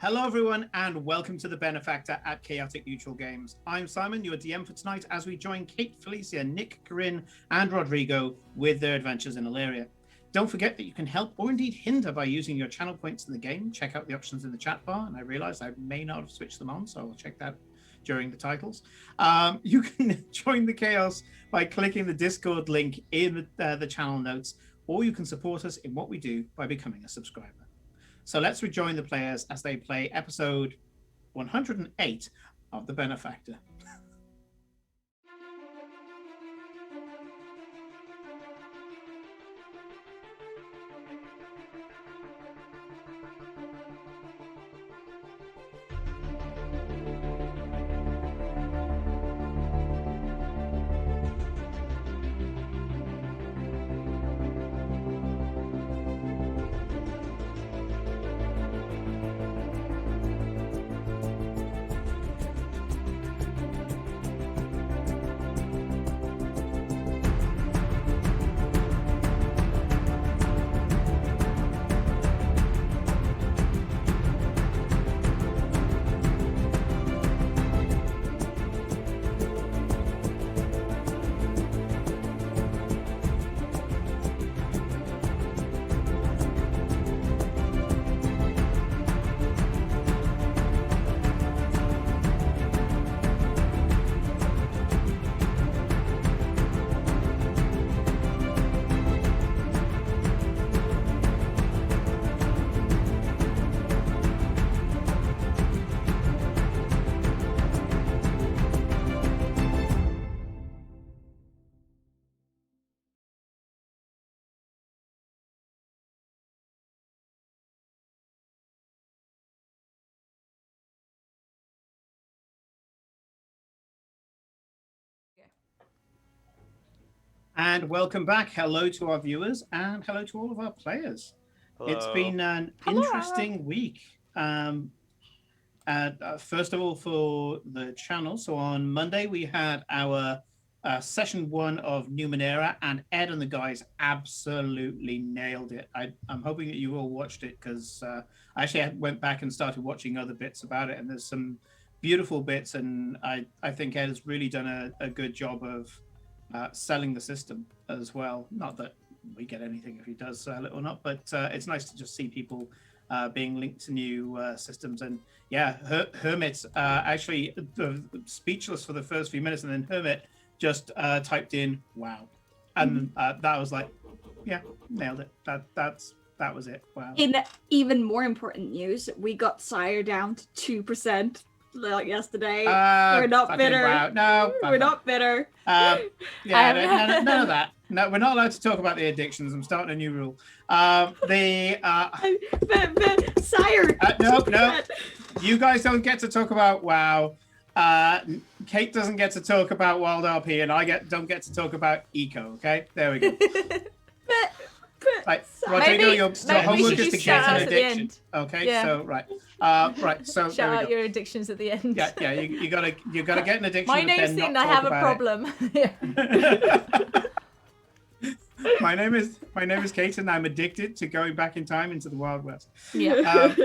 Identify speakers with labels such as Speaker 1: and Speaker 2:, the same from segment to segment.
Speaker 1: Hello, everyone, and welcome to the Benefactor at Chaotic Neutral Games. I'm Simon, your DM for tonight, as we join Kate, Felicia, Nick, Corinne, and Rodrigo with their adventures in Illyria. Don't forget that you can help or indeed hinder by using your channel points in the game. Check out the options in the chat bar, and I realize I may not have switched them on, so I'll check that during the titles. You can join the chaos by clicking the Discord link in the channel notes, or you can support us in what we do by becoming a subscriber. So let's rejoin the players as they play episode 108 of The Benefactor. And welcome back. Hello to our viewers and hello to all of our players.
Speaker 2: Hello.
Speaker 1: It's been an interesting week. First of all, for the channel. So on Monday, we had our session 1 of Numenera, and Ed and the guys absolutely nailed it. I'm hoping that you all watched it, because I actually went back and started watching other bits about it, and there's some beautiful bits, and I think Ed has really done a good job of selling the system as well. Not that we get anything if he does sell it or not, but it's nice to just see people being linked to new systems. And yeah, Hermit actually speechless for the first few minutes, and then Hermit just typed in "wow," and that was like, yeah, nailed it. That was it. Wow.
Speaker 3: In even more important news, we got Sire down to 2%. Like yesterday. We're not bitter.
Speaker 1: Wow. No,
Speaker 3: we're not bitter.
Speaker 1: Yeah, none of that. No, we're not allowed to talk about the addictions. I'm starting a new rule.
Speaker 3: Sire.
Speaker 1: No. You guys don't get to talk about WoW. Kate doesn't get to talk about Wild RP, and I don't get to talk about Eco. Okay, there we go. Right, Rodrigo, your homework is to get an addiction. Okay, yeah. So right. So
Speaker 4: shout out your addictions at the end.
Speaker 1: Yeah. You gotta get an addiction.
Speaker 4: My name's saying I have a problem.
Speaker 1: My name is Kate, and I'm addicted to going back in time into the Wild West.
Speaker 4: Yeah.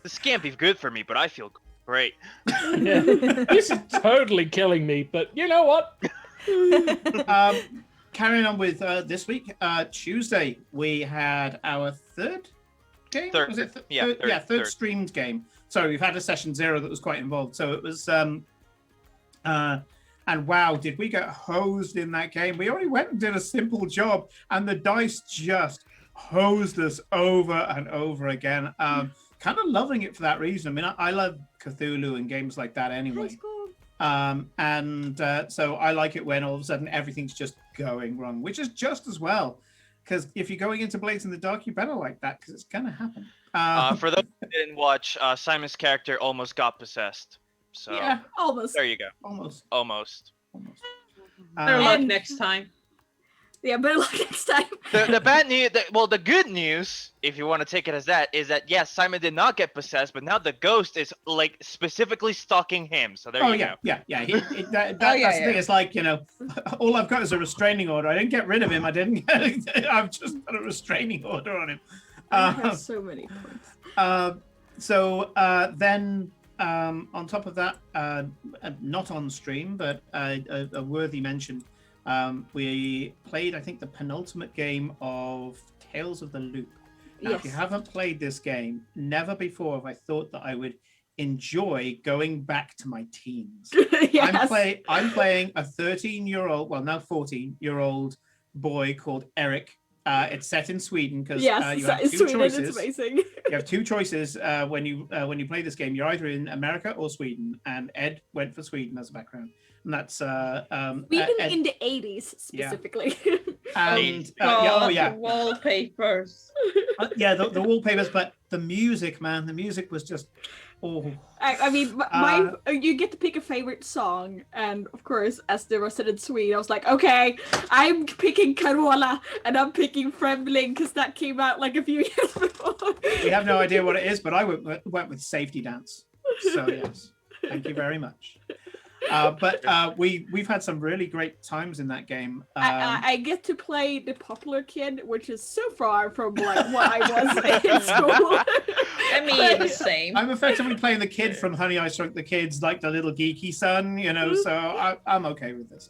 Speaker 2: This can't be good for me, but I feel great.
Speaker 5: Yeah. This is totally killing me, but you know what?
Speaker 1: Carrying on with this week, Tuesday we had our third game. Was it third streamed game? Sorry, we've had a session 0 that was quite involved. So it was, and wow, did we get hosed in that game? We only went and did a simple job, and the dice just hosed us over and over again. Kind of loving it for that reason. I mean, I love Cthulhu and games like that anyway. So I like it when all of a sudden everything's just going wrong, which is just as well. Because if you're going into Blades in the Dark, you better like that, because it's gonna happen.
Speaker 2: For those who didn't watch, Simon's character almost got possessed. So
Speaker 3: yeah, almost.
Speaker 2: There you go.
Speaker 1: Almost.
Speaker 6: Better luck next time.
Speaker 3: Yeah, better luck next time.
Speaker 2: The bad news, the good news, if you want to take it as that, is that yes, Simon did not get possessed, but now the ghost is like specifically stalking him. So there you go.
Speaker 1: Yeah. That's the thing. It's like, you know, all I've got is a restraining order. I didn't get rid of him. I've just got a restraining order on him.
Speaker 3: I have so many points.
Speaker 1: So then on top of that, not on stream, but a worthy mention, we played, I think, the penultimate game of Tales of the Loop. Now, if you haven't played this game, never before have I thought that I would enjoy going back to my teens.
Speaker 3: Yes.
Speaker 1: I'm playing a 13-year-old, well, now 14-year-old boy called Eric. It's set in Sweden because you have two
Speaker 3: Sweden
Speaker 1: choices.
Speaker 3: is amazing.
Speaker 1: You have two choices when you play this game. You're either in America or Sweden, and Ed went for Sweden as a background, and that's
Speaker 3: Sweden in the 80s specifically.
Speaker 1: And
Speaker 6: the wallpapers.
Speaker 1: The wallpapers, but the music, man, the music was just
Speaker 3: I mean, you get to pick a favorite song, and of course, as the resident Swede, I was like, okay, I'm picking Carola, and I'm picking Främling because that came out like a few years before.
Speaker 1: We have no idea what it is, but I went with Safety Dance. So yes, thank you very much. But we've had some really great times in that game.
Speaker 3: I get to play the popular kid, which is so far from like what I was in school.
Speaker 6: I mean, the same.
Speaker 1: I'm effectively playing the kid from Honey, I Shrunk the Kids, like the little geeky son, so I'm okay with this.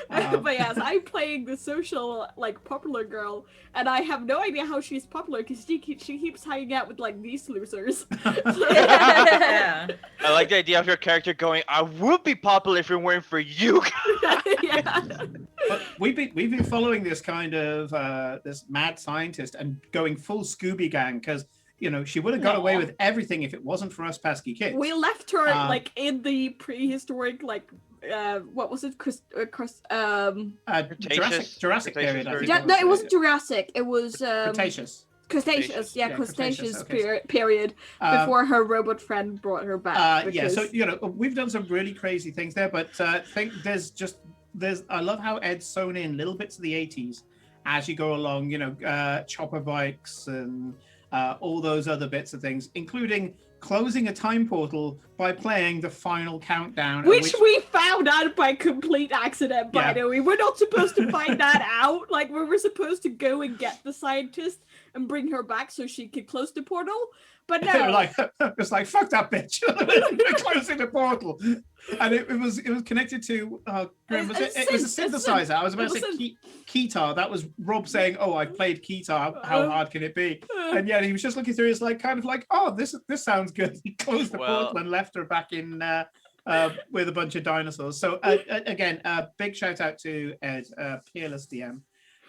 Speaker 3: But yes, I'm playing the social, like, popular girl, and I have no idea how she's popular because she keeps hanging out with like these losers.
Speaker 6: Yeah.
Speaker 2: I like the idea of your character going, I would be popular if it weren't for you.
Speaker 3: Yeah.
Speaker 1: But we've been following this kind of this mad scientist and going full Scooby Gang because she would have got away with everything if it wasn't for us pesky kids.
Speaker 3: We left her like in the prehistoric, what was it?
Speaker 1: Jurassic period. I think
Speaker 3: No, it wasn't Jurassic. It was
Speaker 1: Cretaceous.
Speaker 3: Cretaceous,
Speaker 1: Yeah,
Speaker 3: Cretaceous
Speaker 1: okay.
Speaker 3: period before her robot friend brought her back.
Speaker 1: Yeah, so we've done some really crazy things there, but I think there's I love how Ed's sewn in little bits of the 80s as you go along, chopper bikes and all those other bits of things, including closing a time portal by playing the final countdown,
Speaker 3: which we found out by complete accident, by the way. We're not supposed to find that out. Like, we were supposed to go and get the scientist and bring her back so she could close the portal, but no.
Speaker 1: It's like fuck that bitch. We're closing the portal, and it was connected to Graham, it was a synthesizer. I was about to say keytar. That was Rob saying, "Oh, I've played keytar. How hard can it be?" And yeah, he was just looking through. It's like kind of like, "Oh, this sounds good." He closed the portal and left her back in with a bunch of dinosaurs. So again, big shout out to Ed, peerless DM.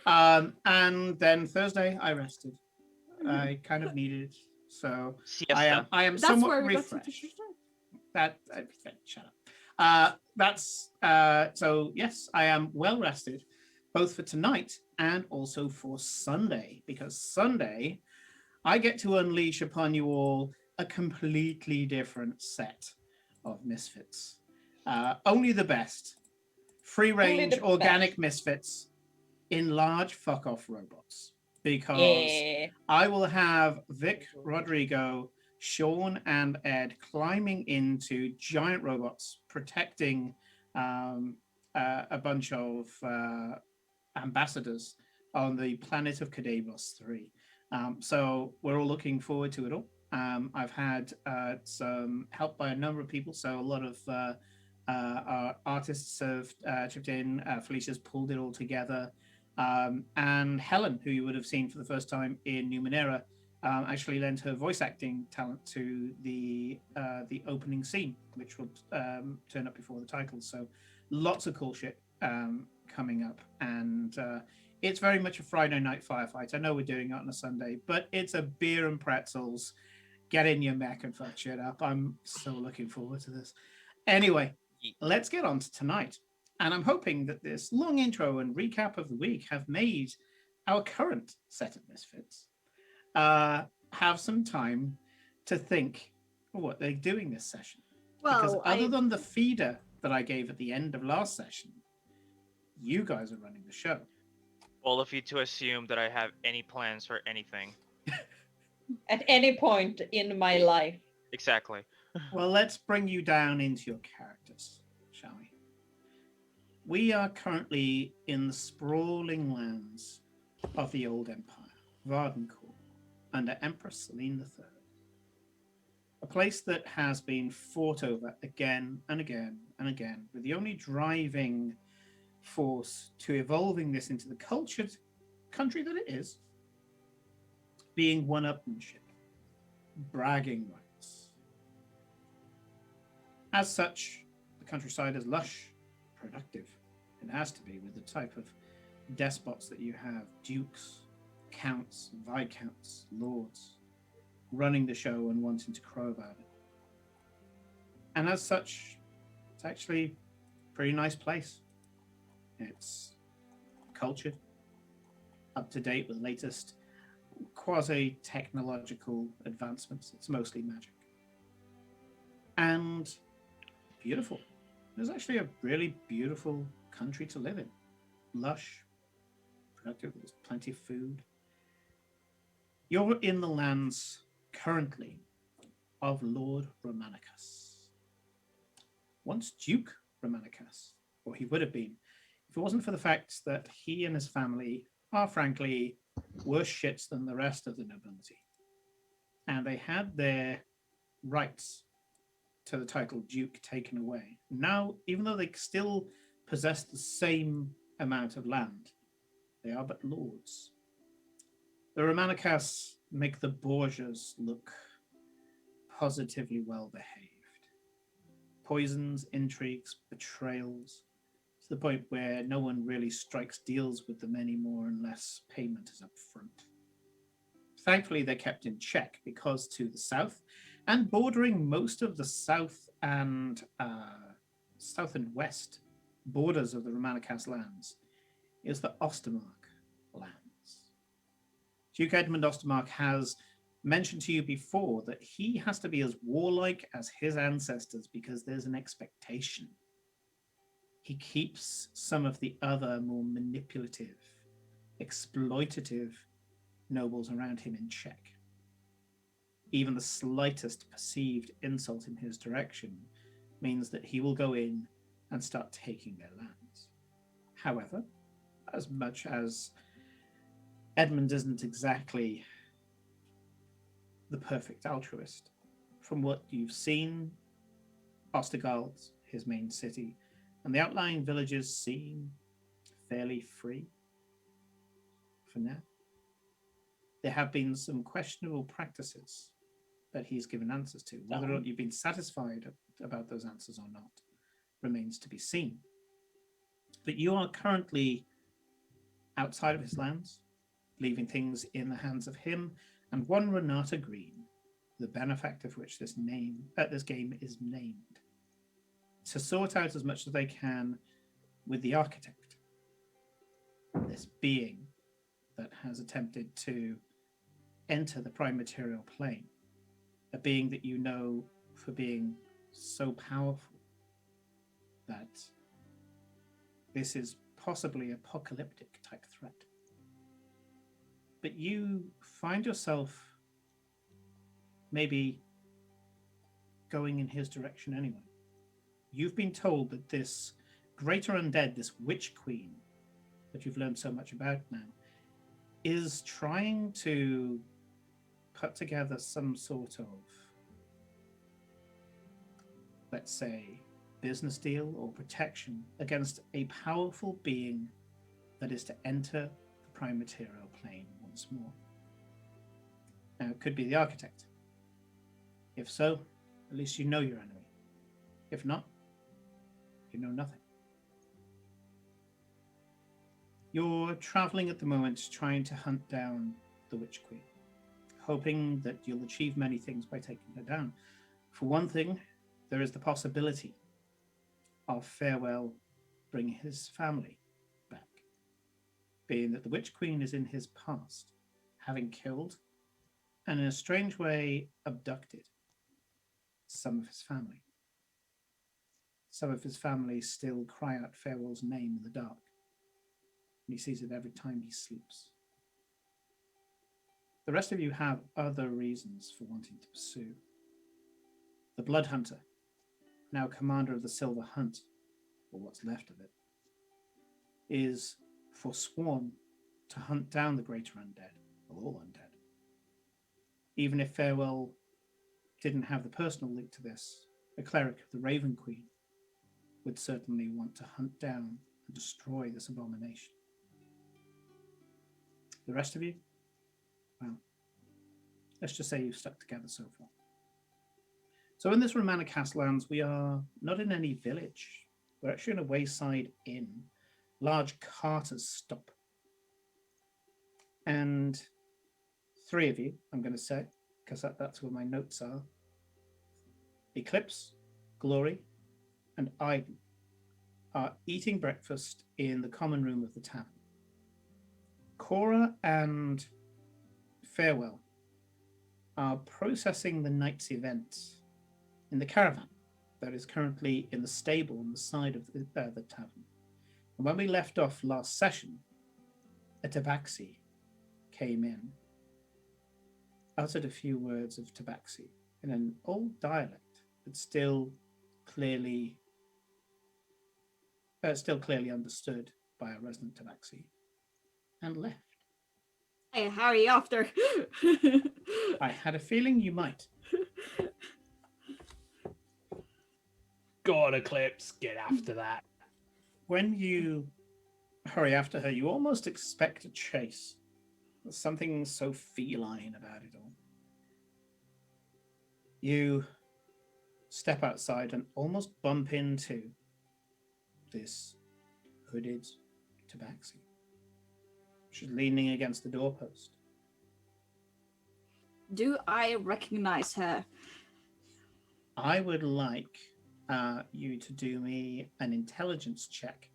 Speaker 1: And then Thursday, I rested. I kind of needed it, so
Speaker 2: Siesta.
Speaker 1: I am
Speaker 3: That's
Speaker 1: somewhat
Speaker 3: where we
Speaker 1: refreshed. Shut up. So yes, I am well rested, both for tonight and also for Sunday, because Sunday I get to unleash upon you all a completely different set of misfits. Only the best, free range organic misfits in large fuck off robots, because I will have Vic, Rodrigo, Sean, and Ed climbing into giant robots, protecting a bunch of ambassadors on the planet of Cadabos 3. So we're all looking forward to it all. I've had some help by a number of people, so a lot of our artists have chipped in. Felicia's pulled it all together. And Helen, who you would have seen for the first time in Numenera, actually lent her voice acting talent to the opening scene, which will turn up before the titles. So lots of cool shit coming up, and it's very much a Friday night firefight. I know we're doing it on a Sunday, but it's a beer and pretzels. Get in your mech and fuck shit up. I'm so looking forward to this. Anyway, let's get on to tonight. And I'm hoping that this long intro and recap of the week have made our current set of misfits have some time to think what they're doing this session. Because other than the feeder that I gave at the end of last session, you guys are running the show.
Speaker 2: All of you to assume that I have any plans for anything.
Speaker 6: At any point in my life.
Speaker 2: Exactly.
Speaker 1: Well, let's bring you down into your characters, shall we? We are currently in the sprawling lands of the old empire, Vardencourt, under Empress Celine III. place that has been fought over again and again and again, with the only driving force to evolving this into the cultured country that it is being one-upmanship, bragging rights. As such, the countryside is lush, productive. It has to be with the type of despots that you have: dukes, counts, viscounts, lords, running the show and wanting to crow about it. And as such, it's actually a pretty nice place. It's cultured, up to date with the latest quasi-technological advancements. It's mostly magic. And beautiful. It's actually a really beautiful country to live in. Lush, productive, there's plenty of food. You're in the lands currently of Lord Romanicus. Once Duke Romanicus, or he would have been, if it wasn't for the fact that he and his family are frankly worse shits than the rest of the nobility. And they had their rights to the title Duke taken away. Now, even though they still possess the same amount of land, they are but lords. The Romanicus make the Borgias look positively well behaved. Poisons, intrigues, betrayals, to the point where no one really strikes deals with them anymore unless payment is up front. Thankfully, they're kept in check because to the south and bordering most of the south and west borders of the Romanicus lands is the Ostermark lands. Duke Edmund Ostermark has mentioned to you before that he has to be as warlike as his ancestors because there's an expectation. He keeps some of the other more manipulative, exploitative nobles around him in check. Even the slightest perceived insult in his direction means that he will go in and start taking their lands. However, as much as Edmund isn't exactly the perfect altruist, from what you've seen, Ostergald, his main city, and the outlying villages seem fairly free for now. There have been some questionable practices that he's given answers to. Whether or not you've been satisfied about those answers or not remains to be seen. But you are currently outside of his lands, leaving things in the hands of him and one Renata Green, the benefactor for which this game is named, to sort out as much as they can with the architect, this being that has attempted to enter the prime material plane, a being that you know for being so powerful that this is possibly apocalyptic type threat. But you find yourself maybe going in his direction anyway. You've been told that this greater undead, this witch queen that you've learned so much about now, is trying to put together some sort of, let's say, business deal or protection against a powerful being that is to enter the prime material plane once more. Now, it could be the architect. If so, at least you know your enemy. If not, you know nothing. You're traveling at the moment trying to hunt down the Witch Queen, hoping that you'll achieve many things by taking her down. For one thing, there is the possibility of Farewell bringing his family back, being that the Witch Queen is in his past, having killed and in a strange way abducted some of his family. Some of his family still cry out Farewell's name in the dark, and he sees it every time he sleeps. The rest of you have other reasons for wanting to pursue. The Blood Hunter, now commander of the Silver Hunt, or what's left of it, is forsworn to hunt down the greater undead, or all undead. Even if Farewell didn't have the personal link to this, a cleric of the Raven Queen would certainly want to hunt down and destroy this abomination. The rest of you, well, let's just say you've stuck together so far. So in this Romana Castlands, we are not in any village. We're actually in a wayside inn. Large carters stop. And 3 of you, I'm going to say, because that's where my notes are. Eclipse, Glory, and Iden are eating breakfast in the common room of the tavern. Cora and Farewell are processing the night's events in the caravan that is currently in the stable on the side of the tavern. And when we left off last session, a tabaxi came in, uttered a few words of tabaxi in an old dialect, but still clearly understood by a resident tabaxi, and left.
Speaker 3: Hey, hurry after.
Speaker 1: I had a feeling you might.
Speaker 5: God, Eclipse, get after that.
Speaker 1: When you hurry after her, you almost expect a chase. There's something so feline about it all. You step outside and almost bump into this hooded tabaxi. She's leaning against the doorpost.
Speaker 3: Do I recognize her?
Speaker 1: I would like you to do me an intelligence check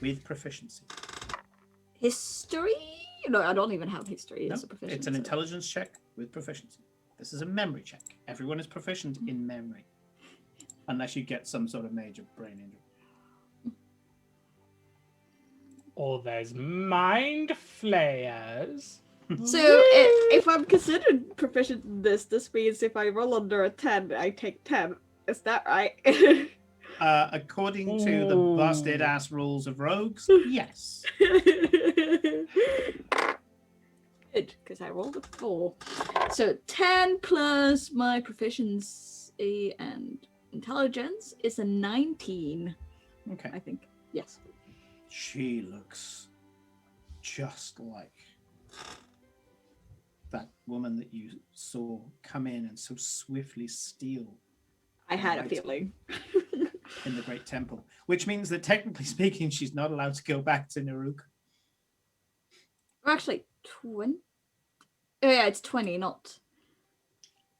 Speaker 1: with proficiency.
Speaker 3: History? No, I don't even have history.
Speaker 1: No,
Speaker 3: It's a proficiency.
Speaker 1: it's an intelligence check with proficiency. This is a memory check. Everyone is proficient in memory, unless you get some sort of major brain injury.
Speaker 5: Or there's mind flayers.
Speaker 3: So if I'm considered proficient in this means if I roll under a 10, I take 10. Is that right?
Speaker 1: According to the busted ass rules of rogues, yes.
Speaker 3: Good, because I rolled a 4. So 10 plus my proficiency and intelligence is a 19.
Speaker 1: Okay.
Speaker 3: I think. Yes.
Speaker 1: She looks just like that woman that you saw come in and so swiftly steal
Speaker 3: I had a
Speaker 1: Right.
Speaker 3: feeling.
Speaker 1: in the Great Temple, which means that technically speaking, she's not allowed to go back to Naruka.
Speaker 3: Actually, 20. Oh yeah, it's 20, not.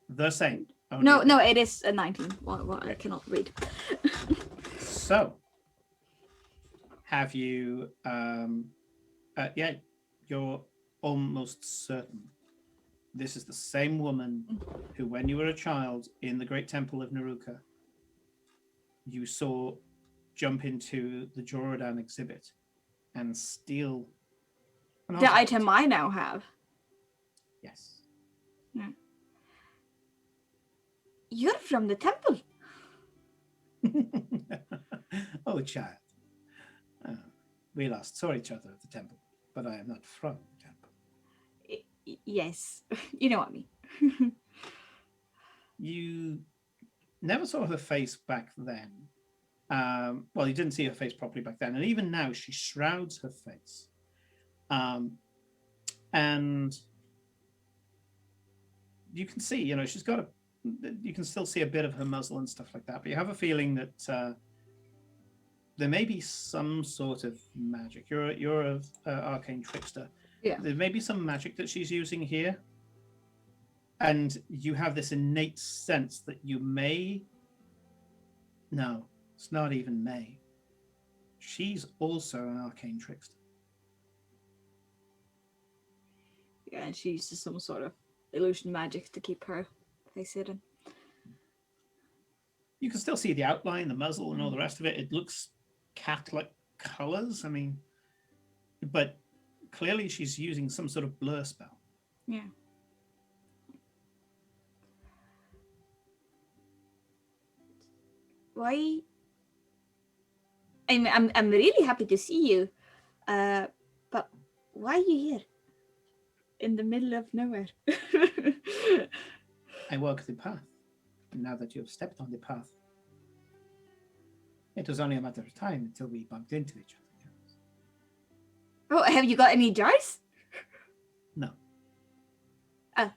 Speaker 1: The same.
Speaker 3: No, it is a 19. What I cannot read.
Speaker 1: So, have you? Yeah, you're almost certain this is the same woman who, when you were a child in the Great Temple of Naruka, you saw jump into the Jorodan exhibit and steal an
Speaker 3: The
Speaker 1: artifact.
Speaker 3: item I now have.
Speaker 1: Yes.
Speaker 3: You're from the temple.
Speaker 1: Oh, child. We last saw each other at the temple, but I am not from the temple.
Speaker 3: Yes, you know what I mean.
Speaker 1: You never saw her face back then. Well, you didn't see her face properly back then, and even now she shrouds her face. And you can see, she's got you can still see a bit of her muzzle and stuff like that, but you have a feeling that there may be some sort of magic. You're an arcane trickster.
Speaker 3: Yeah.
Speaker 1: There may be some magic that she's using here, and you have this innate sense that you may. No, it's not even may. She's also an arcane trickster.
Speaker 3: Yeah, and she uses some sort of illusion magic to keep her face hidden.
Speaker 1: You can still see the outline, the muzzle, and all the rest of it. It looks cat-like colors. I mean, but clearly she's using some sort of blur spell.
Speaker 3: Yeah. Why? I'm really happy to see you, but why are you here? In the middle of nowhere.
Speaker 1: I walk the path. and now that you have stepped on the path, it was only a matter of time until we bumped into each other.
Speaker 3: Oh, have you got any jars?
Speaker 1: No.
Speaker 3: Ah.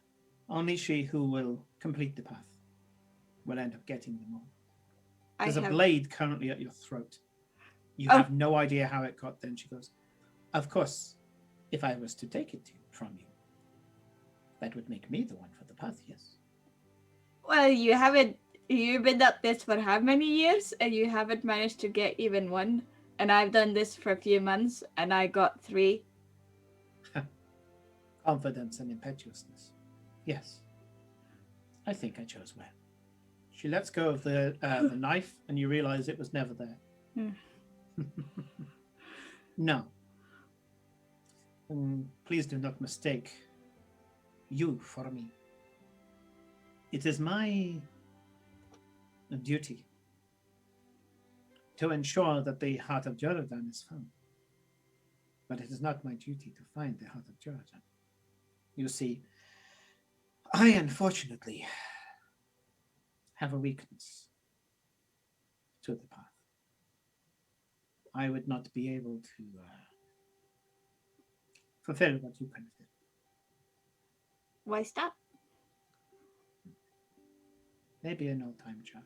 Speaker 1: Only she who will complete the path will end up getting them all.
Speaker 3: I
Speaker 1: There's a
Speaker 3: have-
Speaker 1: blade currently at your throat. You
Speaker 3: Oh.
Speaker 1: have no idea how it got there. And she goes, of course, if I was to take it from you, that would make me the one for the path, yes.
Speaker 3: Well, you've been at this for how many years? And you haven't managed to get even one. And I've done this for a few months and I got 3.
Speaker 1: Confidence and impetuousness. Yes. I think I chose well. She lets go of the knife and you realize it was never there. No. Please do not mistake you for me. It is my duty to ensure that the heart of Jordan is found. But it is not my duty to find the heart of Jordan. You see, I unfortunately have a weakness to the path. I would not be able to fulfill what you kind of did.
Speaker 3: Why stop?
Speaker 1: Maybe an old time chat.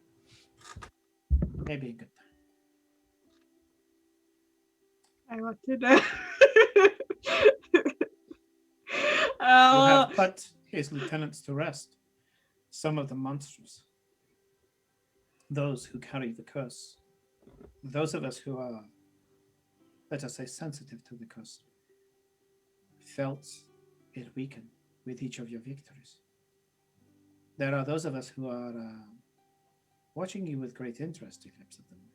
Speaker 1: Maybe a good time.
Speaker 3: I want to know.
Speaker 1: You have put his lieutenants to rest. Some of the monsters. Those who carry the curse. Those of us who are, let us say, sensitive to the curse, felt it weaken with each of your victories. There are those of us who are watching you with great interest, Eclipse of the Moon.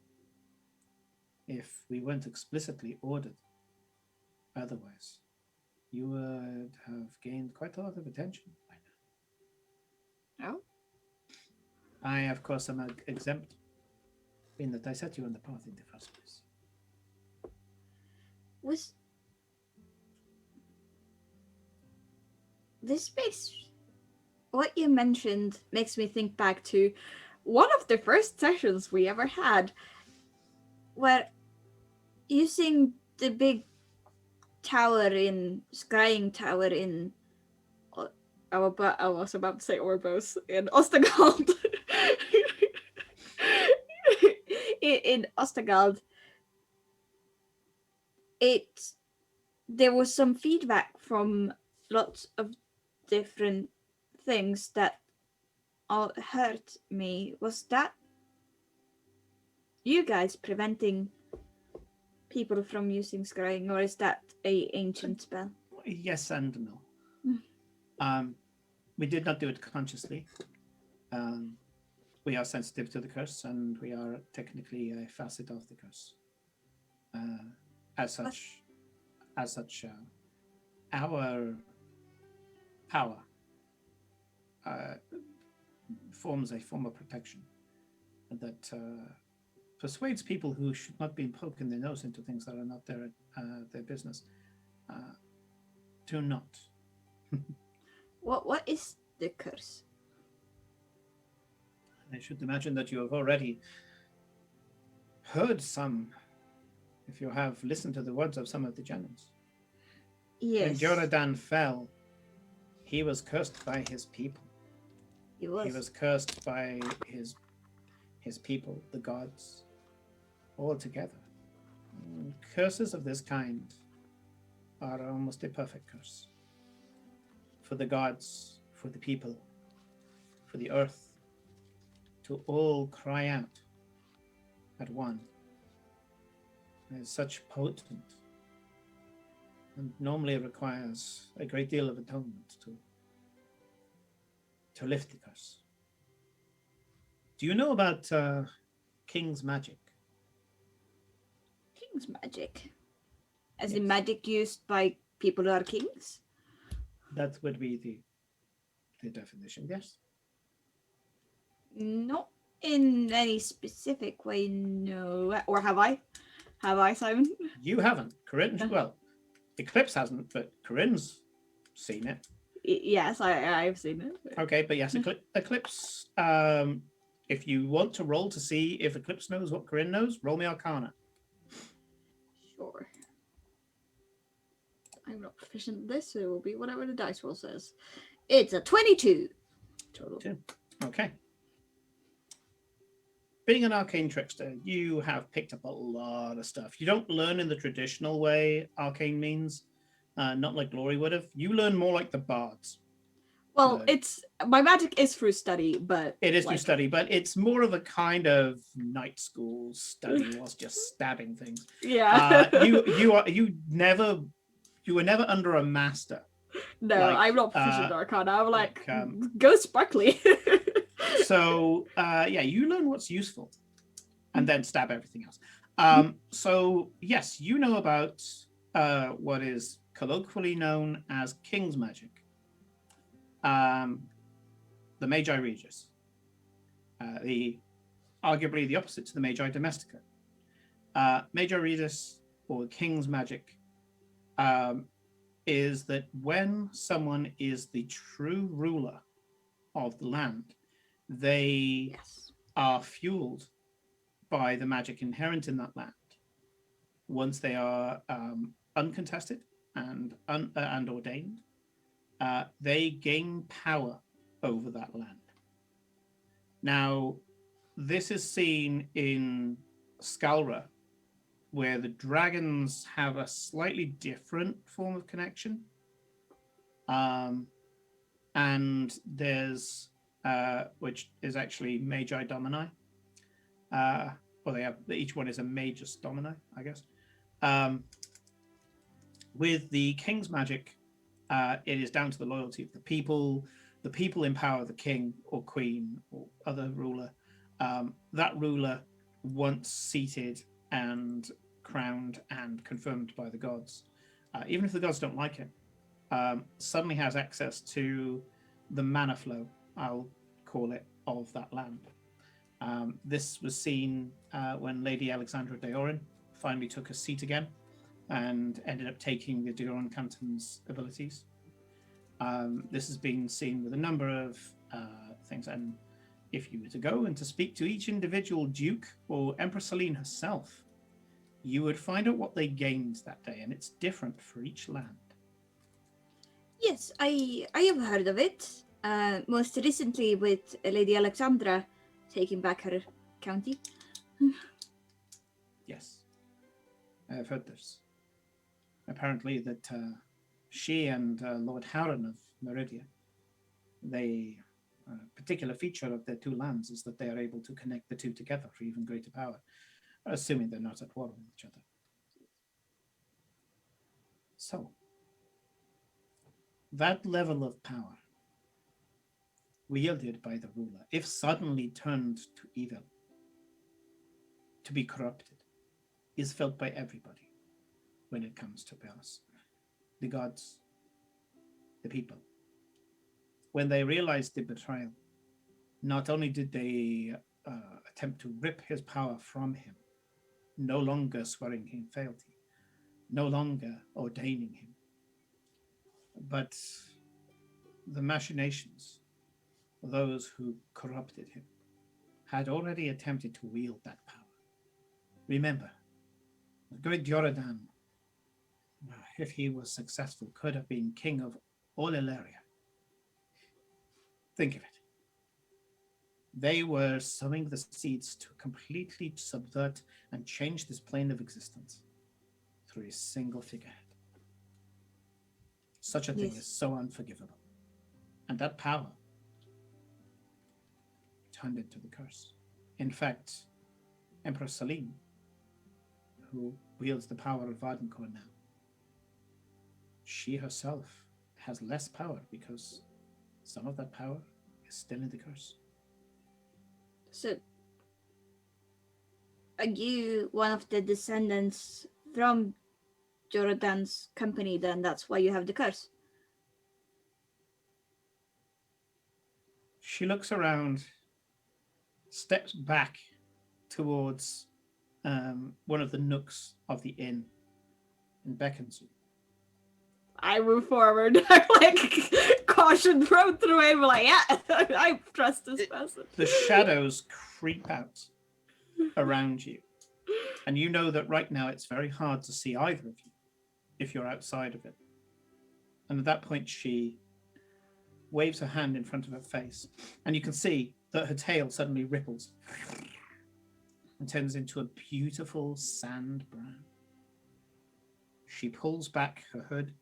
Speaker 1: If we weren't explicitly ordered otherwise, you would have gained quite a lot of attention by now.
Speaker 3: Oh?
Speaker 1: I, of course, am exempt in that I set you on the path in the first place.
Speaker 3: Was this space, what you mentioned makes me think back to one of the first sessions we ever had, where using the big tower in scrying tower in I was about to say Orbos in Ostergald. in Ostergald, there was some feedback from lots of different things that all hurt me. Was that you guys preventing people from using scrying, or is that a ancient spell?
Speaker 1: Yes and no. We did not do it consciously. We are sensitive to the curse, and we are technically a facet of the curse. As such, our power forms a form of protection that persuades people who should not be poking their nose into things that are not their business to not.
Speaker 3: What is the curse?
Speaker 1: I should imagine that you have already heard some, if you have listened to the words of some of the generals.
Speaker 3: Yes.
Speaker 1: When Jordan fell, he was cursed by his people.
Speaker 3: He was
Speaker 1: cursed by his people, the gods, all together. Curses of this kind are almost a perfect curse. For the gods, for the people, for the earth, to all cry out at one. It is such potent and normally requires a great deal of atonement to lift the curse. Do you know about King's magic?
Speaker 3: King's magic. As in magic used by people who are kings?
Speaker 1: That would be the definition, yes.
Speaker 3: Not in any specific way, no. Or have I? Have I, Simon?
Speaker 1: You haven't. Corinne, well, Eclipse hasn't, but Corinne's seen it.
Speaker 3: Yes, I've seen it.
Speaker 1: Okay, but yes, Eclipse if you want to roll to see if Eclipse knows what Corinne knows, roll me Arcana.
Speaker 3: Sure. I'm not proficient at this, so it will be whatever the dice roll says. It's a 22 total.
Speaker 1: Okay. Being an arcane trickster, you have picked up a lot of stuff. You don't learn in the traditional way arcane means, not like Glory would have. You learn more like the bards.
Speaker 3: Well, it's my magic is through study, but
Speaker 1: it is through study, but it's more of a kind of night school study whilst just stabbing things.
Speaker 3: Yeah.
Speaker 1: You were never under a master.
Speaker 3: No,
Speaker 1: like,
Speaker 3: I'm not proficient in Arcana. I'm like go sparkly.
Speaker 1: So you learn what's useful, and then stab everything else. So yes, you know about what is colloquially known as King's Magic. The Magi Regis, arguably the opposite to the Magi Domestica. Magi Regis, or King's Magic, is that when someone is the true ruler of the land, they are fueled by the magic inherent in that land. Once they are uncontested and ordained, they gain power over that land. Now, this is seen in Skalra, where the dragons have a slightly different form of connection. And there's, which is actually Magi Domini. Each one is a Magus Domini, I guess. With the King's Magic, it is down to the loyalty of the people. The people empower the king or queen or other ruler. That ruler, once seated and crowned and confirmed by the gods, even if the gods don't like him, suddenly has access to the mana flow, I'll call it, of that land. This was seen when Lady Alexandra Deorin finally took a seat again and ended up taking the Deorin Canton's abilities. This has been seen with a number of things, and if you were to go and to speak to each individual duke or Empress Celine herself, you would find out what they gained that day, and it's different for each land.
Speaker 7: Yes, I have heard of it. Most recently with Lady Alexandra taking back her county.
Speaker 1: Yes, I have heard this. Apparently that she and Lord Harren of Meridia, a particular feature of their two lands is that they are able to connect the two together for even greater power, assuming they're not at war with each other. So, that level of power wielded by the ruler, if suddenly turned to evil, to be corrupted, is felt by everybody when it comes to us. The gods, the people. When they realized the betrayal, not only did they attempt to rip his power from him, no longer swearing him fealty, no longer ordaining him, but the machinations of those who corrupted him had already attempted to wield that power. Remember, the great Jordan, if he was successful, could have been king of all Illyria. Think of it. They were sowing the seeds to completely subvert and change this plane of existence through a single figurehead. Such a thing is so unforgivable. And that power turned into the curse. In fact, Empress Celine, who wields the power of Vardencourt now, she herself has less power because some of that power is still in the curse.
Speaker 7: So, are you one of the descendants from Jordan's company, then that's why you have the curse?
Speaker 1: She looks around, steps back towards one of the nooks of the inn, and beckons you.
Speaker 3: I move forward. I'm like caution thrown through it. I'm like, yeah, I trust this person.
Speaker 1: The shadows creep out around you. And you know that right now it's very hard to see either of you if you're outside of it. And at that point, she waves her hand in front of her face. And you can see that her tail suddenly ripples and turns into a beautiful sand brown. She pulls back her hood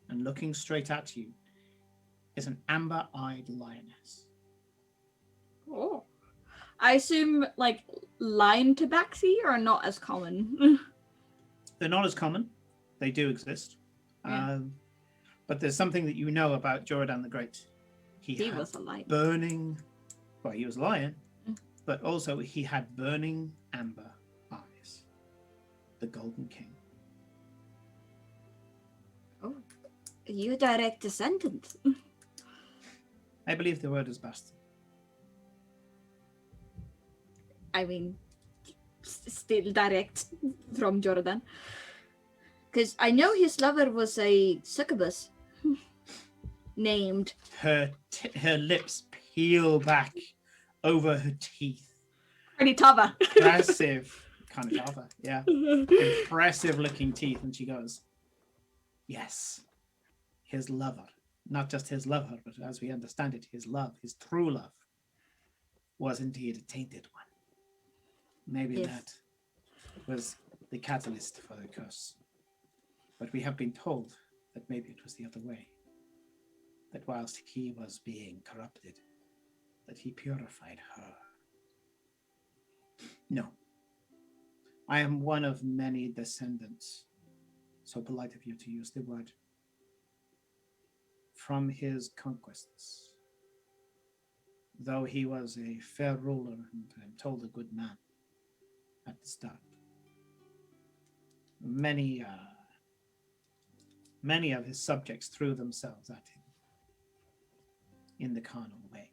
Speaker 1: and looking straight at you is an amber-eyed lioness.
Speaker 3: Oh. I assume like lion tabaxi are not as common.
Speaker 1: They're not as common. They do exist.
Speaker 3: Yeah.
Speaker 1: But there's something that you know about Jordan the Great. He had
Speaker 3: was a lion.
Speaker 1: burning, well, he was a lion, but also he had burning amber eyes. The Golden King.
Speaker 7: Oh, you direct descendant.
Speaker 1: I believe the word is bastard.
Speaker 3: I mean, still direct from Jordan.
Speaker 7: Because I know his lover was a succubus named.
Speaker 1: Her lips peel back over her teeth.
Speaker 3: Pretty Tava.
Speaker 1: Impressive, kind of Java, yeah. Impressive looking teeth, and she goes, "Yes, his lover, not just his lover, but as we understand it, his love, his true love, was indeed a tainted one. Maybe
Speaker 7: Yes.
Speaker 1: that was the catalyst for the curse. But we have been told that maybe it was the other way. That whilst he was being corrupted, that he purified her. No. I am one of many descendants, so polite of you to use the word, from his conquests. Though he was a fair ruler and I'm told a good man at the start. Many of his subjects threw themselves at him in the carnal way.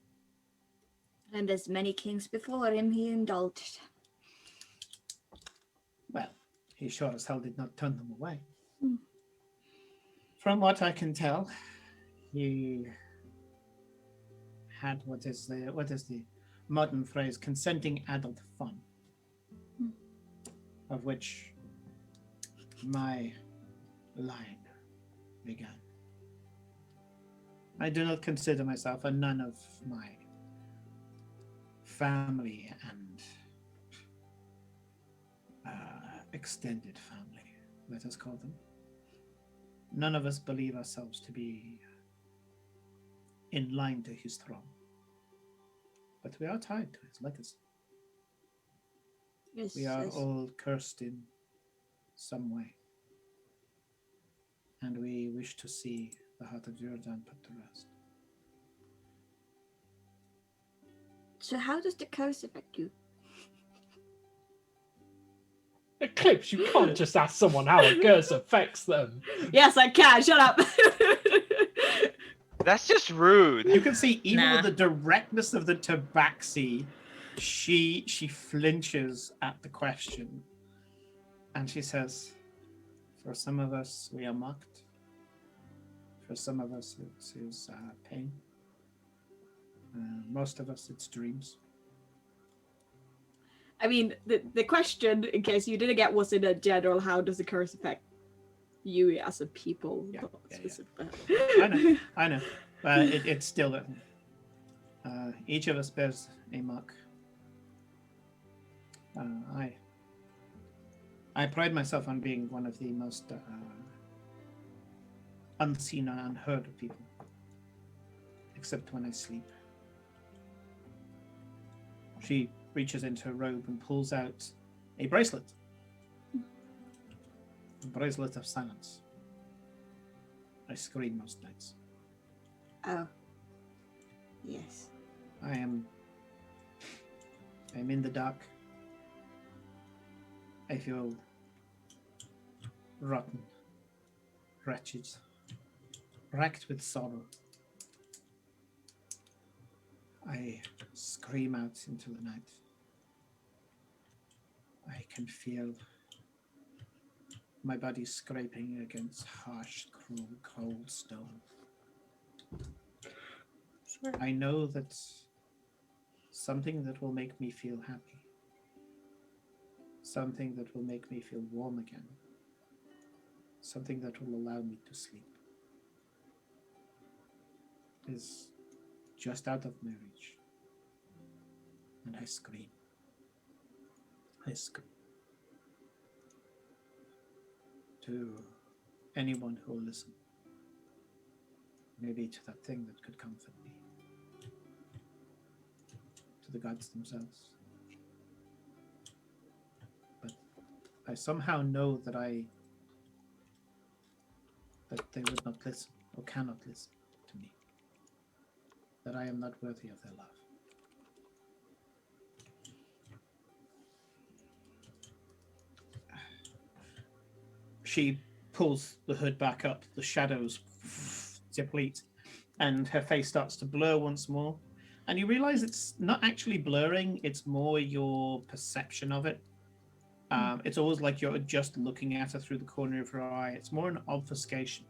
Speaker 7: And as many kings before him, he indulged.
Speaker 1: Well, he sure as hell did not turn them away.
Speaker 7: Hmm.
Speaker 1: From what I can tell, he had what is the modern phrase, consenting adult fun, of which my line began. I do not consider myself, and none of my family and extended family, let us call them, none of us believe ourselves to be in line to his throne. But we are tied to his legacy.
Speaker 7: Yes,
Speaker 1: We are
Speaker 7: yes.
Speaker 1: all cursed in some way. And we wish to see the heart of Jordan put to rest.
Speaker 7: So how does the curse affect you?
Speaker 5: Eclipse, you can't just ask someone how a curse affects them.
Speaker 3: Yes, I can. Shut up.
Speaker 2: That's just rude.
Speaker 1: You can see even
Speaker 6: Nah.
Speaker 1: with the directness of the tabaxi, she flinches at the question. And she says, for some of us, we are mocked. For some of us, it is pain. Most of us, it's dreams.
Speaker 3: I mean, the question, in case you didn't get, was in a general, how does the curse affect you as a people?
Speaker 1: Yeah,
Speaker 3: not
Speaker 1: yeah.
Speaker 3: specific.
Speaker 1: I know. It's still each of us bears a mark. I pride myself on being one of the most unseen and unheard of people, except when I sleep. She reaches into her robe and pulls out a bracelet. A bracelet of silence. I scream most nights.
Speaker 7: Oh. Yes.
Speaker 1: I'm in the dark. I feel rotten, wretched, racked with sorrow. I scream out into the night. I can feel my body scraping against harsh, cruel, cold stone. I know that something that will make me feel happy, something that will make me feel warm again, something that will allow me to sleep, is just out of my reach. And I scream. I scream. To anyone who will listen. Maybe to that thing that could comfort me. To the gods themselves. But I somehow know that they would not listen, or cannot listen to me. That I am not worthy of their love. She pulls the hood back up, the shadows deplete, and her face starts to blur once more. And you realize it's not actually blurring, it's more your perception of it. It's always like you're just looking at her through the corner of her eye. It's more an obfuscation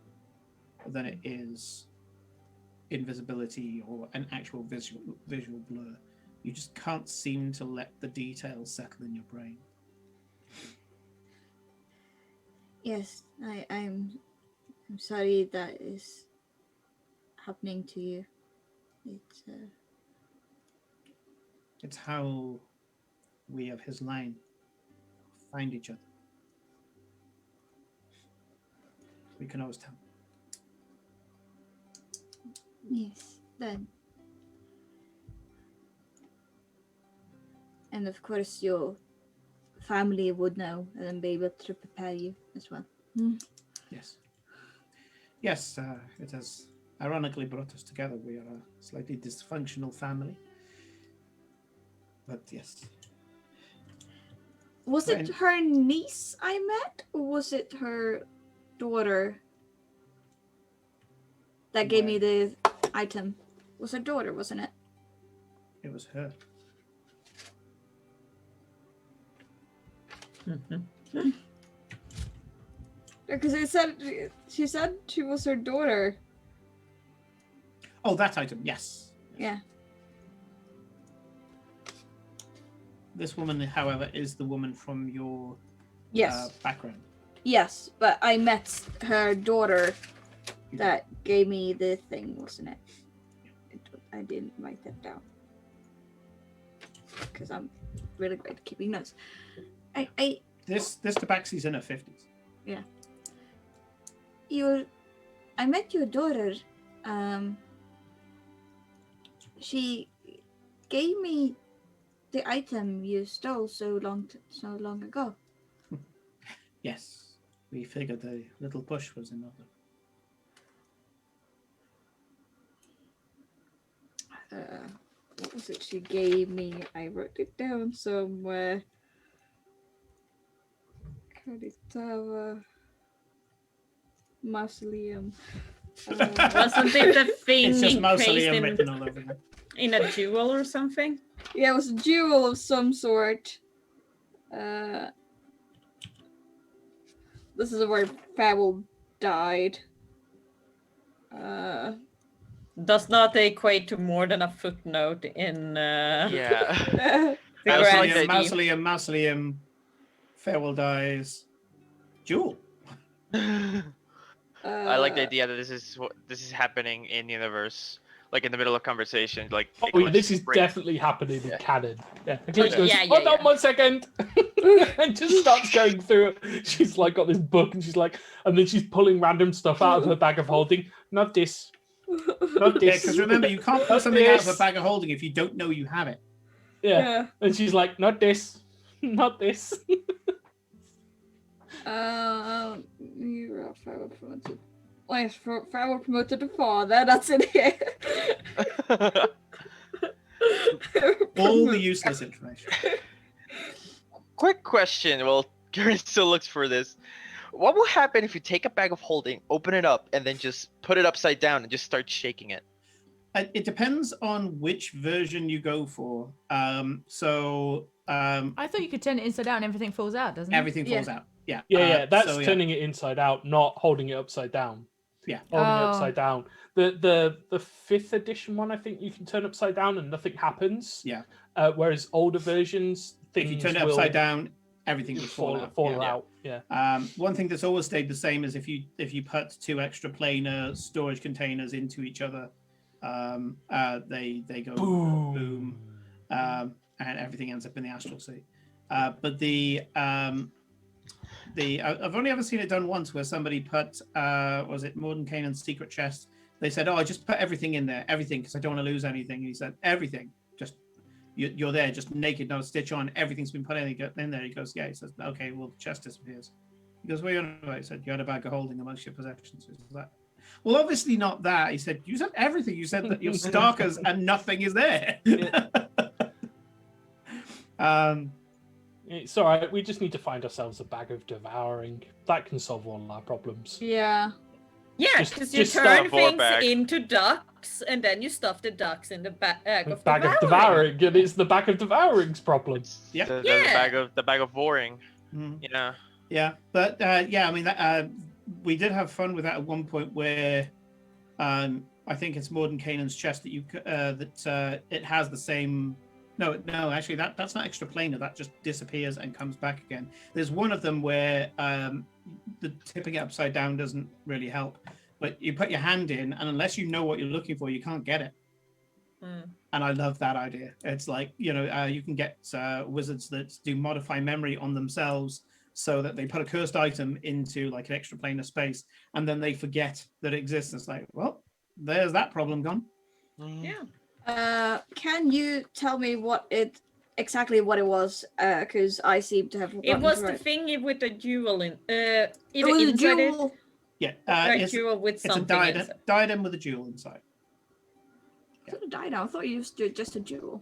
Speaker 1: than it is invisibility or an actual visual blur. You just can't seem to let the details settle in your brain.
Speaker 7: Yes, I'm sorry that is happening to you.
Speaker 1: It's how we of his line find each other. We can always tell.
Speaker 7: Yes, then. And of course your family would know and be able to prepare you as well.
Speaker 1: Yes. Yes, it has ironically brought us together. We are a slightly dysfunctional family. But yes.
Speaker 7: Was it her niece I met, or was it her daughter that gave me the item? It was her daughter, wasn't it?
Speaker 1: It was her.
Speaker 3: Because she said she was her daughter.
Speaker 1: Oh, that item, yes.
Speaker 3: Yeah.
Speaker 1: This woman, however, is the woman from your
Speaker 3: Yes.
Speaker 1: background.
Speaker 3: Yes, but I met her daughter that gave me the thing, wasn't it? I didn't write that down because I'm really great at keeping notes.
Speaker 1: This Tabaxi's in her 50s.
Speaker 3: Yeah.
Speaker 7: I met your daughter. She gave me the item you stole so long ago.
Speaker 1: Yes, we figured a little push was in order.
Speaker 3: What was it she gave me? I wrote it down somewhere. Kaditawa Mausoleum.
Speaker 8: Wasn't it the thing
Speaker 1: It's just
Speaker 8: encased
Speaker 1: mausoleum written all over them.
Speaker 8: in a jewel or something?
Speaker 3: Yeah, it was a jewel of some sort. This is where Fable died.
Speaker 8: Does not equate to more than a footnote in
Speaker 2: Yeah.
Speaker 8: the
Speaker 2: I was
Speaker 8: grand
Speaker 2: like
Speaker 8: scheme.
Speaker 1: Mausoleum, Farewell dies, Jewel.
Speaker 2: I like the idea that this is happening in universe, like in the middle of conversation. Like,
Speaker 5: Oh,
Speaker 2: it
Speaker 5: yeah,
Speaker 2: goes
Speaker 5: this is
Speaker 2: break-
Speaker 5: definitely happening in
Speaker 2: Yeah.
Speaker 5: canon. Yeah,
Speaker 8: Oh,
Speaker 5: Eclipse goes,
Speaker 8: yeah,
Speaker 5: hold on
Speaker 8: yeah.
Speaker 5: 1 second, and just starts going through it. She's like got this book, and she's like, and then she's pulling random stuff out of her bag of holding. Not this, not
Speaker 1: Yeah,
Speaker 5: this.
Speaker 1: because remember, you can't pull
Speaker 5: Not
Speaker 1: something out of a
Speaker 5: this.
Speaker 1: bag of holding if you don't know you have it.
Speaker 5: Yeah. And she's like, not this, not this.
Speaker 3: You were Fable promoted. Oh, yes, Fable promoted to father. That's in here.
Speaker 1: All the useless information.
Speaker 2: Quick question. Well, Karen still looks for this. What will happen if you take a bag of holding, open it up, and then just put it upside down and just start shaking it?
Speaker 1: It depends on which version you go for.
Speaker 4: I thought you could turn it inside out and everything falls out, doesn't it?
Speaker 1: Everything falls out. Yeah.
Speaker 5: Yeah, that's
Speaker 1: so,
Speaker 5: turning it inside out, not holding it upside down.
Speaker 1: Yeah.
Speaker 5: Holding it
Speaker 4: Oh.
Speaker 5: upside down. The 5th edition one, I think you can turn upside down and nothing happens.
Speaker 1: Yeah.
Speaker 5: Whereas older versions, things
Speaker 1: If you turn it
Speaker 5: will
Speaker 1: upside down, everything would fall out.
Speaker 5: Fall
Speaker 1: Yeah.
Speaker 5: out. Yeah.
Speaker 1: One thing that's always stayed the same is if you put 2 extra planar storage containers into each other, they go boom, and everything ends up in the astral sea. But I've only ever seen it done once where somebody put was it Mordenkainen's secret chest? They said, "Oh, I just put everything in there, everything, because I don't want to lose anything." And he said, "Everything, just you're there, just naked, not a stitch on. Everything's been put in there." He goes, "Yeah." He says, "Okay, well, the chest disappears." He goes, "Where you on?" He said, "You had a bag of holding amongst your possessions." He was like, "Well, obviously not that." He said, "You said everything. You said that your stalkers and nothing is there."
Speaker 5: It's all right. We just need to find ourselves a bag of devouring. That can solve all our problems.
Speaker 3: Yeah.
Speaker 8: Yeah,
Speaker 5: Just-
Speaker 8: because you
Speaker 5: just
Speaker 8: turn
Speaker 2: stuff our
Speaker 8: things
Speaker 2: bag.
Speaker 8: into ducks, and then you stuff the ducks in the bag of
Speaker 5: Bag of devouring, and it's the bag of devouring's problem.
Speaker 1: Yep.
Speaker 2: The bag of boring.
Speaker 1: Mm.
Speaker 2: Yeah.
Speaker 1: Yeah, but yeah, I mean, we did have fun with that at one point where I think it's Mordenkainen's chest that it has the same. No, actually, that's not extra planar. That just disappears and comes back again. There's one of them where the tipping it upside down doesn't really help, but you put your hand in, and unless you know what you're looking for, you can't get it. And I love that idea. It's like, you can get wizards that do modify memory on themselves so that they put a cursed item into like an extra planar space, and then they forget that it exists. It's like, well, there's that problem gone.
Speaker 8: Yeah.
Speaker 7: Can you tell me exactly what it was? Because I seem to have
Speaker 8: It
Speaker 7: forgotten
Speaker 8: was
Speaker 7: to
Speaker 8: the
Speaker 7: write.
Speaker 8: thingy with the jewel in.
Speaker 7: It
Speaker 8: Either
Speaker 7: was a
Speaker 8: inside it,
Speaker 7: jewel.
Speaker 1: Yeah,
Speaker 8: like
Speaker 1: it's
Speaker 8: jewel with
Speaker 1: a
Speaker 8: something
Speaker 1: diadem,
Speaker 8: inside.
Speaker 1: diadem with a jewel inside.
Speaker 7: I thought it died now. I thought you used just a jewel.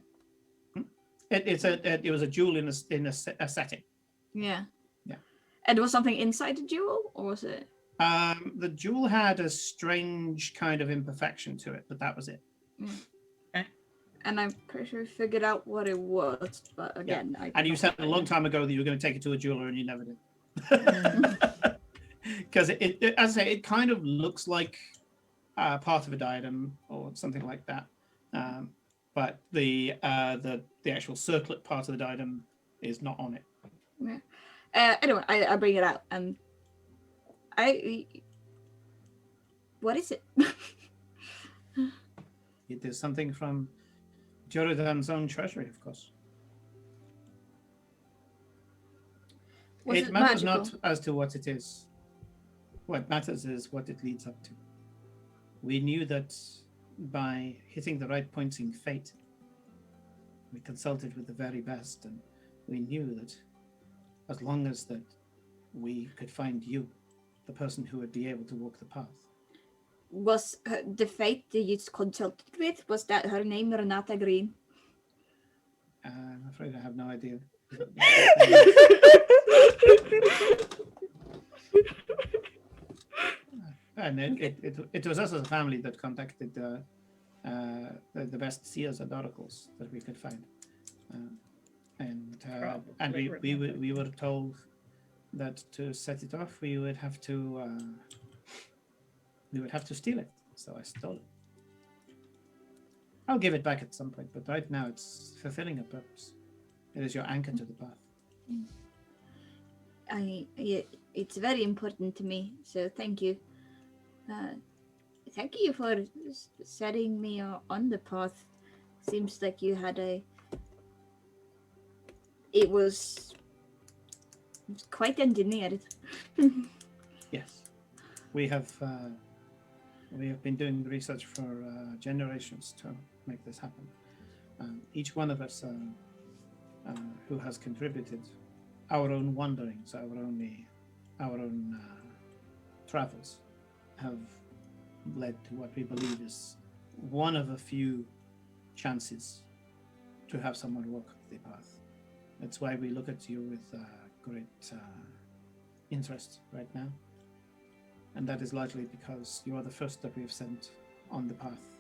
Speaker 1: It was a jewel in a setting.
Speaker 7: Yeah.
Speaker 1: Yeah.
Speaker 7: And was something inside the jewel, or was it?
Speaker 1: The jewel had a strange kind of imperfection to it, but that was it.
Speaker 7: And I'm pretty sure I figured out what it was, but again,
Speaker 1: And you said a long time ago that you were going to take it to a jeweler, and you never did. Because it, as I say, it kind of looks like part of a diadem or something like that, but the actual circlet part of the diadem is not on it.
Speaker 7: Yeah. Anyway, I bring it out, and what is it?
Speaker 1: It is something from Jordan's own treasury, of course.
Speaker 7: Was
Speaker 1: It
Speaker 7: it
Speaker 1: matters
Speaker 7: magical?
Speaker 1: not as to what it is. What matters is what it leads up to. We knew that by hitting the right points in fate, we consulted with the very best, and we knew that as long as that we could find you, the person who would be able to walk the path.
Speaker 7: Was the fate that you consulted with, was that her name Renata Green?
Speaker 1: I'm afraid I have no idea. And it was us as a family that contacted the best seers and oracles that we could find, and we were told that to set it off we would have to steal it. So I stole it. I'll give it back at some point, but right now it's fulfilling a purpose. It is your anchor to the path.
Speaker 7: It's very important to me, so thank you. Thank you for setting me on the path. Seems like you had it was quite engineered.
Speaker 1: Yes, we have been doing research for generations to make this happen. Each one of us who has contributed our own wanderings, our own travels, have led to what we believe is one of a few chances to have someone walk the path. That's why we look at you with great interest right now. And that is largely because you are the first that we have sent on the path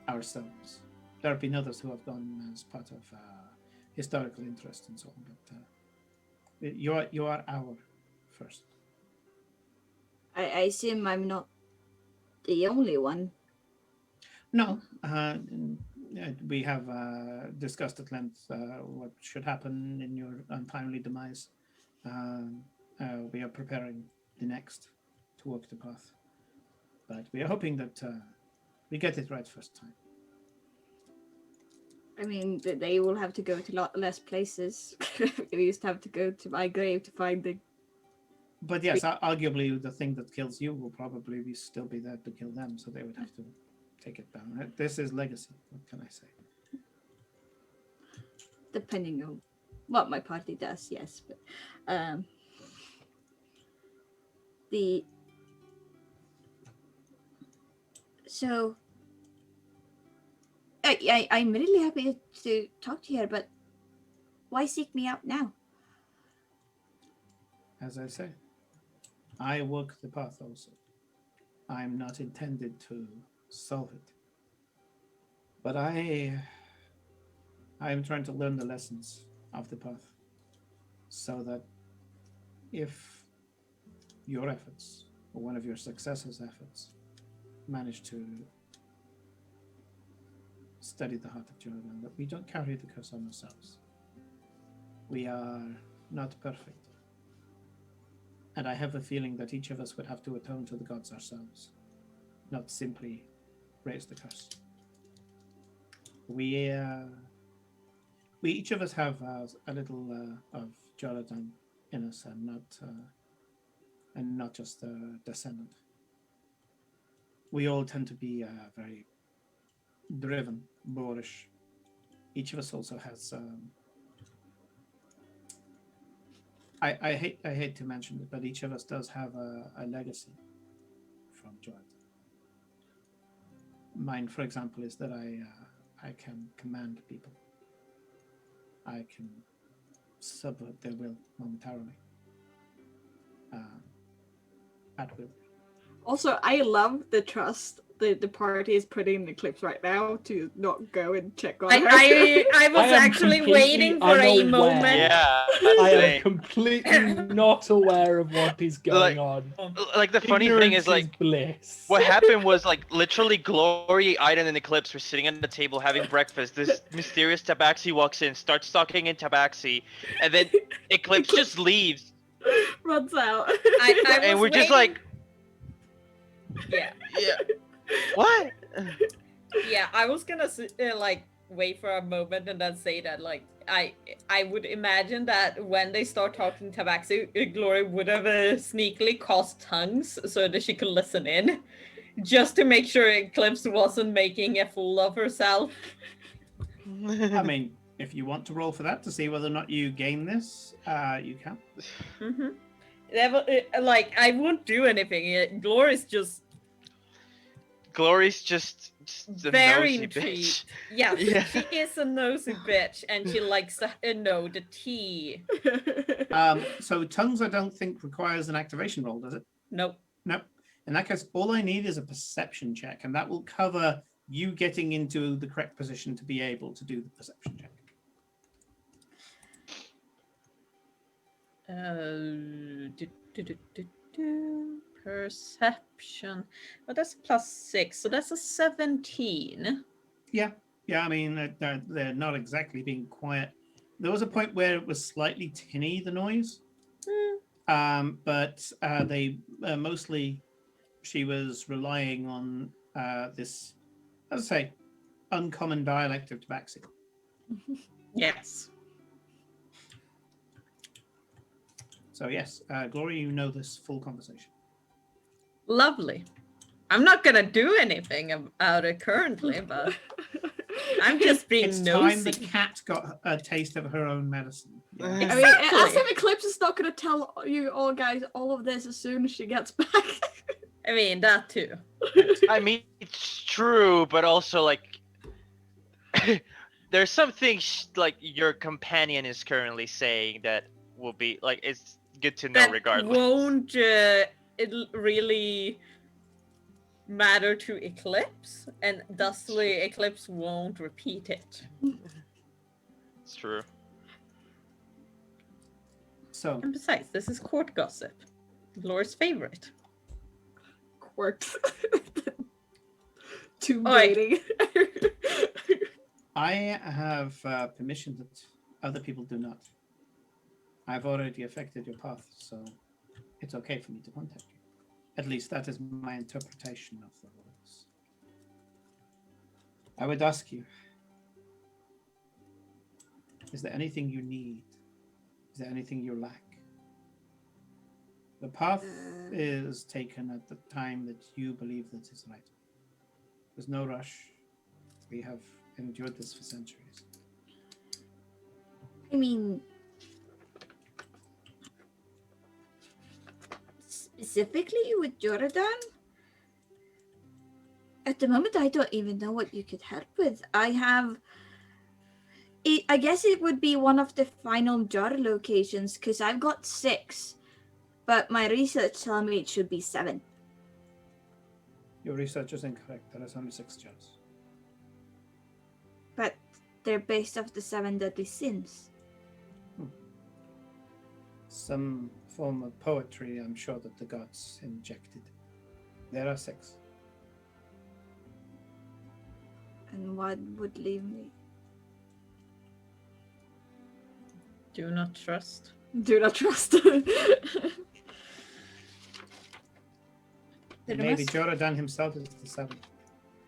Speaker 1: ourselves. There have been others who have gone as part of historical interest and so on, but you are our first.
Speaker 7: I assume I'm not the only one.
Speaker 1: No, we have discussed at length what should happen in your untimely demise. We are preparing the next to walk the path, but we are hoping that we get it right first time.
Speaker 7: I mean, they will have to go to lot less places. We used to have to go to my grave to find the.
Speaker 1: But yes, arguably the thing that kills you will probably still be there to kill them, so they would have to take it down. This is legacy. What can I say?
Speaker 7: Depending on what my party does, yes, but so I'm really happy to talk to you here, but why seek me out now?
Speaker 1: As I say, I walk the path also. I'm not intended to solve it. But I am trying to learn the lessons of the path so that if your efforts or one of your successors' efforts manage to study the heart of Jordan, that we don't carry the curse on ourselves. We are not perfect. And I have a feeling that each of us would have to atone to the gods ourselves, not simply raise the curse. We each of us have a little of Jordan in us, and not just a descendant. We all tend to be very driven, boorish. Each of us also has. I hate to mention it, but each of us does have a legacy from Jordan. Mine, for example, is that I can command people. I can subvert their will momentarily. At will.
Speaker 3: Also, I love the trust the party is putting in the clips right now to not go and check on her.
Speaker 4: I was
Speaker 5: I am
Speaker 4: actually
Speaker 5: completely
Speaker 4: waiting for a
Speaker 5: unaware.
Speaker 4: moment.
Speaker 2: Yeah.
Speaker 5: I am
Speaker 2: same.
Speaker 5: completely not aware of what is going on.
Speaker 2: Like the funny thing
Speaker 5: Ignorance
Speaker 2: is like
Speaker 5: bliss.
Speaker 2: what happened was like literally Glory, Aiden, and Eclipse were sitting at the table having breakfast. This mysterious Tabaxi walks in, starts talking in Tabaxi, and then Eclipse just leaves.
Speaker 3: Runs out.
Speaker 4: I
Speaker 2: And
Speaker 4: was
Speaker 2: we're just
Speaker 4: waiting-
Speaker 2: like,
Speaker 4: yeah.
Speaker 2: what?
Speaker 4: Yeah, I was gonna like wait for a moment and then say that like I would imagine that when they start talking Tabaxi, Glory would have sneakily cast tongues so that she could listen in, just to make sure Eclipse wasn't making a fool of herself.
Speaker 1: I mean, if you want to roll for that to see whether or not you gain this, you can.
Speaker 4: Mm-hmm. Like I won't do anything. Glory's just
Speaker 2: Glory's just a
Speaker 4: very
Speaker 2: nosy
Speaker 4: intrigued.
Speaker 2: bitch.
Speaker 4: Yeah,
Speaker 2: Yeah.
Speaker 4: she is a nosy bitch, and she likes to know the tea.
Speaker 1: So tongues, I don't think requires an activation roll, does it?
Speaker 4: Nope.
Speaker 1: Nope. In that case, all I need is a perception check, and that will cover you getting into the correct position to be able to do the perception check.
Speaker 4: Perception. Well, that's +6, so that's a 17.
Speaker 1: Yeah. I mean, they're not exactly being quiet. There was a point where it was slightly tinny, the noise, but they mostly she was relying on this, as I say, uncommon dialect of Tabaxi.
Speaker 4: Yes.
Speaker 1: So yes, Glory, you know this full conversation.
Speaker 4: Lovely. I'm not gonna do anything about it currently, but I'm just being
Speaker 1: It's
Speaker 4: nosy.
Speaker 1: time the cat got a taste of her own medicine. Yeah.
Speaker 3: I mean,
Speaker 4: Exactly.
Speaker 3: as if Eclipse is not going to tell you all guys all of this as soon as she gets back.
Speaker 4: I mean, that too.
Speaker 2: I mean, it's true, but also like, there's some things like your companion is currently saying that will be like it's good to know
Speaker 4: That
Speaker 2: regardless.
Speaker 4: won't it really matter to Eclipse, and thusly Eclipse won't repeat it.
Speaker 2: It's true.
Speaker 1: So,
Speaker 8: And besides, this is court gossip. Laura's favorite.
Speaker 3: Quirks. Tomb
Speaker 8: Oi.
Speaker 3: raiding.
Speaker 1: I have permission that other people do not. I've already affected your path, so it's okay for me to contact you. At least that is my interpretation of the rules. I would ask you, is there anything you need? Is there anything you lack? The path is taken at the time that you believe that is right. There's no rush. We have endured this for centuries.
Speaker 7: I mean, specifically with Jordan, at the moment I don't even know what you could help with. I guess it would be one of the final jar locations because I've got 6, but my research tells me it should be 7.
Speaker 1: Your research is incorrect. There is only 6 jars.
Speaker 7: But they're based off the 7 deadly sins.
Speaker 1: Some form of poetry, I'm sure, that the gods injected. There are 6.
Speaker 7: And what would leave me?
Speaker 8: Do not trust.
Speaker 3: Do not trust.
Speaker 7: There
Speaker 1: Maybe
Speaker 7: must-
Speaker 1: Jordan himself is the 7th.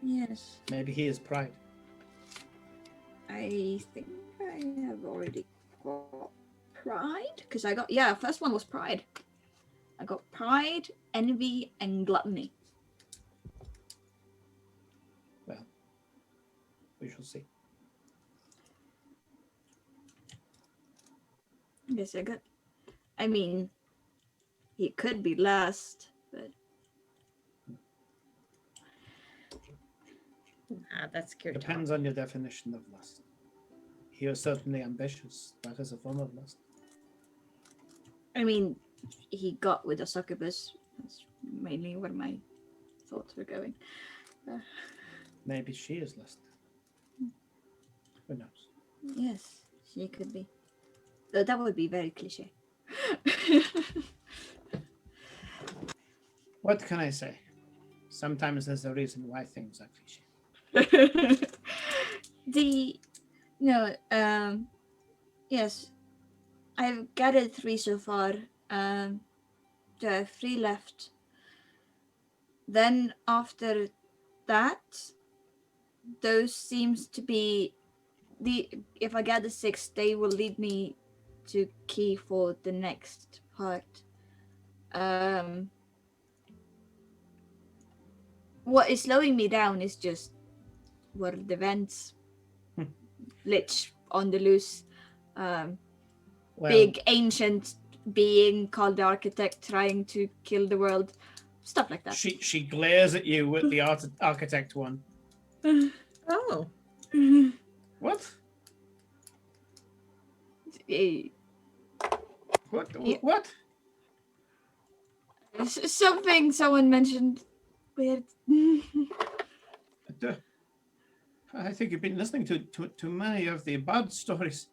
Speaker 7: Yes.
Speaker 1: Maybe he is pride.
Speaker 7: I think I have already got pride. Because I got, first one was pride. I got pride, envy, and gluttony.
Speaker 1: Well, we shall see.
Speaker 7: Yes, I got. I mean, he could be last, but
Speaker 8: That's cute.
Speaker 1: Depends on your definition of lust. He was certainly ambitious. That is a form of lust.
Speaker 7: I mean, he got with a succubus. That's mainly where my thoughts were going.
Speaker 1: Maybe she is lust. Who knows?
Speaker 7: Yes, she could be. Though that would be very cliche.
Speaker 1: What can I say? Sometimes there's a reason why things are cliche.
Speaker 7: Yes, I've gathered 3 so far. There are 3 left. Then after that, those seems to be if I gather 6, they will lead me to key for the next part. What is slowing me down is just world events, lich on the loose,
Speaker 1: Well,
Speaker 7: big ancient being called the architect trying to kill the world, stuff like that.
Speaker 1: she glares at you with the architect one.
Speaker 8: Oh.
Speaker 1: What?
Speaker 7: Eh,
Speaker 1: What?
Speaker 7: Yeah.
Speaker 1: What?
Speaker 7: Something someone mentioned weird.
Speaker 1: I think you've been listening to many of the bad stories.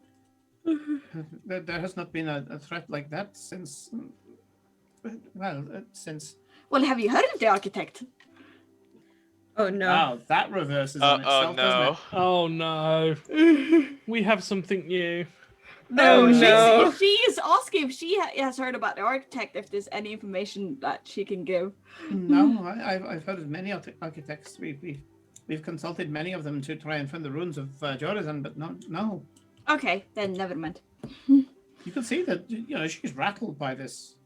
Speaker 1: There has not been a threat like that since. Since.
Speaker 7: Well, have you heard of the architect?
Speaker 8: Oh no.
Speaker 1: Wow, that reverses on
Speaker 2: Oh
Speaker 1: itself, doesn't
Speaker 2: no.
Speaker 1: it?
Speaker 5: Oh no. We have something new.
Speaker 8: Oh, no.
Speaker 3: She is asking if she has heard about the architect, if there's any information that she can give.
Speaker 1: No, I've heard of many architects. We've consulted many of them to try and find the ruins of Jordan, but no.
Speaker 7: Okay, then never mind.
Speaker 1: You can see that she's rattled by this.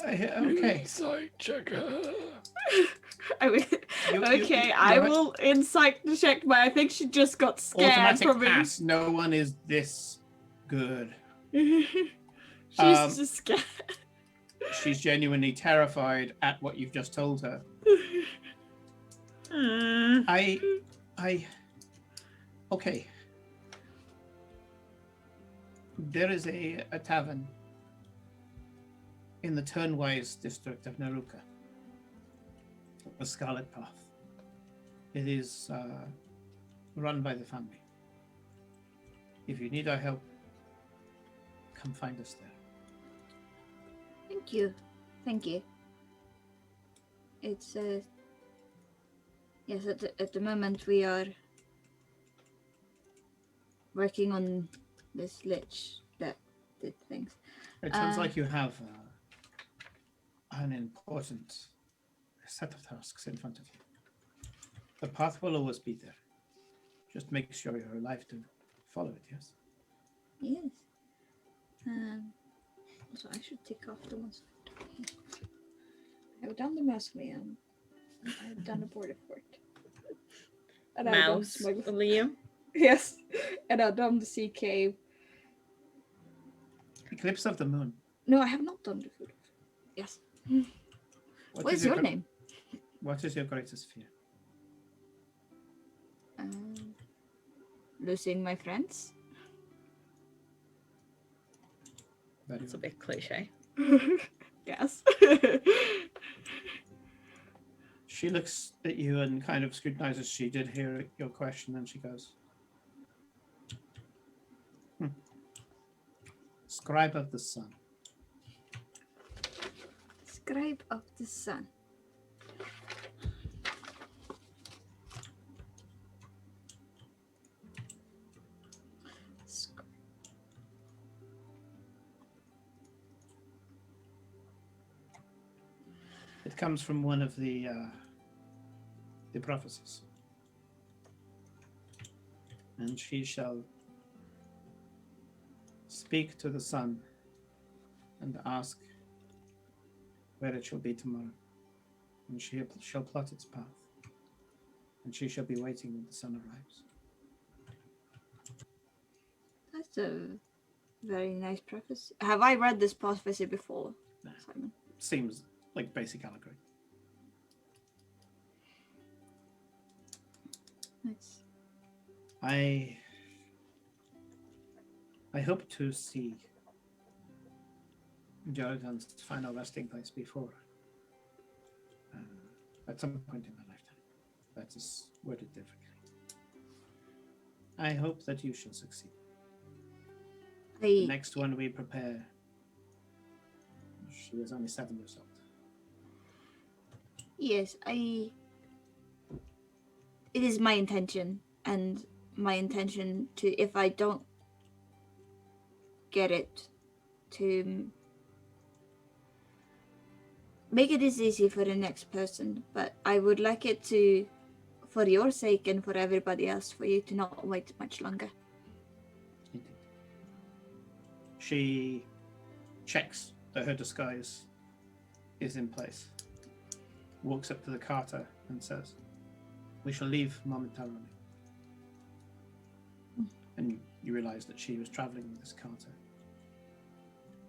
Speaker 1: Okay.
Speaker 5: Insight checker.
Speaker 3: I mean, okay, I will insight check, but I think she just got scared
Speaker 1: Automatic
Speaker 3: from
Speaker 1: pass. No one is this good.
Speaker 3: She's
Speaker 1: Um,
Speaker 3: just scared.
Speaker 1: She's genuinely terrified at what you've just told her. Okay. There is a tavern in the Turnwise district of Naruka. The Scarlet Path. It is run by the family. If you need our help, come find us there.
Speaker 7: Thank you. Thank you. It's yes, at the moment we are working on this lich that did things.
Speaker 1: It sounds like you have an important set of tasks in front of you. The path will always be there. Just make sure you're alive to follow it, yes?
Speaker 7: Yes. So I should tick off the ones. I've done the mausoleum. I've done the border fort. And I've done
Speaker 4: Mouse,
Speaker 7: smuggle-
Speaker 4: Liam.
Speaker 7: Yes. And I've done the sea cave.
Speaker 1: Eclipse of the Moon.
Speaker 7: No, I have not done the food. Yes. What is your name?
Speaker 1: What is your greatest fear?
Speaker 7: Losing my friends.
Speaker 1: Very
Speaker 4: It's a
Speaker 1: well.
Speaker 4: bit cliche.
Speaker 7: Yes.
Speaker 1: She looks at you and kind of scrutinizes. She did hear your question, and she goes, Scribe of the Sun.
Speaker 7: Scribe of the Sun.
Speaker 1: It comes from one of the prophecies. And she shall speak to the sun and ask where it shall be tomorrow. And she shall plot its path. And she shall be waiting when the sun arrives.
Speaker 7: That's a very nice prophecy. Have I read this prophecy before,
Speaker 1: No.
Speaker 7: Simon?
Speaker 1: Seems like basic allegory.
Speaker 7: Nice.
Speaker 1: I hope to see Jordan's final resting place before at some point in my lifetime. That is worded differently. I hope that you shall succeed. The next one we prepare, she was only 7 years old.
Speaker 7: Yes, it is my intention, and my intention to, if I don't get it, to make it as easy for the next person. But I would like it to, for your sake and for everybody else, for you to not wait much longer.
Speaker 1: Indeed. She checks that her disguise is in place, walks up to the carter and says, "We shall leave momentarily." And you realize that she was traveling with this carter.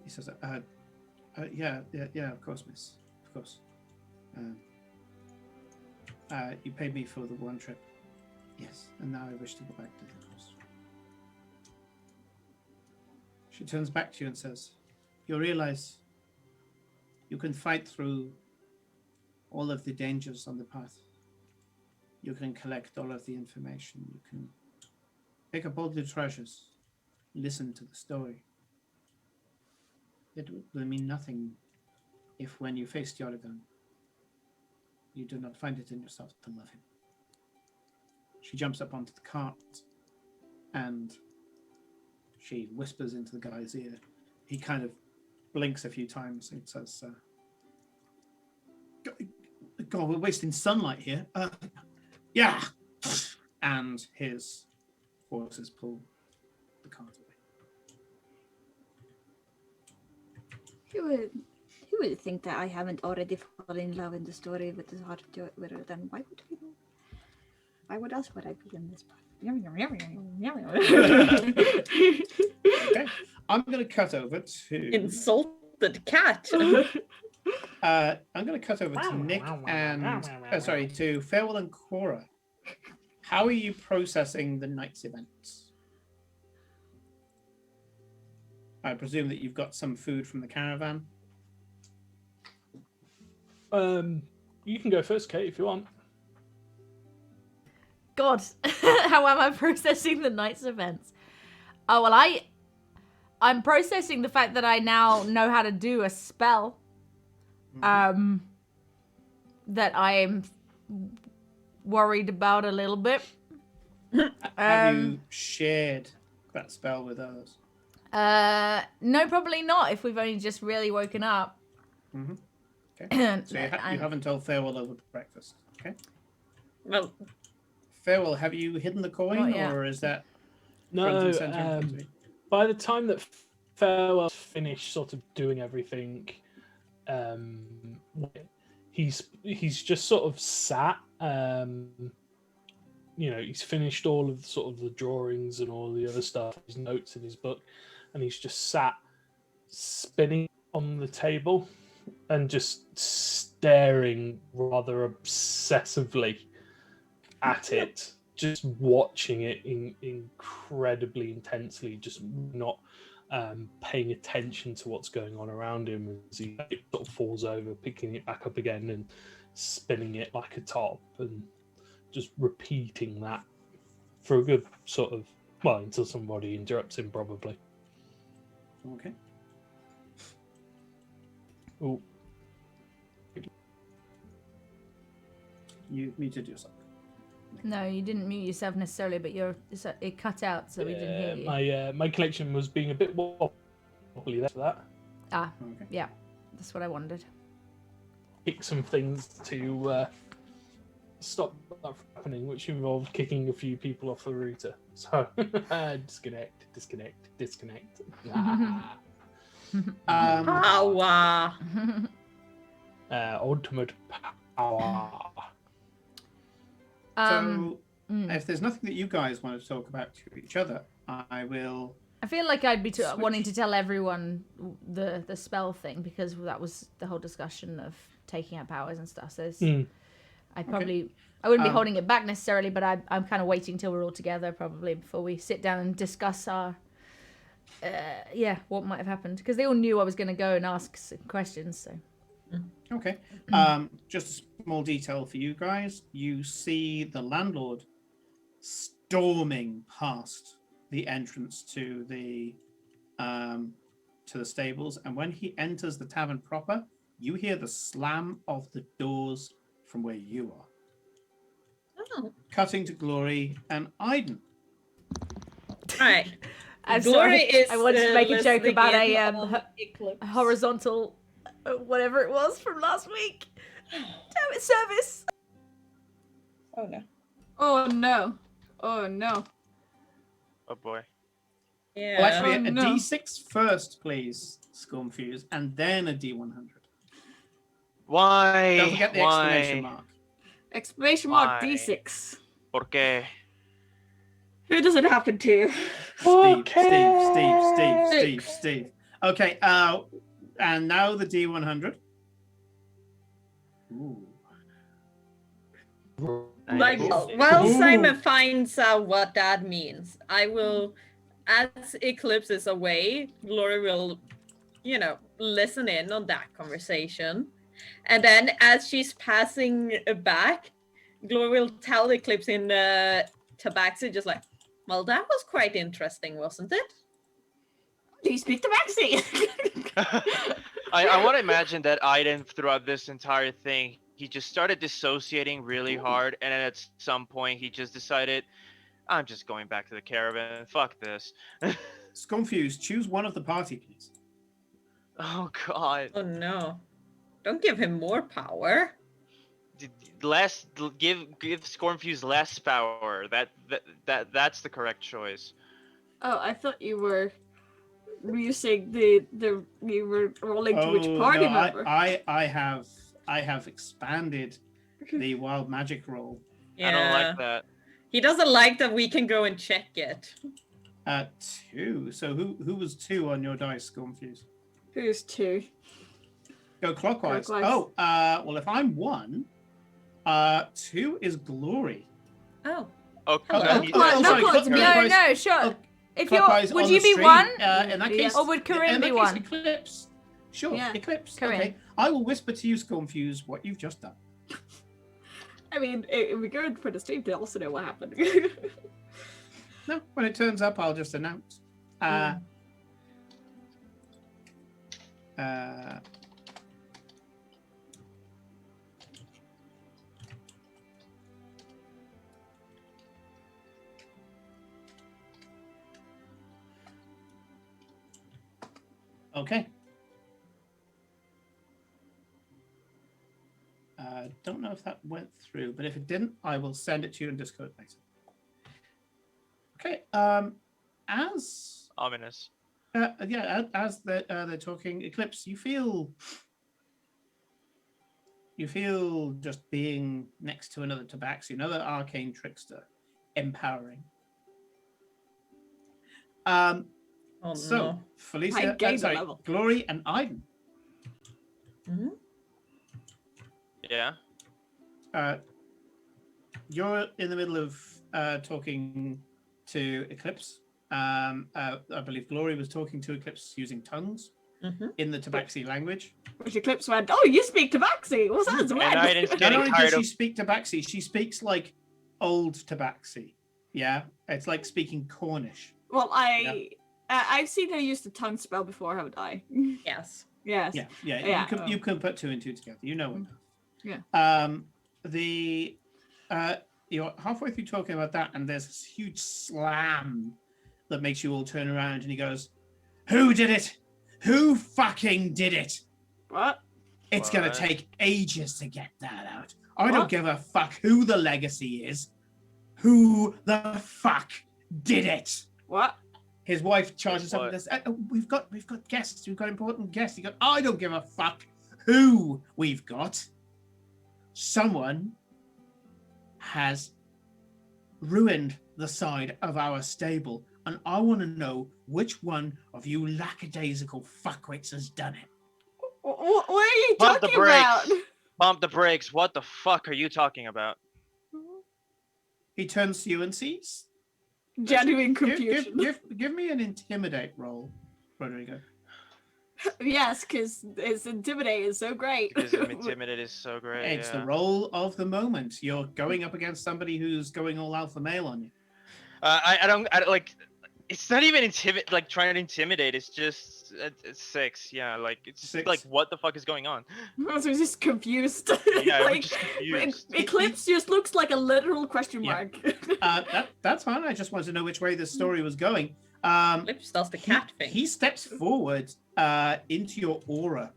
Speaker 1: He says, yeah, of course, miss, of course. You paid me for the one trip. Yes, and now I wish to go back to the house. She turns back to you and says, "You realize you can fight through all of the dangers on the path. You can collect all of the information. You can pick up all the treasures, listen to the story. It will mean nothing if when you face Jordan, you do not find it in yourself to love him." She jumps up onto the cart and she whispers into the guy's ear. He kind of blinks a few times and says, God, we're wasting sunlight here. Yeah. And his forces pull the cart away.
Speaker 7: Who would think that I haven't already fallen in love in the story with the heart of Jordan? Then why would we? Why would else would I be in this part?
Speaker 1: Okay. I'm going to cut over to...
Speaker 4: Insulted cat.
Speaker 1: I'm going to cut over to Nick and... to Farewell and Cora. How are you processing the night's events? I presume that you've got some food from the caravan.
Speaker 5: You can go first, Kate, if you want.
Speaker 9: God, how am I processing the night's events? Oh well, I'm processing the fact that I now know how to do a spell. That I am worried about a little bit.
Speaker 1: Have you shared that spell with others?
Speaker 9: No, probably not. If we've only just really woken up.
Speaker 1: Okay. So you haven't told Farewell over breakfast. Okay.
Speaker 4: Well,
Speaker 1: Farewell, have you hidden the coin,
Speaker 9: Not yet.
Speaker 1: or is that
Speaker 5: No,
Speaker 1: front and center in front of you?
Speaker 5: by the time that Farewell's finished sort of doing everything, he's just sort of sat. He's finished all of sort of the drawings and all the other stuff, his notes in his book, and he's just sat spinning on the table and just staring rather obsessively at it, just watching it incredibly intensely, just not paying attention to what's going on around him as he sort of falls over, picking it back up again and spinning it like a top, and just repeating that for a good sort of, until somebody interrupts him, probably.
Speaker 1: Okay.
Speaker 5: Oh,
Speaker 1: You muted yourself.
Speaker 9: No, you didn't mute yourself necessarily, but it cut out, so we didn't hear you.
Speaker 5: my connection was being a bit wobbly there for that.
Speaker 1: Okay.
Speaker 9: Yeah, that's what I wondered.
Speaker 5: Pick some things to stop that from happening, which involved kicking a few people off the router. So disconnect.
Speaker 4: power.
Speaker 5: Ultimate power.
Speaker 1: So, if there's nothing that you guys want to talk about to each other, I will.
Speaker 9: I feel like I'd be wanting to tell everyone the spell thing, because that was the whole discussion of taking out powers and stuff. So I wouldn't be holding it back necessarily, but I'm kind of waiting till we're all together probably before we sit down and discuss our what might have happened, because they all knew I was going to go and ask some questions. So
Speaker 1: Okay. Just a small detail for you guys. You see the landlord storming past the entrance to the stables, and when he enters the tavern proper, you hear the slam of the doors from where you are.
Speaker 4: Oh.
Speaker 1: Cutting to Glory and Aiden.
Speaker 4: Right.
Speaker 9: I'm
Speaker 4: Glory
Speaker 9: sorry.
Speaker 4: is
Speaker 9: I wanted to make a joke
Speaker 4: listening
Speaker 9: about
Speaker 4: in
Speaker 9: a
Speaker 4: on Eclipse.
Speaker 9: horizontal whatever it was from last week. Damn it, service.
Speaker 6: Oh no.
Speaker 3: Oh no. Oh no.
Speaker 2: Oh boy.
Speaker 4: Yeah.
Speaker 1: Well, actually,
Speaker 3: Oh,
Speaker 1: a
Speaker 3: no.
Speaker 1: D6 first, please, Scumfuse, and then a D100.
Speaker 2: Why?
Speaker 1: Don't forget the exclamation mark.
Speaker 3: Exclamation mark
Speaker 2: Why?
Speaker 3: D6.
Speaker 2: ¿Por qué?
Speaker 3: Who does it happen to?
Speaker 1: Steve. Okay, and now the D100. Ooh.
Speaker 4: Like,
Speaker 2: Nice.
Speaker 4: while
Speaker 1: Ooh.
Speaker 4: Simon finds out what that means, I will, as Eclipse is away, Glory will, listen in on that conversation. And then as she's passing back, Glory will tell Eclipse in Tabaxi, just like, well, that was quite interesting, wasn't it?
Speaker 3: Do you speak Tabaxi?
Speaker 2: I want to imagine that Aiden, throughout this entire thing, he just started dissociating really hard, and then at some point he just decided, I'm just going back to the caravan. Fuck this.
Speaker 1: Scumfuse, choose one of the party, please.
Speaker 2: Oh god.
Speaker 4: Oh no. Don't give him more power.
Speaker 2: Give Scornfuse less power. That's the correct choice.
Speaker 3: Oh, I thought you were saying you were rolling to which party
Speaker 1: no,
Speaker 3: member.
Speaker 1: I have expanded the wild magic roll.
Speaker 4: Yeah.
Speaker 2: I don't like that.
Speaker 4: He doesn't like that we can go and check it.
Speaker 1: 2. So who was 2 on your dice, Scumfuse?
Speaker 3: Who's 2?
Speaker 1: Go clockwise.
Speaker 3: Clockwise.
Speaker 1: Oh, well, if I'm 1, 2 is Glory.
Speaker 4: Oh.
Speaker 2: Okay.
Speaker 4: Hello.
Speaker 9: No, sure. If you're,
Speaker 1: Clockwise
Speaker 9: would
Speaker 1: on
Speaker 9: you
Speaker 1: the
Speaker 9: be
Speaker 1: stream.
Speaker 9: 1?
Speaker 1: In that case,
Speaker 9: Or would Corinne
Speaker 1: in that
Speaker 9: be
Speaker 1: case,
Speaker 9: 1?
Speaker 1: Eclipse. Sure,
Speaker 3: Yeah.
Speaker 1: Eclipse.
Speaker 9: Corinne.
Speaker 1: Okay, I will whisper to you, Scumfuse, what you've just done.
Speaker 3: I mean, it would be good for the stream to also know what happened.
Speaker 1: No, when it turns up, I'll just announce. Okay. Don't know if that went through, but if it didn't, I will send it to you in Discord later. Okay. As
Speaker 2: Ominous.
Speaker 1: as they're talking, Eclipse, you feel just being next to another Tabaxi, another arcane trickster, empowering.
Speaker 8: Oh
Speaker 1: So
Speaker 8: no.
Speaker 1: Felicia,
Speaker 3: gained a level.
Speaker 1: Glory, and Aiden.
Speaker 2: Yeah.
Speaker 1: You're in the middle of talking to Eclipse. I believe Glory was talking to Eclipse using tongues in the Tabaxi language.
Speaker 3: Which Eclipse went, oh, you speak Tabaxi. What's that?
Speaker 2: And Aiden's
Speaker 1: Not
Speaker 2: getting
Speaker 1: only
Speaker 2: tired
Speaker 1: does she
Speaker 2: of.
Speaker 1: speak Tabaxi, she speaks like old Tabaxi. Yeah, it's like speaking Cornish.
Speaker 3: Well, I've seen her use the tongue spell before, haven't I?
Speaker 8: Yes.
Speaker 3: Yes.
Speaker 1: Yeah. You can put two and two together. You know enough.
Speaker 3: Yeah.
Speaker 1: You're halfway through talking about that, and there's this huge slam that makes you all turn around, and he goes, "Who did it? Who fucking did it?
Speaker 3: What?
Speaker 1: It's gonna
Speaker 2: What?
Speaker 1: take ages to get that out. I don't
Speaker 3: What?
Speaker 1: give a fuck who the legacy is. Who the fuck did it?"
Speaker 3: What?
Speaker 1: His wife charges up
Speaker 2: What?
Speaker 1: with this. We've got guests. We've got important guests. He goes, "I don't give a fuck who we've got. Someone has ruined the side of our stable, and I want to know which one of you lackadaisical fuckwits has done it."
Speaker 3: What are you
Speaker 2: Pump the
Speaker 3: talking about?
Speaker 2: brakes. Bump the brakes. What the fuck are you talking about?
Speaker 1: He turns to you and sees.
Speaker 3: Genuine
Speaker 1: Give,
Speaker 3: confusion.
Speaker 1: give me an intimidate roll, Rodrigo.
Speaker 3: Yes, because his intimidate is so great.
Speaker 2: Because intimidate is so great.
Speaker 1: It's the
Speaker 2: yeah.
Speaker 1: roll of the moment. You're going up against somebody who's going all alpha male on you.
Speaker 2: I don't like. It's not even like trying to intimidate. It's just it's 6. Yeah, like it's just
Speaker 1: 6.
Speaker 2: like what the fuck is going on?
Speaker 3: I was just confused.
Speaker 2: Yeah, we're
Speaker 3: like,
Speaker 2: just confused.
Speaker 3: Eclipse just looks like a literal question
Speaker 1: Yeah.
Speaker 3: mark.
Speaker 1: That's fine. I just wanted to know which way the story was going.
Speaker 8: Lips does the cat thing.
Speaker 1: He steps forward into your aura,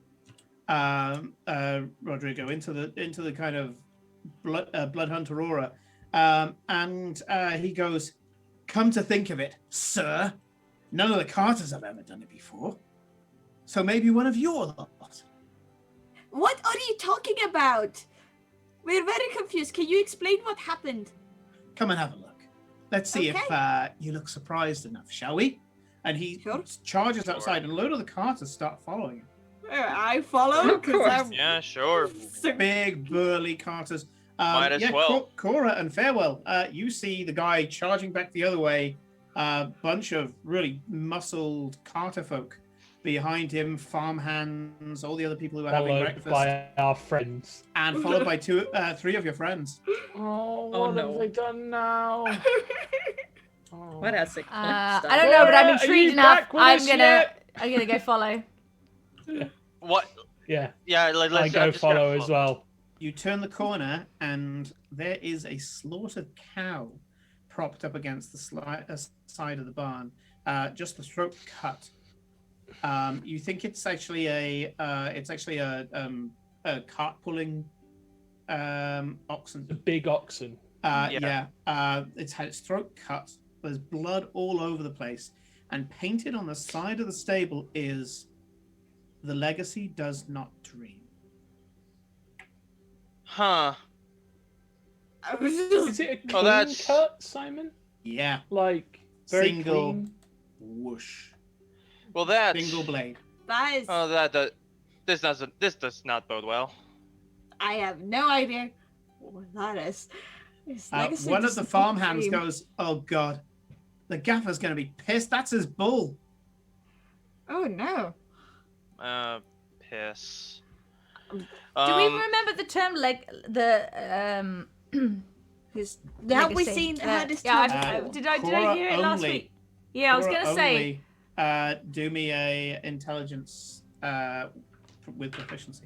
Speaker 1: Rodrigo, into the kind of blood hunter aura, and he goes, "Come to think of it, sir, none of the Carters have ever done it before. So maybe one of your lot."
Speaker 3: What are you talking about? We're very confused. Can you explain what happened?
Speaker 1: Come and have a look. Let's see
Speaker 3: Okay.
Speaker 1: if you look surprised enough, shall we? And he
Speaker 3: Sure.
Speaker 1: charges outside, and a load of the Carters start following him.
Speaker 3: I follow.
Speaker 8: Of course.
Speaker 2: Yeah, sure.
Speaker 1: Big burly Carters.
Speaker 2: Might as well.
Speaker 1: Cora and Farewell. You see the guy charging back the other way. A bunch of really muscled Carter folk behind him, farmhands, all the other people who are having
Speaker 5: Followed
Speaker 1: breakfast,
Speaker 5: by our friends.
Speaker 1: and followed by three of your friends.
Speaker 5: Oh,
Speaker 8: Oh,
Speaker 5: what
Speaker 8: no.
Speaker 5: have they done now? Oh.
Speaker 8: What has Eclipse
Speaker 9: I
Speaker 8: done?
Speaker 9: don't know, but I'm
Speaker 5: Are you
Speaker 9: intrigued enough.
Speaker 5: back with
Speaker 9: I'm
Speaker 5: us
Speaker 9: gonna
Speaker 5: yet?
Speaker 9: go follow.
Speaker 2: What?
Speaker 5: Yeah,
Speaker 2: Yeah,
Speaker 5: I
Speaker 2: let's
Speaker 5: go
Speaker 2: just gotta
Speaker 5: follow as well.
Speaker 1: You turn the corner, and there is a slaughtered cow propped up against the side of the barn, just the throat cut. You think it's actually a cart pulling oxen.
Speaker 5: The big oxen.
Speaker 1: It's had its throat cut. There's blood all over the place, and painted on the side of the stable is "The legacy does not dream."
Speaker 2: Huh.
Speaker 3: I was just-
Speaker 5: Is it a
Speaker 2: Oh,
Speaker 5: clean
Speaker 2: that's-
Speaker 5: cut, Simon?
Speaker 1: Yeah,
Speaker 5: Like very
Speaker 1: Single.
Speaker 5: clean?
Speaker 1: whoosh,
Speaker 2: Well, that's.
Speaker 1: single blade.
Speaker 3: that is.
Speaker 2: Oh, this does not bode well.
Speaker 3: I have no idea what that is. It's legacy
Speaker 1: One of
Speaker 3: does
Speaker 1: the
Speaker 3: not
Speaker 1: farmhands
Speaker 3: dream.
Speaker 1: goes, "Oh God, the gaffer's going to be pissed. That's his bull."
Speaker 3: Oh no.
Speaker 2: Piss.
Speaker 9: Do we remember the term
Speaker 3: His, have we
Speaker 9: legacy?
Speaker 3: seen heard this
Speaker 9: Yeah,
Speaker 3: term?
Speaker 9: did I
Speaker 1: Cora
Speaker 9: hear it last
Speaker 1: only.
Speaker 9: week? Yeah, I was
Speaker 1: Cora
Speaker 9: gonna say.
Speaker 1: only, do me a intelligence with proficiency.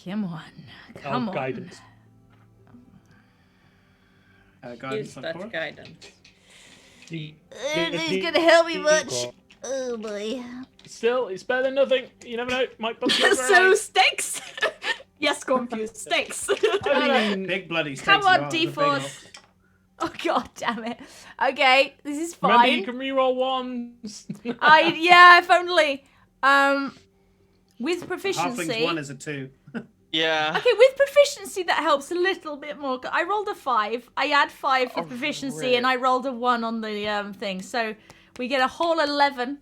Speaker 9: Come on. Come on.
Speaker 5: Guidance.
Speaker 1: Guidance
Speaker 4: Use
Speaker 1: on
Speaker 4: that
Speaker 1: Cora.
Speaker 4: guidance.
Speaker 9: Who's gonna help me much? Oh boy.
Speaker 5: Still, it's better than nothing. You never know. Might bump you over
Speaker 3: So
Speaker 5: right.
Speaker 3: stakes. Yes, confused stakes.
Speaker 5: I mean,
Speaker 1: Big bloody stakes.
Speaker 9: Come
Speaker 1: you
Speaker 9: on,
Speaker 1: are, the big
Speaker 9: D4s.
Speaker 1: off.
Speaker 9: Oh god damn it. Okay, this is
Speaker 5: remember you
Speaker 9: fine.
Speaker 5: can reroll ones.
Speaker 9: Yeah, if only. With
Speaker 1: Halflings
Speaker 9: proficiency.
Speaker 1: 1 is a 2.
Speaker 2: Yeah.
Speaker 9: Okay, with proficiency that helps a little bit more. I rolled a 5. I add 5 for
Speaker 2: Oh,
Speaker 9: proficiency, and
Speaker 2: right.
Speaker 9: I rolled a 1 on the thing. So we get a whole 11.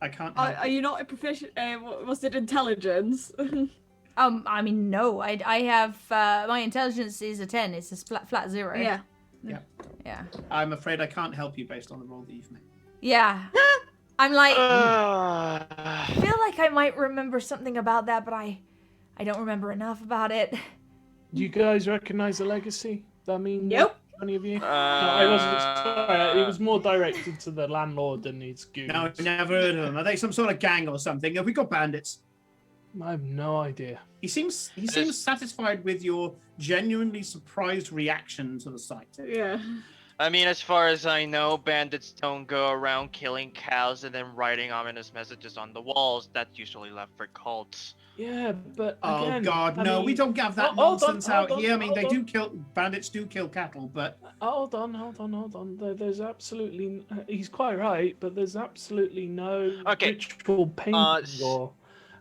Speaker 1: I can't help
Speaker 3: Are you not a proficient? Was it intelligence?
Speaker 9: I mean, no. I have my intelligence is a 10. It's a flat 0.
Speaker 3: Yeah.
Speaker 9: Yeah.
Speaker 1: I'm afraid I can't help you based on the roll that you've made.
Speaker 9: Yeah. I'm like,
Speaker 2: Uh,
Speaker 9: I feel like I might remember something about that, but I don't remember enough about it.
Speaker 5: Do you guys recognize the legacy? I mean,
Speaker 3: Nope.
Speaker 5: Any of you? No, I wasn't. Sorry, it was more directed to the landlord than his goons.
Speaker 1: No, I've never heard of them. Are they some sort of gang or something? Have we got bandits?
Speaker 5: I have no idea.
Speaker 1: He seems satisfied with your genuinely surprised reaction to the sight.
Speaker 3: Yeah.
Speaker 2: I mean, as far as I know, bandits don't go around killing cows and then writing ominous messages on the walls. That's usually left for cults.
Speaker 5: Yeah, but
Speaker 1: Oh
Speaker 5: again,
Speaker 1: God,
Speaker 5: I
Speaker 1: no!
Speaker 5: mean-
Speaker 1: we don't have that
Speaker 5: Hold on,
Speaker 1: nonsense
Speaker 5: hold
Speaker 1: out
Speaker 5: on,
Speaker 1: here. I mean,
Speaker 5: hold
Speaker 1: bandits do kill cattle, but
Speaker 5: Hold on. There's absolutely. He's quite right, but there's absolutely no
Speaker 2: Okay.
Speaker 5: ritual painting or.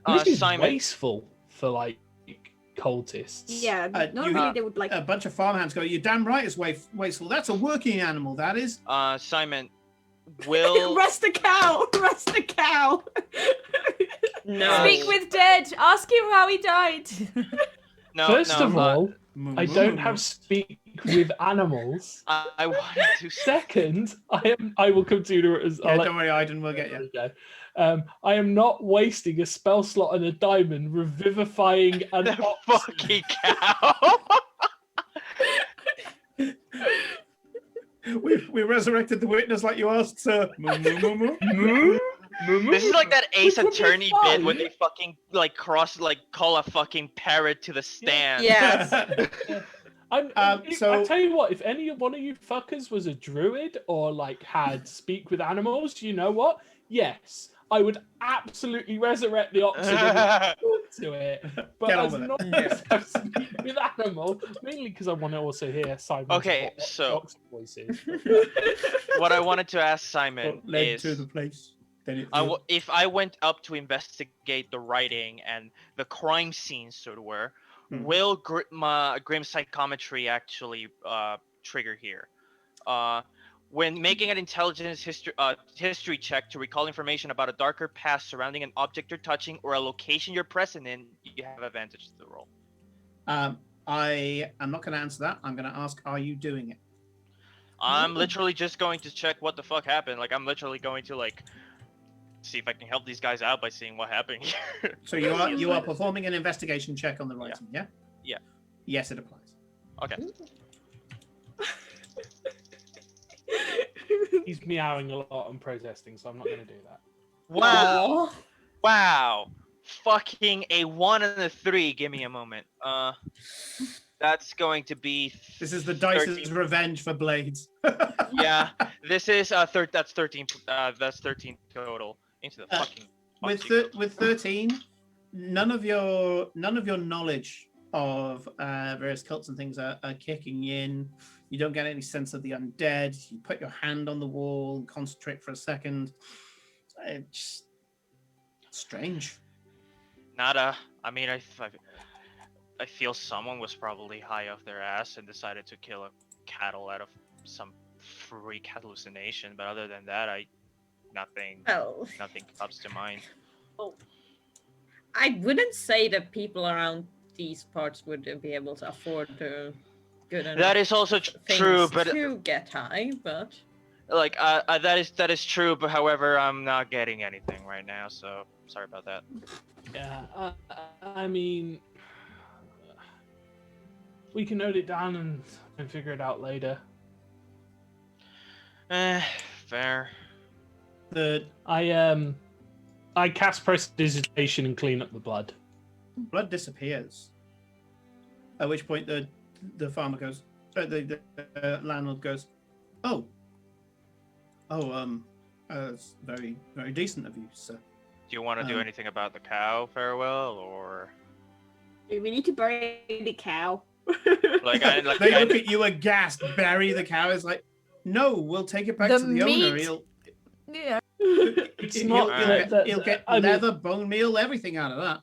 Speaker 5: This is
Speaker 2: Simon.
Speaker 5: wasteful for like cultists.
Speaker 3: Yeah. Normally
Speaker 1: you-
Speaker 3: they would like.
Speaker 1: a bunch of farmhands go, "You're damn right, it's wasteful. That's a working animal. That is."
Speaker 2: Simon, will
Speaker 3: Rest the cow. Rest the cow.
Speaker 4: No.
Speaker 9: Speak with dead. Ask him how he died.
Speaker 2: no.
Speaker 5: First
Speaker 2: no,
Speaker 5: of all, I don't have speak with animals.
Speaker 2: I wanted to say.
Speaker 5: Second, I will consider it as.
Speaker 1: Yeah, don't worry, Aiden, we'll get you.
Speaker 5: I am not wasting a spell slot and a diamond revivifying an
Speaker 2: The
Speaker 5: ox.
Speaker 2: fucking cow.
Speaker 1: We resurrected the witness like you asked, sir.
Speaker 2: This is like that Ace
Speaker 5: Which would be
Speaker 2: Attorney bit
Speaker 5: fine.
Speaker 2: when they fucking call a fucking parrot to the stand.
Speaker 4: Yes.
Speaker 5: I
Speaker 1: so-
Speaker 5: tell you what, if any one of you fuckers was a druid or like had speak with animals, you know what? Yes, I would absolutely resurrect the oxen and talk to it. But
Speaker 1: Get on
Speaker 5: as
Speaker 1: with it.
Speaker 5: long as I speak with animal, mainly because I want to also hear Simon's
Speaker 2: Okay,
Speaker 5: ox
Speaker 2: so-
Speaker 5: voices.
Speaker 2: What I wanted to ask Simon
Speaker 1: Led
Speaker 2: is,
Speaker 1: to the place. Then it
Speaker 2: if I went up to investigate the writing and the crime scene, so to were, will Grim Psychometry actually trigger here? When making an intelligence history check to recall information about a darker past surrounding an object you're touching or a location you're present in, you have advantage to the roll.
Speaker 1: I am not going to answer that. I'm going to ask, are you doing it?
Speaker 2: I'm literally just going to check what the fuck happened. Like, I'm literally going to, like, see if I can help these guys out by seeing what happened here.
Speaker 1: So you are performing an investigation check on the writing, yeah?
Speaker 2: Yeah.
Speaker 1: Yes, it applies.
Speaker 2: Okay.
Speaker 5: He's meowing a lot and protesting, so I'm not going to do that.
Speaker 2: Wow. Wow. Fucking a 1 and a 3. Give me a moment. That's going to be.
Speaker 1: This is the dice's
Speaker 2: 13.
Speaker 1: revenge for blades.
Speaker 2: Yeah. This is that's 13. That's 13 total into the fucking.
Speaker 1: With 13, none of your knowledge of various cults and things are kicking in. You don't get any sense of the undead. You put your hand on the wall, concentrate for a second. It's strange.
Speaker 2: Nada. I mean, I feel someone was probably high off their ass and decided to kill a cattle out of some freak hallucination. But other than that, nothing comes to mind.
Speaker 4: I wouldn't say that people around these parts would be able to afford to good enough
Speaker 2: That is also
Speaker 4: things
Speaker 2: true, but
Speaker 4: to get high, but
Speaker 2: like that is true. But however, I'm not getting anything right now, so sorry about that.
Speaker 5: Yeah, I mean, we can note it down and figure it out later.
Speaker 2: Fair.
Speaker 5: I cast prestidigitation and clean up the blood.
Speaker 1: blood disappears. At which point the farmer goes, the landlord goes, oh, it's very, very decent of you, sir.
Speaker 2: Do you want to do anything about the cow, Farewell, or
Speaker 3: We need to bury the cow.
Speaker 1: They look at you aghast. Bury the cow. Is like, no, we'll take it back
Speaker 9: The
Speaker 1: to the owner.
Speaker 9: meat-
Speaker 1: He'll
Speaker 9: Yeah.
Speaker 5: It's not.
Speaker 1: he'll get leather, bone meal, everything out of that.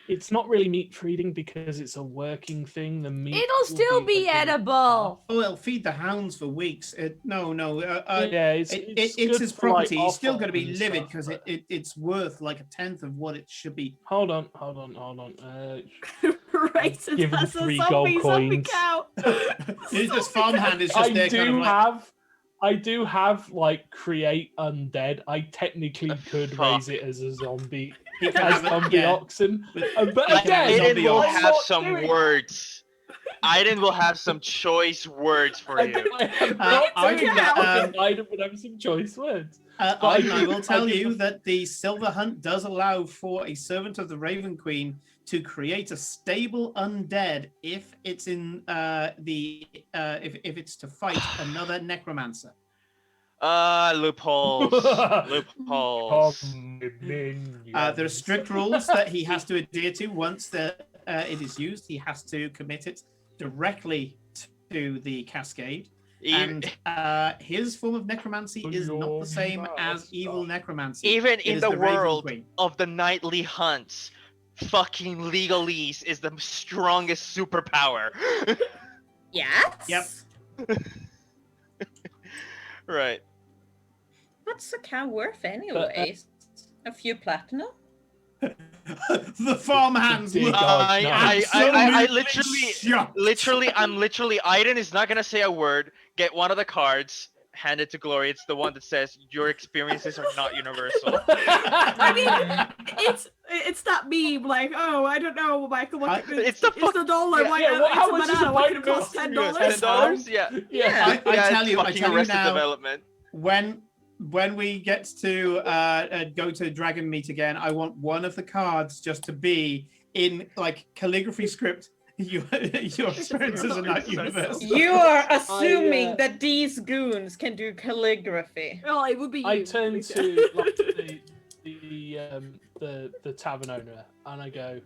Speaker 5: It's not really meat feeding because it's a working thing. The meat.
Speaker 9: It'll
Speaker 5: will
Speaker 9: still be
Speaker 5: like,
Speaker 9: edible.
Speaker 1: Oh, it'll feed the hounds for weeks. No.
Speaker 5: Yeah, it's
Speaker 1: It's
Speaker 5: good
Speaker 1: his
Speaker 5: for, like,
Speaker 1: property. He's still going to be
Speaker 5: offal and
Speaker 1: livid
Speaker 5: stuff,
Speaker 1: because
Speaker 5: but-
Speaker 1: it's worth like a tenth of what it should be.
Speaker 5: Hold on.
Speaker 3: Right, so
Speaker 5: Give him
Speaker 3: that's a
Speaker 5: 3 gold
Speaker 3: zombie
Speaker 5: coins.
Speaker 3: cow.
Speaker 1: This farmhand is just there, kind of like.
Speaker 5: I do have like create undead. I technically could
Speaker 2: Fuck.
Speaker 5: raise it as a zombie,
Speaker 1: He can
Speaker 5: as
Speaker 1: have it,
Speaker 5: zombie
Speaker 1: yeah.
Speaker 5: oxen.
Speaker 1: But-
Speaker 5: But
Speaker 1: Like
Speaker 5: again,
Speaker 1: zombie
Speaker 2: Aiden will
Speaker 1: oxen.
Speaker 2: have some words. Aiden will have some choice words for you.
Speaker 5: I am
Speaker 1: Uh,
Speaker 5: not
Speaker 1: I
Speaker 5: doing
Speaker 1: can-
Speaker 5: that. I would have some choice words.
Speaker 1: I will tell
Speaker 5: I
Speaker 1: you
Speaker 5: give-
Speaker 1: that the Silver Hunt does allow for a servant of the Raven Queen to create a stable undead if it's in if it's to fight another necromancer.
Speaker 2: Loopholes. Loopholes.
Speaker 1: There are strict rules that he has to adhere to once it is used. He has to commit it directly to the cascade. And his form of necromancy is not the same as evil necromancy.
Speaker 2: Even
Speaker 1: It
Speaker 2: in
Speaker 1: is
Speaker 2: the
Speaker 1: Raven
Speaker 2: world
Speaker 1: Queen.
Speaker 2: of the nightly hunts, fucking legalese is the strongest superpower.
Speaker 4: Yes.
Speaker 1: Yep.
Speaker 2: Right.
Speaker 4: What's a cow worth anyways? A few platinum?
Speaker 1: The farmhands
Speaker 5: Dear
Speaker 1: look
Speaker 5: God,
Speaker 2: I
Speaker 1: absolutely
Speaker 2: literally,
Speaker 1: shocked.
Speaker 2: Aiden is not gonna say a word. Get one of the cards, hand it to Glory. It's the one that says your experiences are not universal.
Speaker 3: I mean, it's that meme like, oh, I don't know, Michael. What
Speaker 2: It's the
Speaker 3: it's a dollar.
Speaker 2: yeah,
Speaker 3: why
Speaker 5: yeah, well,
Speaker 3: it's
Speaker 5: how
Speaker 3: a
Speaker 5: much is
Speaker 3: banana?
Speaker 5: a
Speaker 3: What
Speaker 5: bite
Speaker 3: could it
Speaker 5: of
Speaker 3: cost?
Speaker 5: milk?
Speaker 3: $10?
Speaker 2: $10? Yeah.
Speaker 5: Yeah.
Speaker 1: I
Speaker 2: Yeah,
Speaker 1: tell
Speaker 2: it's
Speaker 1: you
Speaker 2: fucking Arrested
Speaker 1: now,
Speaker 2: Development.
Speaker 1: when we get to go to Dragon Meet again, I want one of the cards just to be in like calligraphy script. Your experiences are not universal.
Speaker 4: You are assuming that these goons can do calligraphy.
Speaker 3: Oh, it would be you.
Speaker 5: I turn to like, the tavern owner and I go,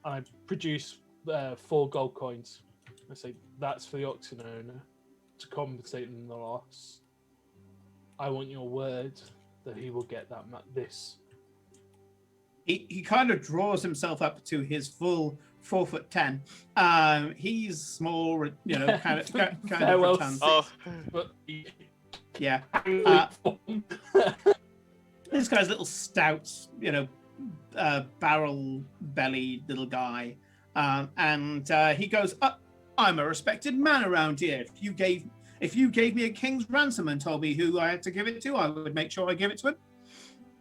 Speaker 5: and I produce 4 gold coins. I say that's for the oxen owner to compensate them the loss. I want your word that he will get this.
Speaker 1: He kind of draws himself up to his full 4'10". He's small, kind of rotund.
Speaker 2: Oh,
Speaker 5: But
Speaker 1: Yeah. This guy's little stout, barrel-bellied little guy, and he goes, "I'm a respected man around here. If you gave me a king's ransom and told me who I had to give it to, I would make sure I give it to him."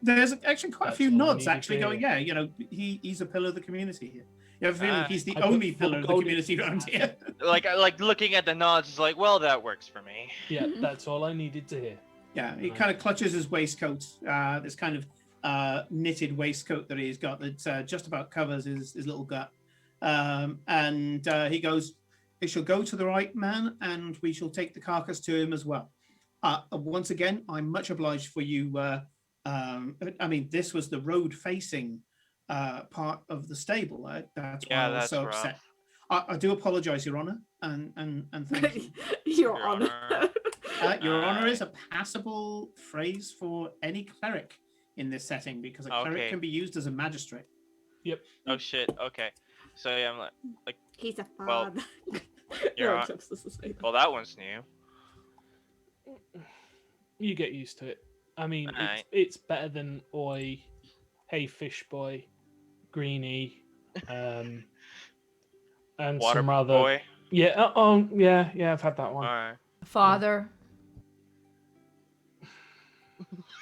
Speaker 1: There's actually quite a few
Speaker 5: That's all I
Speaker 1: nods,
Speaker 5: needed
Speaker 1: actually,
Speaker 5: to
Speaker 1: going,
Speaker 5: hear.
Speaker 1: yeah, he's a pillar of the community here. You have a feeling he's the
Speaker 5: I put
Speaker 1: only
Speaker 5: full
Speaker 1: pillar of the
Speaker 5: gold
Speaker 1: community
Speaker 5: into
Speaker 1: around
Speaker 5: that.
Speaker 1: here.
Speaker 2: like looking at the nods is like, well, that works for me.
Speaker 5: Yeah, that's all I needed to hear.
Speaker 1: Yeah, he kind of clutches his waistcoat, this kind of knitted waistcoat that he's got that just about covers his little gut. And he goes, "It shall go to the right man, and we shall take the carcass to him as well." Once again, I'm much obliged for you. I mean, this was the road-facing part of the stable. That's why I was
Speaker 2: that's
Speaker 1: so
Speaker 2: rough.
Speaker 1: upset. I do apologize, Your Honor, and thank you.
Speaker 3: Your Honor.
Speaker 1: Your Honor is a passable phrase for any cleric in this setting because a cleric
Speaker 2: Okay.
Speaker 1: can be used as a magistrate.
Speaker 2: Oh shit. Okay. So yeah, I'm like,
Speaker 3: He's a
Speaker 2: Well,
Speaker 3: father.
Speaker 2: you're
Speaker 3: No,
Speaker 2: on-
Speaker 3: just to say that.
Speaker 2: well, that one's new.
Speaker 5: You get used to it. I mean,
Speaker 2: Alright.
Speaker 5: it's better than oi, hey fish boy, greenie, and
Speaker 2: Water
Speaker 5: some other.
Speaker 2: boy.
Speaker 5: Yeah. Yeah. I've had that one.
Speaker 2: Alright.
Speaker 9: Father.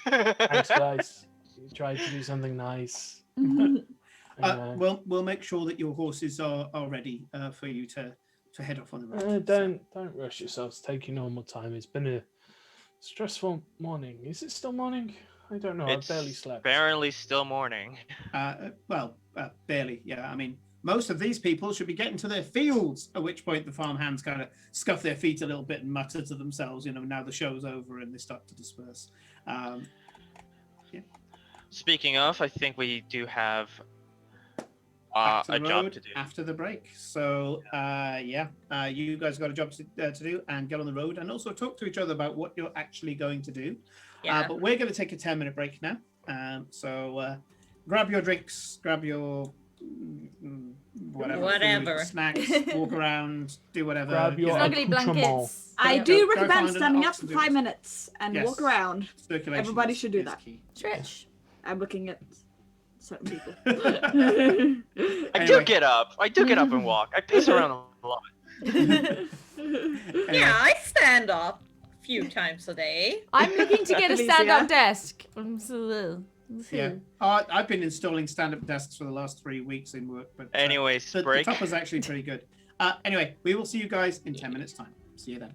Speaker 5: Thanks, guys. You tried to do something nice. Anyway.
Speaker 1: We'll make sure that your horses are ready for you to head off on the road.
Speaker 5: Don't rush yourselves. Take your normal time. It's been a stressful morning. Is it still morning? I don't know.
Speaker 2: It's
Speaker 5: I barely slept.
Speaker 2: apparently still morning.
Speaker 1: Barely. Yeah, I mean, most of these people should be getting to their fields. At which point, the farmhands kind of scuff their feet a little bit and mutter to themselves. Now the show's over and they start to disperse.
Speaker 2: Speaking of, I think we do have
Speaker 1: Back to
Speaker 2: a
Speaker 1: the
Speaker 2: job
Speaker 1: road
Speaker 2: to do.
Speaker 1: after the break. So, you guys got a job to do and get on the road and also talk to each other about what you're actually going to do.
Speaker 4: Yeah.
Speaker 1: But we're going to take a 10-minute break now. So grab your drinks, grab your
Speaker 4: Whatever.
Speaker 1: food, snacks, walk around, do whatever.
Speaker 5: Grab your
Speaker 9: Snuggly
Speaker 5: accoutrement.
Speaker 9: blankets.
Speaker 3: I
Speaker 9: Yeah.
Speaker 3: do
Speaker 1: Go
Speaker 3: recommend
Speaker 1: find an
Speaker 3: standing up
Speaker 1: ox
Speaker 3: for
Speaker 1: and do
Speaker 3: 5
Speaker 1: it.
Speaker 3: minutes and
Speaker 1: Yes.
Speaker 3: walk around.
Speaker 1: Circulation
Speaker 3: Everybody
Speaker 1: is-
Speaker 3: should do
Speaker 1: is
Speaker 3: that.
Speaker 1: key.
Speaker 9: Stretch.
Speaker 3: I'm looking at certain people.
Speaker 2: I do
Speaker 1: Anyway.
Speaker 2: get up. I do get up and walk. I pace around a lot.
Speaker 1: Anyway.
Speaker 4: Yeah, I stand up a few times a day.
Speaker 9: I'm looking to get a
Speaker 3: Alicia?
Speaker 9: stand-up desk.
Speaker 1: Yeah. I've been installing stand-up desks for the last 3 weeks in work, but
Speaker 2: Anyways,
Speaker 1: the
Speaker 2: break.
Speaker 1: top was actually pretty good. Anyway, we will see you guys in 10 minutes time. See you then.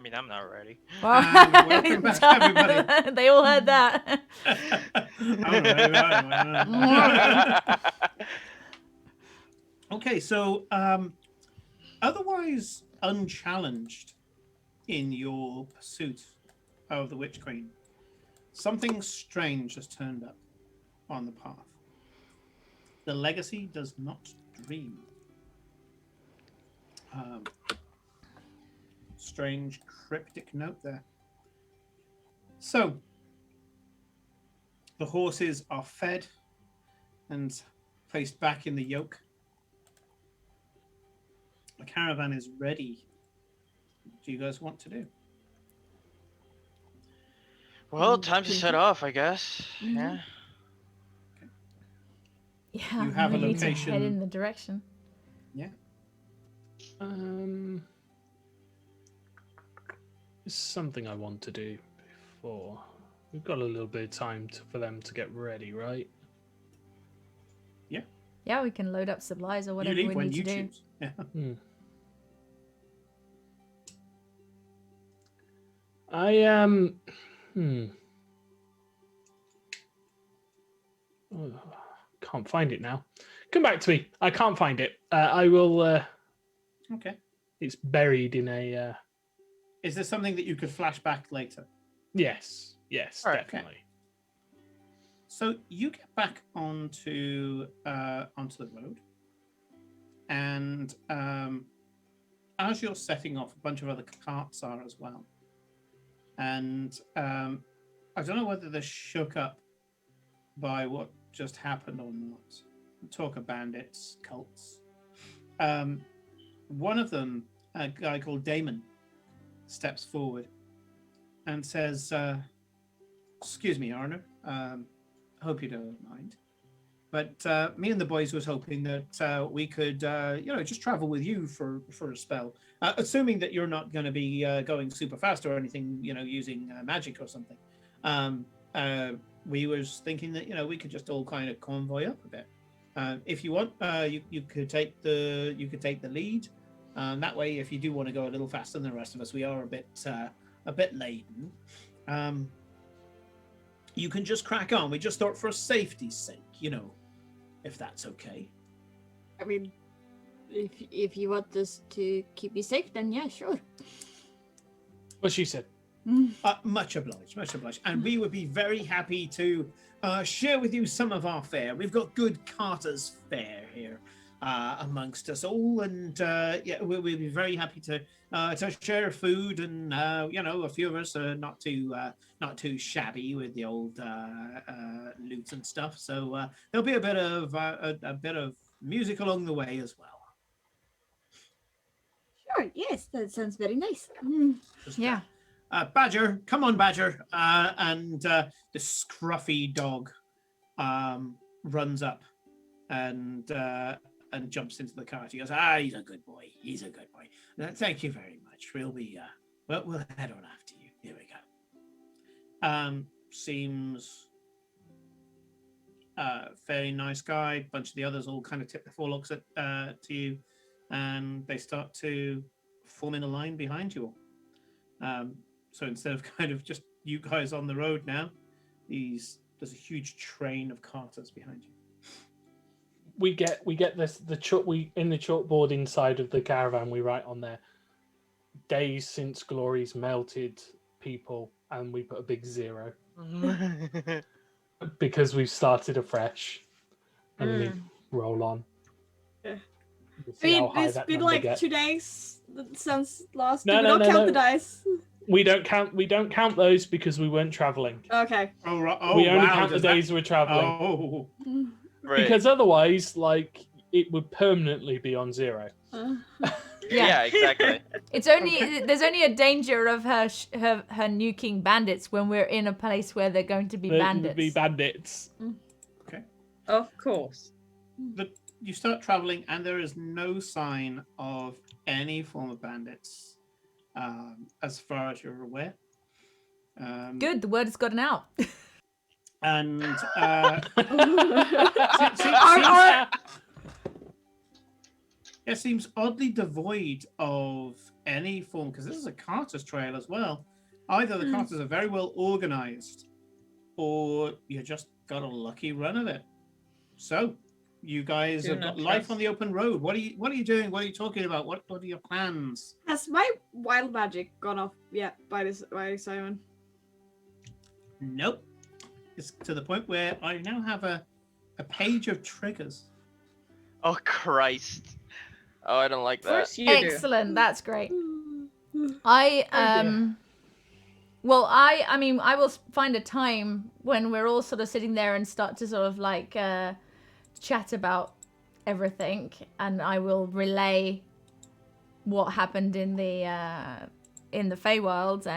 Speaker 2: mean, I'm not ready.
Speaker 1: And welcome back, everybody.
Speaker 9: They all heard that.
Speaker 1: Okay, so otherwise unchallenged in your pursuit of the Witch Queen, something strange has turned up on the path. The legacy does not dream. Strange cryptic note there. So, the horses are fed and placed back in the yoke. The caravan is ready. What do you guys want to do?
Speaker 2: Well, time to set off, I guess. Yeah.
Speaker 9: Yeah,
Speaker 1: You have a
Speaker 9: we need to head
Speaker 1: location.
Speaker 9: in the direction.
Speaker 1: Yeah.
Speaker 5: It's something I want to do before. We've got a little bit of time for them to get ready, right?
Speaker 9: Yeah, we can load up supplies or
Speaker 1: You
Speaker 9: whatever
Speaker 1: leave
Speaker 9: we
Speaker 1: when
Speaker 9: need
Speaker 1: you
Speaker 9: to do.
Speaker 1: choose. Yeah.
Speaker 5: Oh, can't find it now. Come back to me. I can't find it. I will.
Speaker 1: Okay.
Speaker 5: It's buried in a.
Speaker 1: Is there something that you could flash back later?
Speaker 5: Yes. Yes,
Speaker 2: All right, okay.
Speaker 5: definitely.
Speaker 1: So you get back onto the road, and as you're setting off, a bunch of other carts are as well. And I don't know whether they're shook up by what just happened or not. Talk of bandits, cults. One of them, a guy called Damon, steps forward and says, "Excuse me, Arno. Hope you don't mind. But me and the boys was hoping that we could, just travel with you for a spell. Assuming that you're not going to be going super fast or anything, using magic or something. We was thinking that, we could just all kind of convoy up a bit. If you want, you could take the lead. That way, if you do want to go a little faster than the rest of us, we are a bit laden. You can just crack on. We just thought for safety's sake, if that's okay."
Speaker 7: I mean, if you want us to keep you safe, then yeah, sure.
Speaker 5: What she said.
Speaker 1: Much obliged, much obliged. And we would be very happy to share with you some of our fare. We've got good carter's fare here amongst us all, and we'll be very happy to share food. And a few of us are not too shabby with the old loot and stuff. So there'll be a bit of music along the way as well.
Speaker 7: Sure, yes, that sounds very nice.
Speaker 1: Just,
Speaker 9: Yeah.
Speaker 1: Badger, come on, Badger. And the scruffy dog runs up and jumps into the cart. He goes, he's a good boy. He's a good boy. Thank you very much. We'll be, we'll head on after you. Here we go. Seems fairly nice guy. Bunch of the others all kind of tip their forelocks to you, and they start to form in a line behind you all. So instead of kind of just you guys on the road now, there's a huge train of carters behind you.
Speaker 5: We get this in the chalkboard inside of the caravan. We write on there, days since Glory's melted people, and we put a big 0 because we've started afresh, and we roll on.
Speaker 3: Yeah.
Speaker 5: We'll
Speaker 3: I
Speaker 5: see how
Speaker 3: mean,
Speaker 5: high
Speaker 3: it's
Speaker 5: that
Speaker 3: been
Speaker 5: number
Speaker 3: like
Speaker 5: gets.
Speaker 3: 2 days since last.
Speaker 5: No,
Speaker 3: we
Speaker 5: no,
Speaker 3: don't
Speaker 5: no,
Speaker 3: count
Speaker 5: no.
Speaker 3: the dice.
Speaker 5: We don't count those because we weren't traveling.
Speaker 3: Okay.
Speaker 1: Oh, right.
Speaker 5: We only
Speaker 1: wow,
Speaker 5: count the
Speaker 1: does that-
Speaker 5: days we're traveling.
Speaker 1: Oh,
Speaker 2: Right.
Speaker 5: Because otherwise, it would permanently be on 0.
Speaker 2: Yeah, exactly.
Speaker 9: It's only there's only a danger of her nuking bandits when we're in a place where they're going to be
Speaker 5: There
Speaker 9: bandits.
Speaker 5: would be bandits.
Speaker 6: Of course.
Speaker 1: you start traveling, and there is no sign of any form of bandits, as far as you're aware.
Speaker 9: Good, the word has gotten out.
Speaker 1: And It seems oddly devoid of any form, because this is a Carter's trail as well. Either the Carters are very well organized, or you just got a lucky run of it. So, you guys
Speaker 4: Do
Speaker 1: have
Speaker 4: not
Speaker 1: got life on
Speaker 4: trust.
Speaker 1: the open road. What are you doing? What are you talking about? What are your plans?
Speaker 3: Has my wild magic gone off yet by Simon?
Speaker 1: Nope. It's to the point where I now have a page of triggers.
Speaker 2: Oh Christ! Oh, I don't like
Speaker 4: Of
Speaker 2: that.
Speaker 4: course you do.
Speaker 9: Excellent. That's great. I
Speaker 5: dear.
Speaker 9: well, I mean, I will find a time when we're all sort of sitting there and start to sort of like chat about everything, and I will relay what happened in the Feywild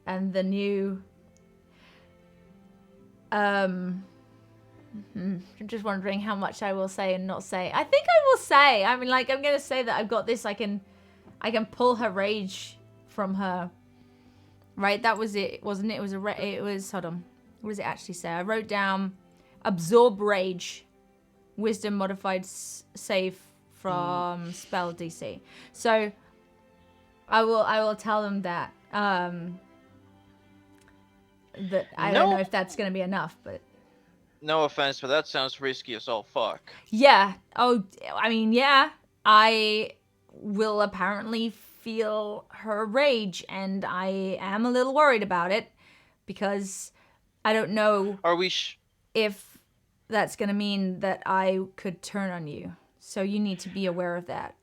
Speaker 9: and the new. I'm just wondering how much I will say and not say. I think I will say. I mean, like, I'm gonna say that I've got this. I can pull her rage from her. Right, that was it, wasn't it? It was. Hold on. What does it actually say? I wrote down, absorb rage, wisdom modified save from spell DC. So, I will tell them that. That I don't know if that's gonna be enough, but.
Speaker 2: No offense, but that sounds risky as all fuck.
Speaker 9: Yeah. Oh, I mean, yeah. I will apparently feel her rage, and I am a little worried about it because I don't know
Speaker 2: Are we?
Speaker 9: if that's going to mean that I could turn on you. So you need to be aware of that.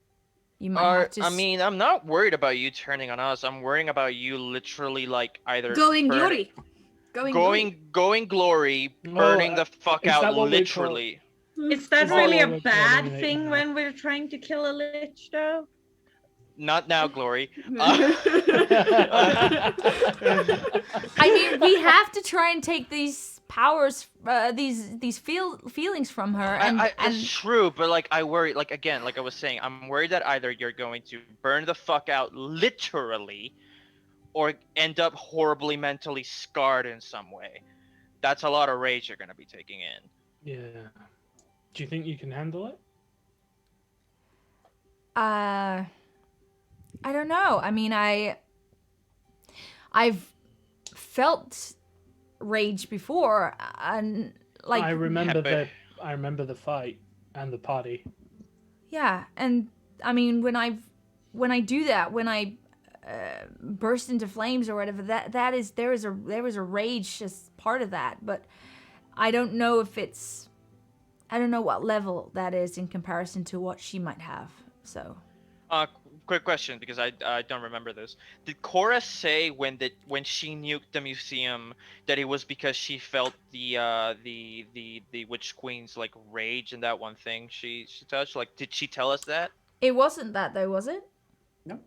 Speaker 9: You might have to.
Speaker 2: I mean, I'm not worried about you turning on us. I'm worrying about you literally like either
Speaker 3: Going
Speaker 2: burn-
Speaker 3: glory.
Speaker 2: going glory,
Speaker 5: Oh,
Speaker 2: burning the fuck
Speaker 5: is that
Speaker 2: out
Speaker 5: what we
Speaker 2: literally.
Speaker 8: Is that
Speaker 5: Is
Speaker 8: really
Speaker 5: that
Speaker 8: a
Speaker 5: what we're
Speaker 8: bad
Speaker 5: eliminating
Speaker 8: thing
Speaker 5: now?
Speaker 8: when we're trying to kill a lich, though?
Speaker 2: Not now, glory.
Speaker 9: I mean, we have to try and take these powers, these feelings from her, and
Speaker 2: That's true, but like I worry, like again, like I was saying, I'm worried that either you're going to burn the fuck out literally, or end up horribly mentally scarred in some way. That's a lot of rage you're gonna be taking in.
Speaker 5: Yeah. Do you think you can handle it?
Speaker 9: I don't know. I mean, I've felt rage before, and like
Speaker 5: I remember
Speaker 2: but-
Speaker 5: I remember the fight and the party.
Speaker 9: yeah, and I mean when I do that, when I burst into flames or whatever, there is a rage as part of that, but I don't know if it's I don't know what level that is in comparison to what she might have. So
Speaker 2: Quick question, because I don't remember this. Did Cora say when she nuked the museum that it was because she felt the Witch Queen's like rage and that one thing she touched? Like, did she tell us that?
Speaker 9: it wasn't that though, was it?
Speaker 1: No.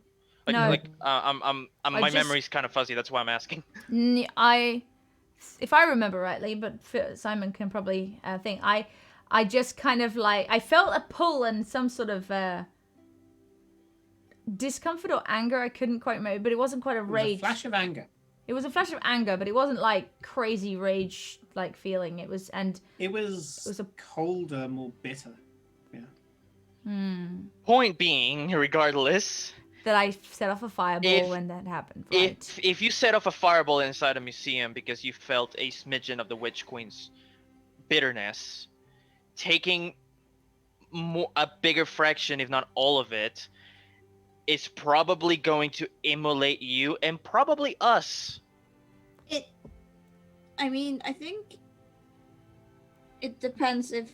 Speaker 2: Like,
Speaker 9: No.
Speaker 2: my
Speaker 9: just-
Speaker 2: memory's kind of fuzzy. That's why I'm asking.
Speaker 9: If I remember rightly, but Simon can probably think. I just kind of like I felt a pull and some sort of discomfort or anger. I couldn't quite remember, but it wasn't quite a
Speaker 1: It was
Speaker 9: rage.
Speaker 1: a flash of anger.
Speaker 9: It was a flash of anger, but it wasn't like crazy rage like feeling. It was
Speaker 1: It was
Speaker 9: a-
Speaker 1: colder, more bitter.
Speaker 2: Point being, regardless,
Speaker 9: that I set off a fireball
Speaker 2: If-
Speaker 9: when that happened. Right.
Speaker 2: if you set off a fireball inside a museum because you felt a smidgen of the Witch Queen's bitterness, taking a bigger fraction, if not all of it, is probably going to immolate you and probably us.
Speaker 7: I mean, I think it depends if.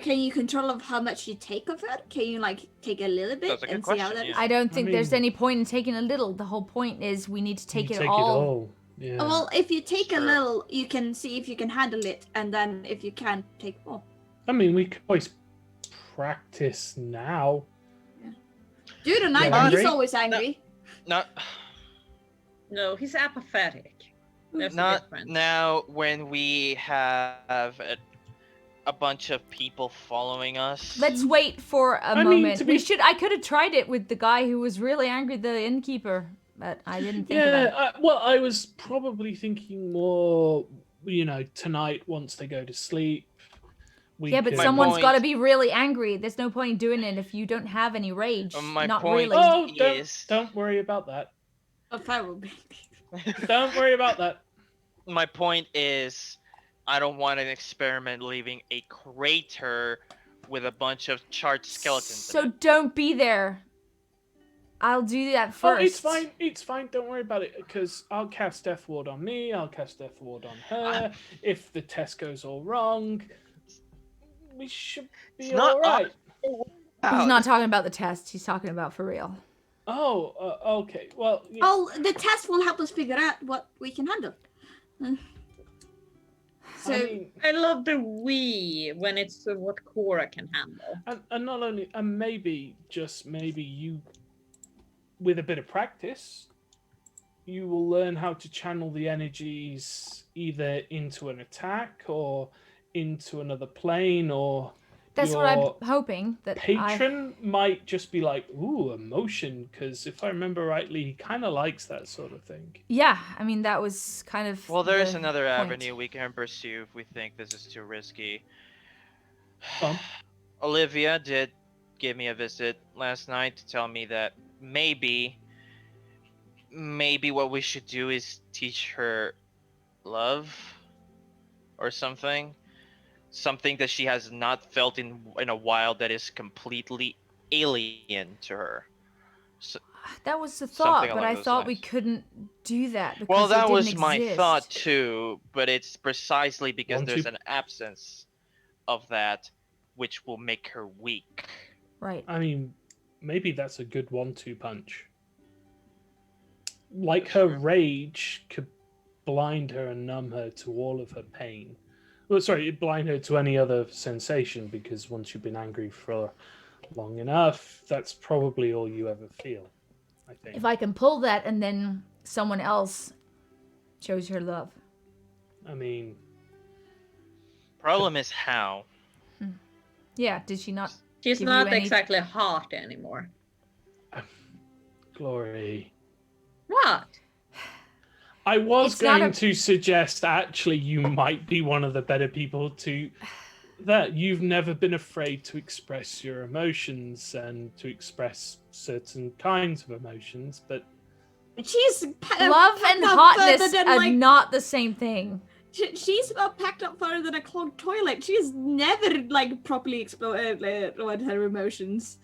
Speaker 7: Can you control of how much you take of it? Can you like take a little bit
Speaker 2: That's a good
Speaker 7: and see how
Speaker 2: question,
Speaker 7: that?
Speaker 2: yeah.
Speaker 9: I don't think there's
Speaker 5: mean-
Speaker 9: any point in taking a little. The whole point is we need to take
Speaker 5: You
Speaker 9: it all.
Speaker 5: Yeah.
Speaker 7: Well, if you take a
Speaker 2: Sure.
Speaker 7: little, you can see if you can handle it, and then if you can't, take more.
Speaker 5: I mean, we could always practice now.
Speaker 7: Dude, and
Speaker 5: Yeah,
Speaker 7: he's
Speaker 5: angry?
Speaker 7: always angry.
Speaker 2: Not
Speaker 8: No, he's apathetic. There's a
Speaker 2: not
Speaker 8: difference.
Speaker 2: now when we have a bunch of people following us.
Speaker 9: Let's wait for a
Speaker 5: I mean,
Speaker 9: moment.
Speaker 5: to be-
Speaker 9: I could have tried it with the guy who was really angry, the innkeeper, but I didn't think about it.
Speaker 5: Well, I was probably thinking more, tonight once they go to sleep,
Speaker 9: Yeah, but
Speaker 5: can-
Speaker 9: someone's
Speaker 2: point-
Speaker 9: got to be really angry. There's no point in doing it if you don't have any rage.
Speaker 2: My
Speaker 9: Not
Speaker 2: point-
Speaker 9: really.
Speaker 5: Oh,
Speaker 2: Yes.
Speaker 5: don't worry about that.
Speaker 3: A feral baby.
Speaker 5: Don't worry about that.
Speaker 2: My point is, I don't want an experiment leaving a crater with a bunch of charred skeletons.
Speaker 9: So
Speaker 2: in it.
Speaker 9: don't be there. I'll do that first.
Speaker 5: Oh, it's fine. It's fine. Don't worry about it because I'll cast Death Ward on me. I'll cast Death Ward on her. If the test goes all wrong, we should be
Speaker 2: It's not
Speaker 5: all right.
Speaker 9: He's not talking about the test. He's talking about for real.
Speaker 5: Oh, okay. Well, yeah.
Speaker 7: Oh, the test will help us figure out what we can handle. So,
Speaker 5: I mean,
Speaker 6: I love the we when it's what Cora can handle.
Speaker 5: and not only, and maybe just maybe you, with a bit of practice, you will learn how to channel the energies either into an attack or into another plane, or
Speaker 9: That's what I'm hoping. That
Speaker 5: patron might just be like, ooh, emotion, because if I remember rightly, he kind of likes that sort of thing.
Speaker 9: Yeah, I mean that was kind of.
Speaker 2: Well, there's
Speaker 9: the
Speaker 2: another
Speaker 9: point.
Speaker 2: avenue we can pursue if we think this is too risky.
Speaker 5: Um.
Speaker 2: Olivia did give me a visit last night to tell me that maybe what we should do is teach her love or something that she has not felt in a while, that is completely alien to her. So,
Speaker 9: That was the
Speaker 2: Something
Speaker 9: thought, but
Speaker 2: along
Speaker 9: I
Speaker 2: those
Speaker 9: thought we
Speaker 2: lines.
Speaker 9: couldn't do that. Because
Speaker 2: well,
Speaker 9: it
Speaker 2: that
Speaker 9: didn't
Speaker 2: was my
Speaker 9: exist.
Speaker 2: thought too, but it's precisely because
Speaker 5: Won't
Speaker 2: there's
Speaker 5: you-
Speaker 2: an absence of that which will make her weak.
Speaker 9: Right.
Speaker 5: I mean, maybe that's a good 1-2 punch. Like
Speaker 2: That's
Speaker 5: her
Speaker 2: true.
Speaker 5: rage could blind her and numb her to all of her pain. Well, sorry, it'd blind her to any other sensation, because once you've been angry for long enough, that's probably all you ever feel, I think.
Speaker 9: If I can pull that and then someone else shows her love.
Speaker 5: I mean,
Speaker 2: Problem is how.
Speaker 9: Yeah, did she not?
Speaker 6: She's
Speaker 9: Give you
Speaker 6: not
Speaker 9: any-
Speaker 6: exactly hot anymore.
Speaker 5: Glory.
Speaker 6: What?
Speaker 5: I was
Speaker 9: It's not
Speaker 5: going
Speaker 9: a-
Speaker 5: to suggest actually you might be one of the better people to that you've never been afraid to express your emotions and to express certain kinds of emotions, but
Speaker 7: she's
Speaker 9: Love and hotness are not the same thing.
Speaker 3: She's packed up further than a clogged toilet. She's never properly explored her emotions.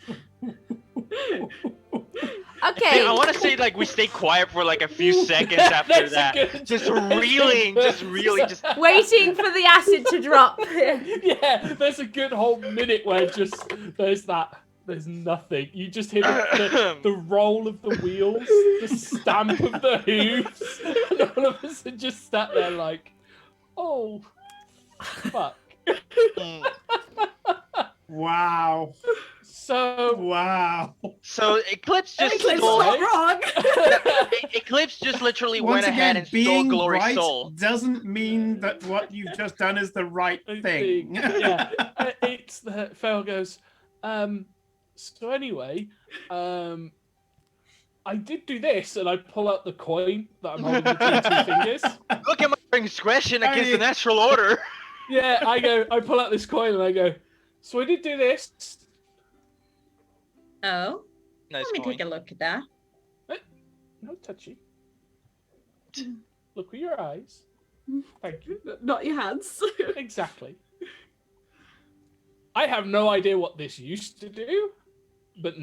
Speaker 9: Okay.
Speaker 2: I want to say we stay quiet for a few seconds after
Speaker 5: That's a
Speaker 2: that.
Speaker 5: good-
Speaker 2: Just
Speaker 5: that's a
Speaker 2: reeling,
Speaker 5: good-
Speaker 2: just reeling, just
Speaker 9: Waiting for the acid to drop.
Speaker 5: yeah, there's a good whole minute where just there's nothing. You just hear the roll of the wheels, the stamp of the hooves, and all of us are just sat there like, oh, fuck.
Speaker 2: Mm.
Speaker 1: Wow.
Speaker 5: So,
Speaker 1: Wow.
Speaker 2: So Eclipse just
Speaker 3: Eclipse
Speaker 2: stole.
Speaker 3: is not wrong.
Speaker 2: Eclipse just literally
Speaker 1: Once
Speaker 2: went ahead
Speaker 1: again,
Speaker 2: and stole
Speaker 1: being
Speaker 2: Glory's
Speaker 1: right
Speaker 2: soul.
Speaker 1: doesn't mean that what you've just done is the right thing.
Speaker 5: yeah, it's the Phil goes. So anyway, I did do this, and I pull out the coin that I'm holding between two fingers.
Speaker 2: Look at my transgression against
Speaker 1: Hey.
Speaker 2: the natural order.
Speaker 5: Yeah, I pull out this coin and I go. So I did do this.
Speaker 6: Oh,
Speaker 2: Nice
Speaker 6: let me
Speaker 2: coin.
Speaker 6: take a look at that.
Speaker 5: No touchy. Look with your eyes. Thank you.
Speaker 3: Not your hands.
Speaker 5: Exactly. I have no idea what this used to do, but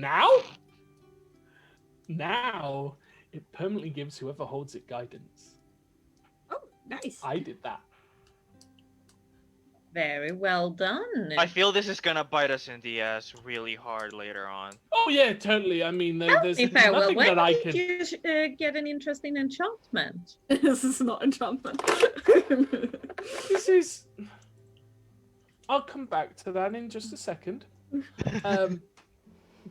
Speaker 5: now it permanently gives whoever holds it guidance.
Speaker 3: Oh, nice.
Speaker 5: I did that.
Speaker 6: Very well done.
Speaker 2: I feel this is gonna bite us in the ass really hard later on.
Speaker 5: Oh yeah, totally. I mean, there's
Speaker 6: If I will,
Speaker 5: nothing
Speaker 6: when
Speaker 5: that I
Speaker 6: did
Speaker 5: can.
Speaker 6: you get an interest in enchantment?
Speaker 3: This is not enchantment.
Speaker 5: This is. I'll come back to that in just a second.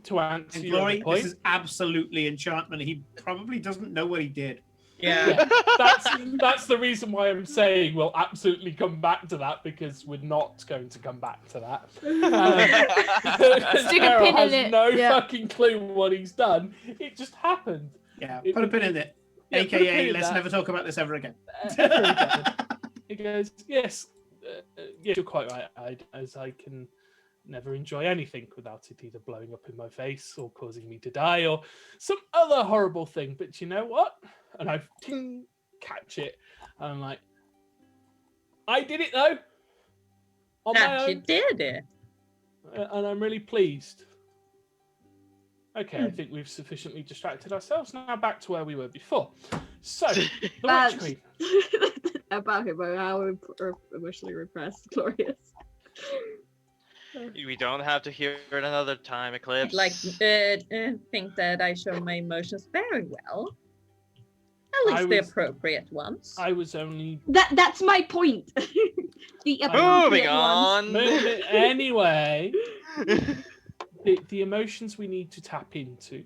Speaker 5: To answer
Speaker 1: And
Speaker 5: your
Speaker 1: Glory,
Speaker 5: point,
Speaker 1: this is absolutely enchantment. He probably doesn't know what he did.
Speaker 6: Yeah.
Speaker 5: that's the reason why I'm saying we'll absolutely come back to that, because we're not going to come back to that.
Speaker 9: Stick a
Speaker 5: Daryl
Speaker 9: pin in
Speaker 5: has
Speaker 9: it,
Speaker 5: no
Speaker 9: yeah.
Speaker 5: fucking clue what he's done. It just happened.
Speaker 1: Yeah,
Speaker 5: It
Speaker 1: put a
Speaker 5: would
Speaker 1: pin
Speaker 5: be-
Speaker 1: in it.
Speaker 5: Yeah, put a pin
Speaker 1: AKA,
Speaker 5: in
Speaker 1: let's
Speaker 5: that.
Speaker 1: never talk about this ever again.
Speaker 5: He goes, yes, Yes, you're quite right, as I can never enjoy anything without it either blowing up in my face or causing me to die or some other horrible thing. But you know what? And I catch it. And I'm like, I did it though. On my
Speaker 6: That you
Speaker 5: own.
Speaker 6: did it.
Speaker 5: And I'm really pleased. Okay, I think we've sufficiently distracted ourselves. Now back to where we were before. So, the Witch Queen.
Speaker 3: About him, how emotionally repressed Glorious.
Speaker 2: We don't have to hear it another time, Eclipse.
Speaker 6: Like, think that I show my emotions very well. At least the appropriate ones.
Speaker 5: I was only...
Speaker 3: That's my point. The
Speaker 2: Moving
Speaker 3: appropriate
Speaker 2: on.
Speaker 5: Anyway, the emotions we need to tap into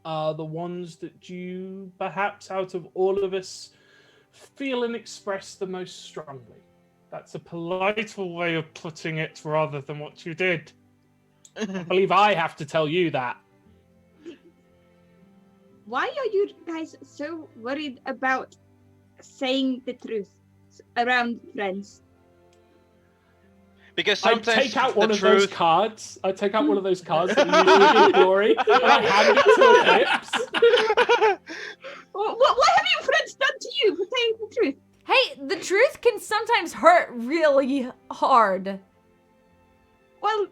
Speaker 5: are the ones that you, perhaps out of all of us, feel and express the most strongly. That's a politer way of putting it rather than what you did. I believe I have to tell you that.
Speaker 3: Why are you guys so worried about saying the truth around friends?
Speaker 2: Because
Speaker 5: I
Speaker 2: sometimes
Speaker 5: take out
Speaker 2: the
Speaker 5: one of
Speaker 2: truth...
Speaker 5: those cards. I take out one of those cards that you usually give Glory, and I hand it to Eclipse.
Speaker 3: What have your friends done to you for saying the truth?
Speaker 9: Hey, the truth can sometimes hurt really hard.
Speaker 3: Well,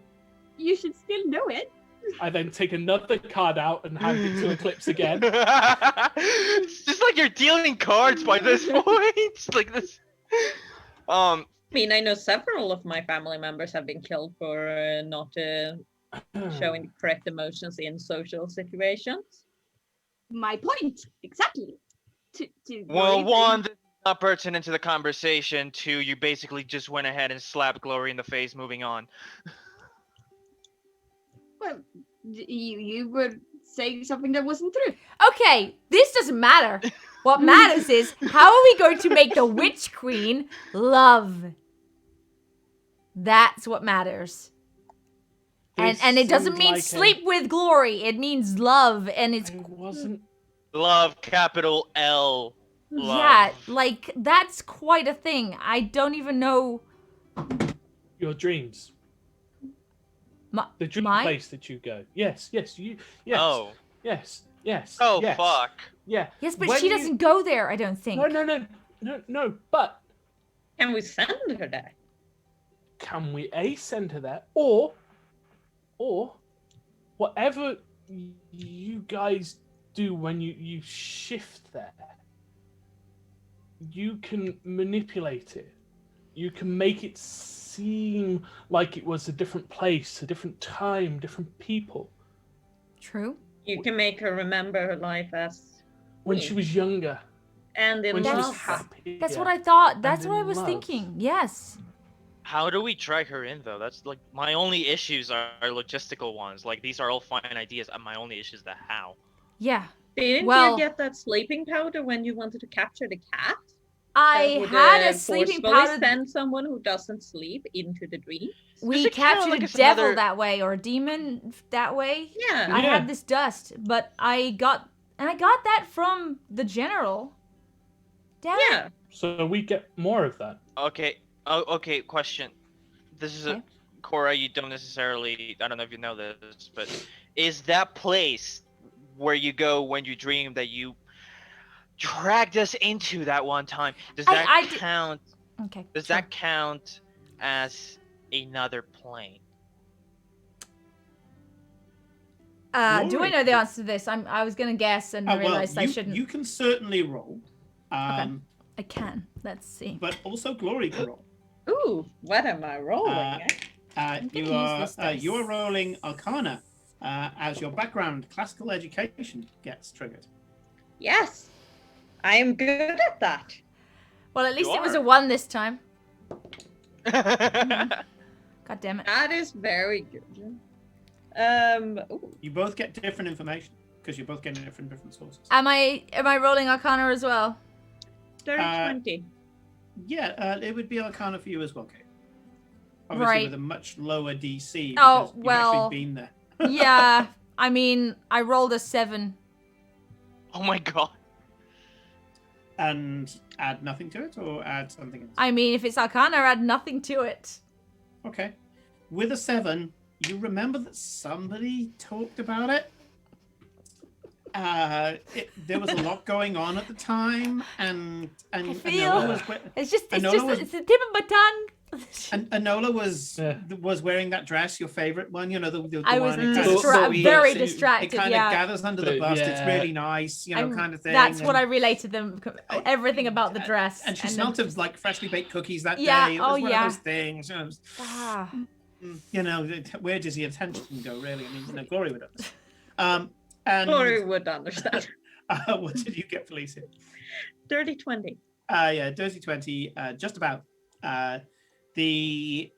Speaker 3: you should still know it.
Speaker 5: I then take another card out and hand it to Eclipse again.
Speaker 2: It's just like you're dealing cards by this point. It's like this.
Speaker 6: I mean, I know several of my family members have been killed for not showing the correct emotions in social situations.
Speaker 3: My point, exactly.
Speaker 2: Well, one, this is not pertinent to the conversation. Two, you basically just went ahead and slapped Glory in the face. Moving on.
Speaker 3: Well, you were saying something that wasn't true.
Speaker 9: Okay, this doesn't matter. What matters is, how are we going to make the Witch Queen love? That's what matters. And it doesn't mean
Speaker 5: like
Speaker 9: sleep with Glory. It means love, and it's...
Speaker 5: It wasn't...
Speaker 2: Love, capital L. Love.
Speaker 9: Yeah, like, that's quite a thing. I don't even know...
Speaker 5: Your dreams. The dream
Speaker 9: mine?
Speaker 5: place that you go. Yes.
Speaker 2: Oh.
Speaker 5: Yes.
Speaker 2: Oh,
Speaker 5: yes.
Speaker 2: fuck.
Speaker 5: Yeah.
Speaker 9: Yes, but she doesn't go there, I don't think.
Speaker 5: No, but...
Speaker 6: Can we send her there?
Speaker 5: Can we send her there? Or whatever you guys do when you shift there, you can manipulate it. You can make it seem like it was a different place, a different time, different people.
Speaker 9: True.
Speaker 6: You can make her remember her life as
Speaker 5: when she was younger.
Speaker 6: And in
Speaker 5: when she was
Speaker 6: love.
Speaker 5: happy.
Speaker 9: That's what I thought. That's
Speaker 5: And
Speaker 9: what I
Speaker 5: in
Speaker 9: was
Speaker 5: love.
Speaker 9: thinking. Yes.
Speaker 2: How do we drag her in, though? That's like my only issues are logistical ones. Like these are all fine ideas. And my only issue is the how.
Speaker 9: Yeah.
Speaker 6: Didn't you get that sleeping powder when you wanted to capture the cat?
Speaker 9: I had a sleeping powder.
Speaker 6: Send someone who doesn't sleep into the dream.
Speaker 9: We captured a devil that way, or a demon that way.
Speaker 6: Yeah.
Speaker 9: I had this dust, but I got that from the general. Damn it.
Speaker 5: So we get more of that.
Speaker 2: Okay. Oh, okay. Question. This is a Cora. You don't necessarily. I don't know if you know this, but is that place where you go when you dream that you dragged us into that one time? Does that count?
Speaker 9: Okay.
Speaker 2: Does that count as another plane?
Speaker 9: Do I know the answer to this? I was gonna guess and realized I shouldn't.
Speaker 1: You can certainly roll.
Speaker 9: Okay. I can. Let's see.
Speaker 1: But also Glory can roll.
Speaker 6: Ooh, what am I rolling?
Speaker 1: You are rolling Arcana as your background classical education gets triggered.
Speaker 6: Yes, I am good at that.
Speaker 9: Well, at least it was a 1 this time. God damn it.
Speaker 6: That is very good.
Speaker 1: You both get different information because you're both getting it from different sources.
Speaker 9: Am I rolling Arcana as well?
Speaker 6: 20.
Speaker 1: Yeah, it would be Arcana for you as well, Kate. Obviously with a much lower DC.
Speaker 9: Oh,
Speaker 1: you've
Speaker 9: well.
Speaker 1: actually been there.
Speaker 9: Yeah, I mean, I rolled a 7.
Speaker 2: Oh my god.
Speaker 1: and add nothing to it, or add something else?
Speaker 9: I mean, if it's Arcana, add nothing to it.
Speaker 1: Okay. With a 7, you remember that somebody talked about it? There was a lot going on at the time, and
Speaker 9: I feel
Speaker 1: Enola was
Speaker 9: it's just
Speaker 1: Enola was-
Speaker 9: it's the tip of my tongue.
Speaker 1: and Enola was wearing that dress, your favorite one. You know the
Speaker 9: I was
Speaker 1: one. It kind of
Speaker 9: very
Speaker 1: sweeps,
Speaker 9: distracted.
Speaker 1: It kind
Speaker 9: Yeah,
Speaker 1: of gathers under the bust. It's really nice, kind of thing.
Speaker 9: That's what I related them. Everything about the dress.
Speaker 1: And she smelled of like freshly baked cookies that
Speaker 9: Yeah,
Speaker 1: day. It was
Speaker 9: oh,
Speaker 1: one
Speaker 9: yeah.
Speaker 1: of those things. Where does the attention go? Really, I mean, Glory would understand. And
Speaker 6: Glory would understand.
Speaker 1: what did you get, Felicia?
Speaker 6: Dirty 20.
Speaker 1: Yeah, dirty 20. Just about. The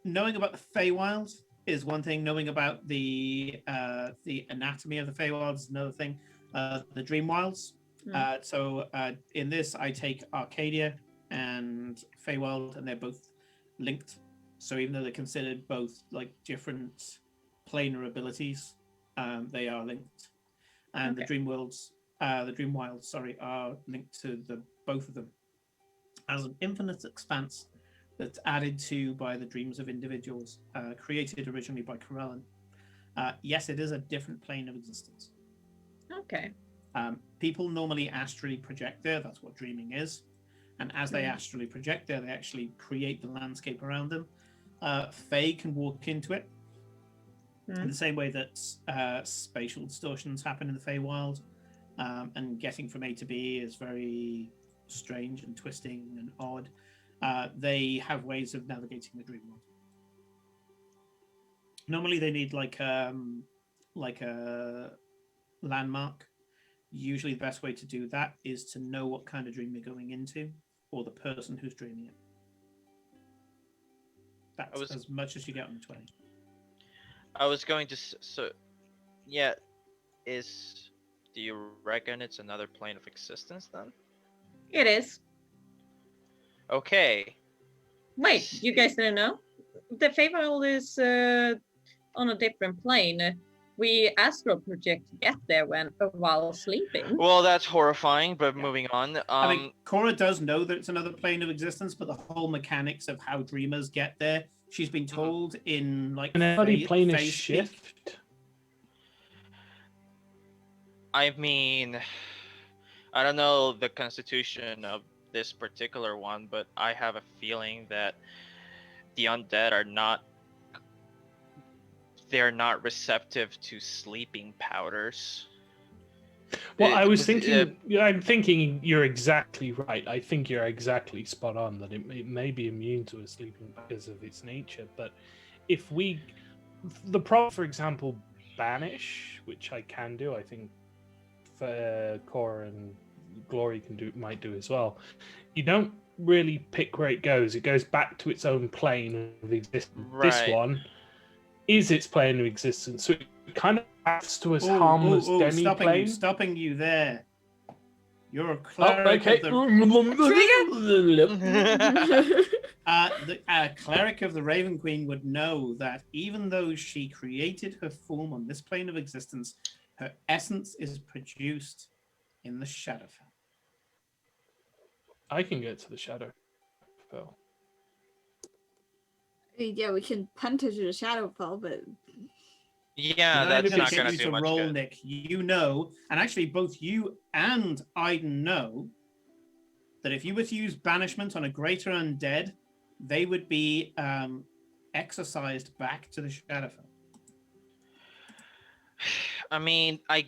Speaker 1: knowing about the Feywild is one thing. Knowing about the anatomy of the Feywild is another thing. The Dream Wilds. So in this, I take Arcadia and Feywild, and they're both linked. So even though they're considered both like different planar abilities, they are linked. And the Dream Wilds, are linked to both of them as an infinite expanse that's added to by the dreams of individuals, created originally by Corellin. Yes, it is a different plane of existence.
Speaker 6: Okay.
Speaker 1: People normally astrally project there. That's what dreaming is. And as they astrally project there, they actually create the landscape around them. Fae can walk into it in the same way that spatial distortions happen in the Feywild. And getting from A to B is very strange and twisting and odd. They have ways of navigating the dream world. Normally, they need like a landmark. Usually, the best way to do that is to know what kind of dream you're going into, or the person who's dreaming it. That's as much as you get on the 20.
Speaker 2: I was going to do you reckon it's another plane of existence then?
Speaker 6: It is.
Speaker 2: Okay.
Speaker 6: Wait, you guys didn't know? The Feywild is on a different plane. We astral project to get there while sleeping.
Speaker 2: Well, that's horrifying, but moving on.
Speaker 1: I mean, Cora does know that it's another plane of existence, but the whole mechanics of how dreamers get there, she's been told in like
Speaker 5: plane is
Speaker 1: phase
Speaker 5: shift.
Speaker 2: I mean, I don't know the constitution of this particular one, but I have a feeling that the undead are not receptive to sleeping powders.
Speaker 5: Well, I was thinking. I'm thinking you're exactly right. I think you're exactly spot on that it may be immune to a sleeping because of its nature. But if the problem, for example, banish, which I can do, I think Cora and Glory might do as well. You don't really pick where it goes. It goes back to its own plane of existence.
Speaker 2: Right.
Speaker 5: This one is its plane of existence, so it kind of acts to as harmless demi-plane.
Speaker 1: Stopping you there. You're a cleric of the... The cleric of the Raven Queen would know that even though she created her form on this plane of existence, her essence is produced in the Shadowfell.
Speaker 5: I can get to the Shadowfell.
Speaker 7: Yeah, we can punt her to the Shadowfell, but
Speaker 2: Yeah, that's not going to do much
Speaker 1: roll,
Speaker 2: good.
Speaker 1: Nick. You know, and actually both you and Aiden know that if you were to use banishment on a greater undead, they would be exorcised back to the Shadowfell.
Speaker 2: I mean, I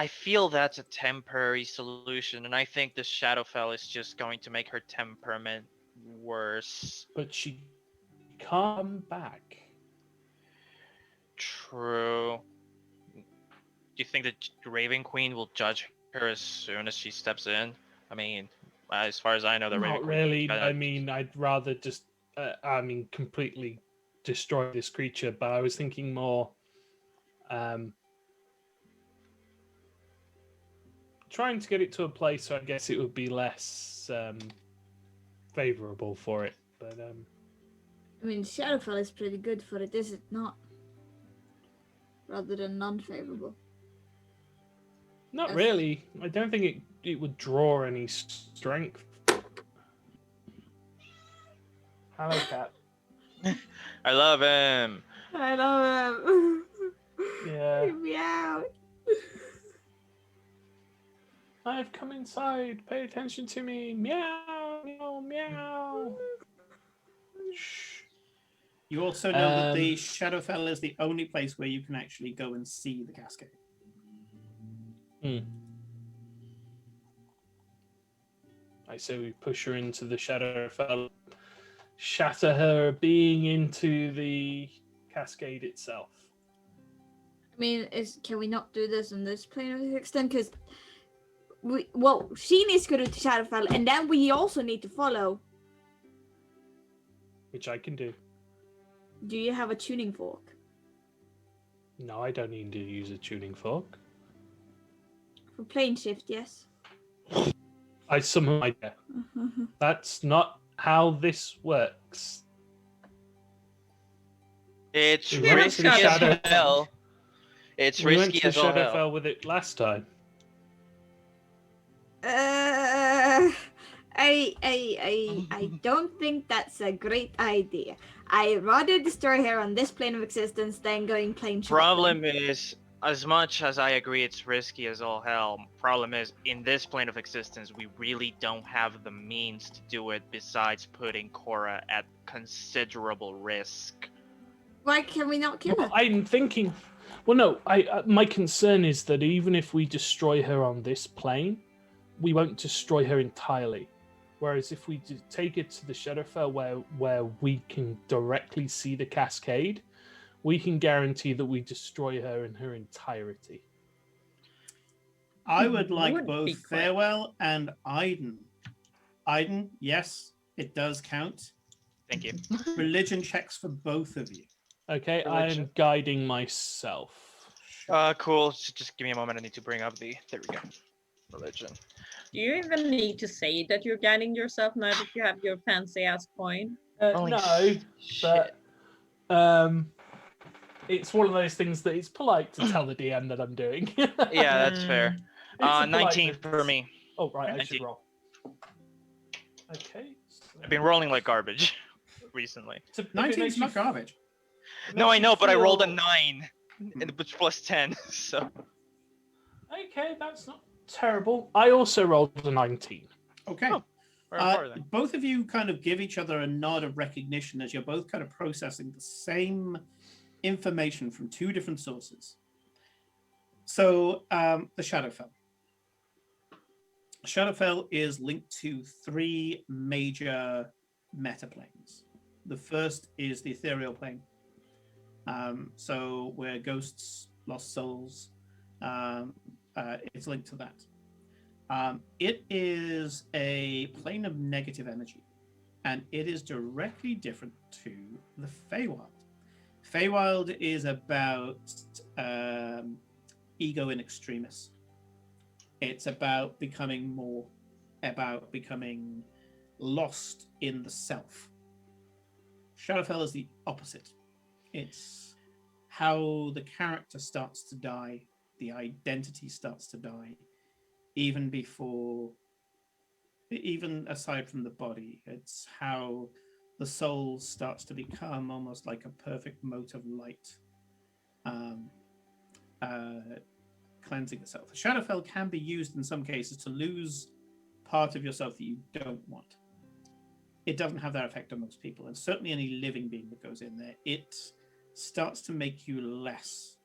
Speaker 2: feel that's a temporary solution, and I think the Shadowfell is just going to make her temperament worse.
Speaker 5: But she can't come back.
Speaker 2: True. Do you think the Raven Queen will judge her as soon as she steps in? I mean, as far as I know, the Raven
Speaker 5: Not
Speaker 2: Queen...
Speaker 5: really. I mean, I'd rather just, completely destroy this creature. But I was thinking more, trying to get it to a place where I guess it would be less favorable for it. But
Speaker 7: I mean, Shadowfell is pretty good for it, is it not? Rather than non-favorable.
Speaker 5: not really. I don't think it it would draw any strength. Hello, cat.
Speaker 2: I love him.
Speaker 3: I love him.
Speaker 5: Yeah.
Speaker 3: Meow.
Speaker 5: I've come inside. Pay attention to me. Meow, meow, meow. Shh.
Speaker 1: You also know that the Shadowfell is the only place where you can actually go and see the cascade.
Speaker 5: I say we push her into the Shadowfell, shatter her being into the cascade itself.
Speaker 7: I mean, can we not do this in this plane of extent? Because she needs to go to Shadowfell, and then we also need to follow.
Speaker 5: Which I can do.
Speaker 7: Do you have a tuning fork?
Speaker 5: No, I don't need to use a tuning fork.
Speaker 7: For plane shift, yes.
Speaker 5: I somehow idea. That's not how this works.
Speaker 2: It's
Speaker 5: We went to
Speaker 2: risky
Speaker 5: the
Speaker 2: as
Speaker 5: Shadow-
Speaker 2: hell. It's
Speaker 5: We went
Speaker 2: risky
Speaker 5: to
Speaker 2: as all hell.
Speaker 5: Shadowfell with it last time.
Speaker 7: I don't think that's a great idea. I'd rather destroy her on this plane of existence than going plane shopping.
Speaker 2: Problem is, as much as I agree it's risky as all hell, problem is, in this plane of existence, we really don't have the means to do it besides putting Korra at considerable risk.
Speaker 7: Why can we not kill her?
Speaker 5: Well, I'm thinking. Well, no. My concern is that even if we destroy her on this plane, we won't destroy her entirely. Whereas if we take it to the Shadowfell, where we can directly see the cascade, we can guarantee that we destroy her in her entirety.
Speaker 1: I would like
Speaker 4: Would be
Speaker 1: both
Speaker 4: great.
Speaker 1: Farewell and Aiden. Aiden, yes, it does count.
Speaker 2: Thank you.
Speaker 1: Religion checks for both of you.
Speaker 5: Okay,
Speaker 2: Religion.
Speaker 5: I'm guiding myself.
Speaker 2: Cool. Just give me a moment. I need to bring up the. There we go. Religion.
Speaker 6: Do you even need to say that you're guiding yourself now that you have your fancy ass coin?
Speaker 2: Holy
Speaker 5: No,
Speaker 2: shit.
Speaker 5: but it's one of those things that it's polite to tell the DM that I'm doing.
Speaker 2: Yeah, that's fair.
Speaker 5: It's a
Speaker 2: 19
Speaker 5: politeness.
Speaker 2: for me.
Speaker 5: Oh, right, I
Speaker 2: 19.
Speaker 5: should roll. Okay.
Speaker 2: I've been rolling like garbage recently.
Speaker 1: 19 is not garbage.
Speaker 2: No, I know, but I rolled a
Speaker 5: feel-
Speaker 2: 9, and which plus 10. So
Speaker 5: Okay, that's not terrible. I also rolled a 19.
Speaker 1: Okay.
Speaker 2: Oh, we're on par then.
Speaker 1: Both of you kind of give each other a nod of recognition as you're both kind of processing the same information from two different sources. So, the Shadowfell. Shadowfell is linked to three major metaplanes. The first is the ethereal plane. So where ghosts, lost souls, it's linked to that. It is a plane of negative energy, and it is directly different to the Feywild. Feywild is about ego in extremis. It's about becoming lost in the self. Shadowfell is the opposite. It's how the character starts to die, the identity starts to die, even aside from the body. It's how the soul starts to become almost like a perfect mote of light, cleansing itself. The Shadowfell can be used in some cases to lose part of yourself that you don't want. It doesn't have that effect on most people, and certainly any living being that goes in there, it starts to make you less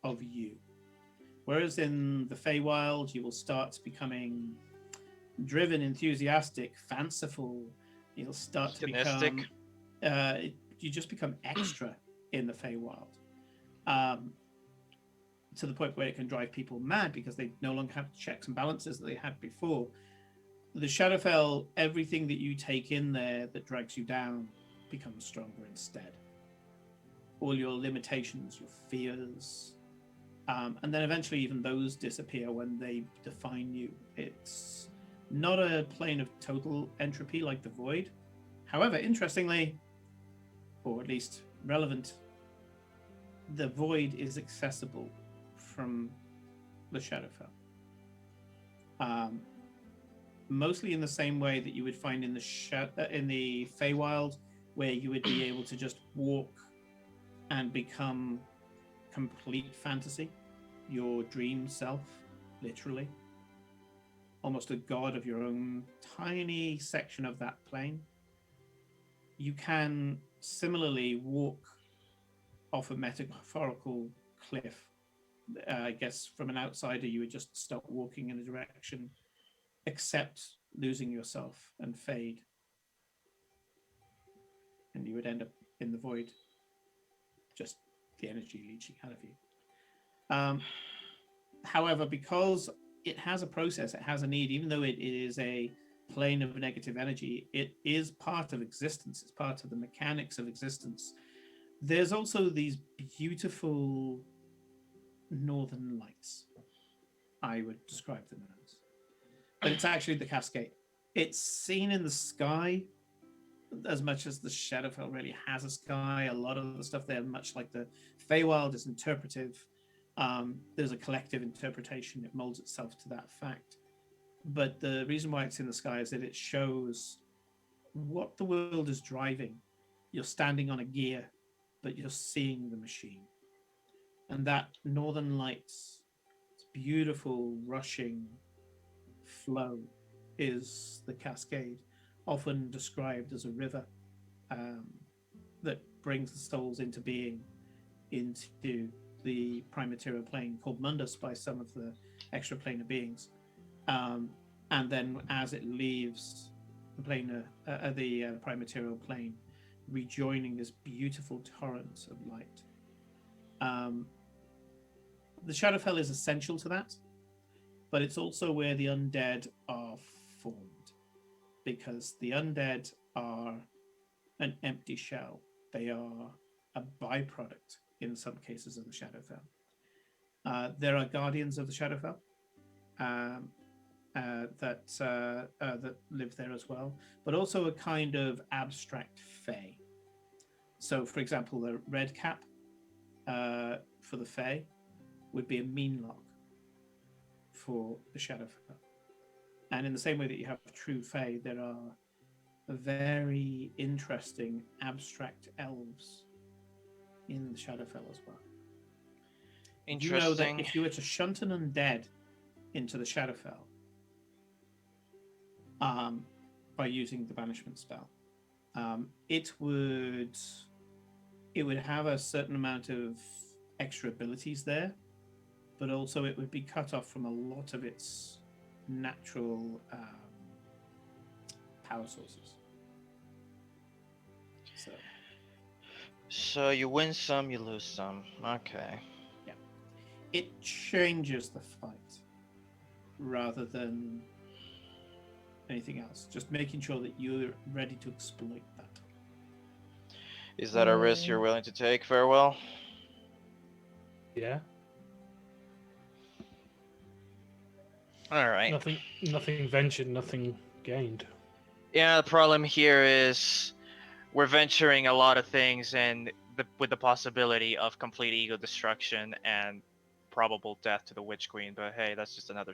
Speaker 1: of you. Whereas in the Feywild, you will start becoming driven, enthusiastic, fanciful. You'll start to
Speaker 2: Hedonistic.
Speaker 1: become... you just become extra in the Feywild. To the point where it can drive people mad because they no longer have the checks and balances that they had before. The Shadowfell, everything that you take in there that drags you down becomes stronger instead. All your limitations, your fears, and then eventually even those disappear when they define you. It's not a plane of total entropy like the Void. However, interestingly, or at least relevant, the Void is accessible from the Shadowfell. mostly in the same way that you would find in the Feywild, where you would be able to just walk and become complete fantasy, your dream self, literally. Almost a god of your own tiny section of that plane. You can similarly walk off a metaphorical cliff. I guess from an outsider, you would just stop walking in a direction, except losing yourself and fade. And you would end up in the void, just the energy leaching out of you. However, because it has a process, it has a need, even though it is a plane of negative energy, it is part of existence, it's part of the mechanics of existence. There's also these beautiful northern lights, I would describe them as. But it's actually the cascade. It's seen in the sky as much as the Shadowfell really has a sky. A lot of the stuff there, much like the Feywild, is interpretive. There's a collective interpretation. It molds itself to that fact. But the reason why it's in the sky is that it shows what the world is driving. You're standing on a gear, but you're seeing the machine. And that northern lights, beautiful rushing flow, is the cascade, often described as a river that brings the souls into being into the prime material plane called Mundus by some of the extraplanar beings, and then as it leaves the planar, the prime material plane, rejoining this beautiful torrent of light. The Shadowfell is essential to that, but it's also where the undead are formed, because the undead are an empty shell. They are a byproduct, in some cases, of the Shadowfell. There are guardians of the Shadowfell that live there as well, but also a kind of abstract fae. So, for example, the red cap for the fae would be a meanlock for the Shadowfell. And in the same way that you have true fae, there are very interesting abstract elves in the Shadowfell as well.
Speaker 2: Interesting.
Speaker 1: You know that if you were to shunt an undead into the Shadowfell by using the banishment spell, it would have a certain amount of extra abilities there, but also it would be cut off from a lot of its natural power sources.
Speaker 2: So you win some, you lose some. Okay.
Speaker 1: Yeah. It changes the fight rather than anything else. Just making sure that you're ready to exploit that.
Speaker 2: Is that a risk you're willing to take, Farewell?
Speaker 5: Yeah.
Speaker 2: All right.
Speaker 5: Nothing ventured, nothing gained.
Speaker 2: Yeah, the problem here is we're venturing a lot of things, and with the possibility of complete ego destruction and probable death to the Witch Queen. But hey, that's just another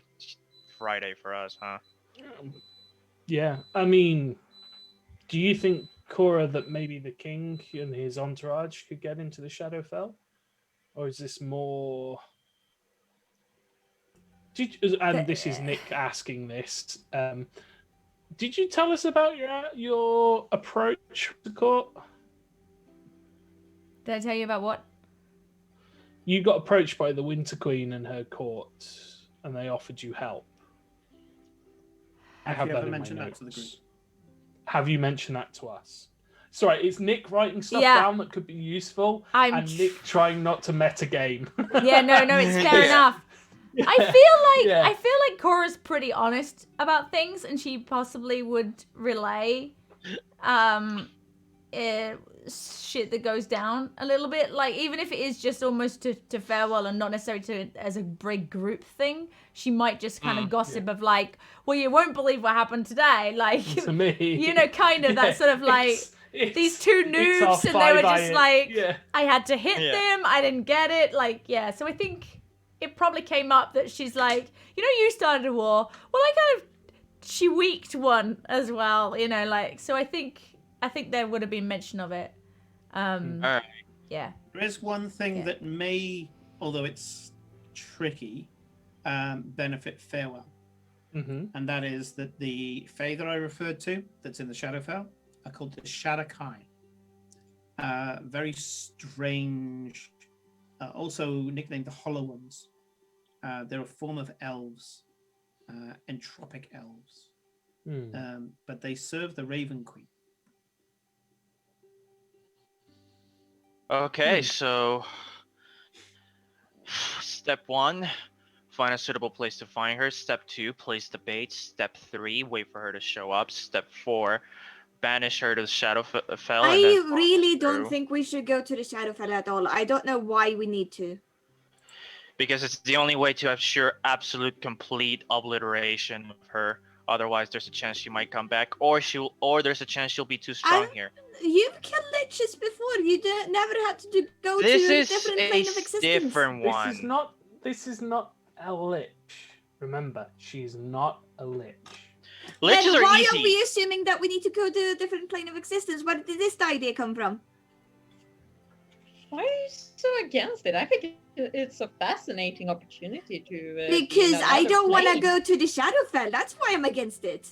Speaker 2: Friday for us, huh?
Speaker 5: Yeah, I mean, do you think, Cora, that maybe the king and his entourage could get into the Shadowfell? Or is this more... this is Nick asking this. Did you tell us about your approach to court?
Speaker 9: Did I tell you about what?
Speaker 5: You got approached by the Winter Queen and her court, and they offered you help. I have
Speaker 1: you
Speaker 5: that
Speaker 1: ever
Speaker 5: in my
Speaker 1: mentioned that
Speaker 5: notes.
Speaker 1: to the group?
Speaker 5: Have you mentioned that to us? Sorry, it's Nick writing stuff
Speaker 9: Yeah.
Speaker 5: down that could be useful,
Speaker 9: I'm
Speaker 5: and Nick trying not to metagame.
Speaker 9: Yeah, no, it's fair enough. I feel like Cora's pretty honest about things, and she possibly would relay shit that goes down a little bit. Like, even if it is just almost to Farewell and not necessarily as a big group thing, she might just kind of gossip of like, well, you won't believe what happened today. Like,
Speaker 5: to me,
Speaker 9: you know, kind of that sort of like, these two noobs, and they were just like, I had to hit them, I didn't get it. Like, yeah, so I think it probably came up that she's like, you started a war. Well, she weaked one as well, like, so I think there would have been mention of it.
Speaker 2: All right.
Speaker 9: Yeah.
Speaker 1: There is one thing that may, although it's tricky, benefit Farewell. And that is that the Fae that I referred to, that's in the Shadowfell, are called the Shadakai. Very strange, also nicknamed the Hollow Ones. They're a form of elves, entropic elves. But they serve the Raven Queen.
Speaker 2: Okay, so step 1, find a suitable place to find her. Step 2, place the bait. Step 3, wait for her to show up. Step 4, banish her to the Shadowfell.
Speaker 7: I
Speaker 2: and then
Speaker 7: really
Speaker 2: follow
Speaker 7: don't
Speaker 2: through.
Speaker 7: think we should go to the Shadowfell at all. I don't know why we need to.
Speaker 2: Because it's the only way to ensure absolute complete obliteration of her. Otherwise, there's a chance she might come back, or there's a chance she'll be too strong here.
Speaker 7: You've killed liches before. You never had to go
Speaker 2: This
Speaker 7: to a
Speaker 2: is
Speaker 7: different
Speaker 2: a
Speaker 7: plane of existence.
Speaker 2: different one.
Speaker 5: This is not a lich. Remember, she's not a lich.
Speaker 2: Liches
Speaker 7: Then
Speaker 2: are
Speaker 7: why
Speaker 2: easy.
Speaker 7: are we assuming that we need to go to a different plane of existence? Where did this idea come from?
Speaker 6: Why are you so against it? I think it's a fascinating opportunity to.
Speaker 7: Because I don't want to go to the Shadowfell. That's why I'm against it.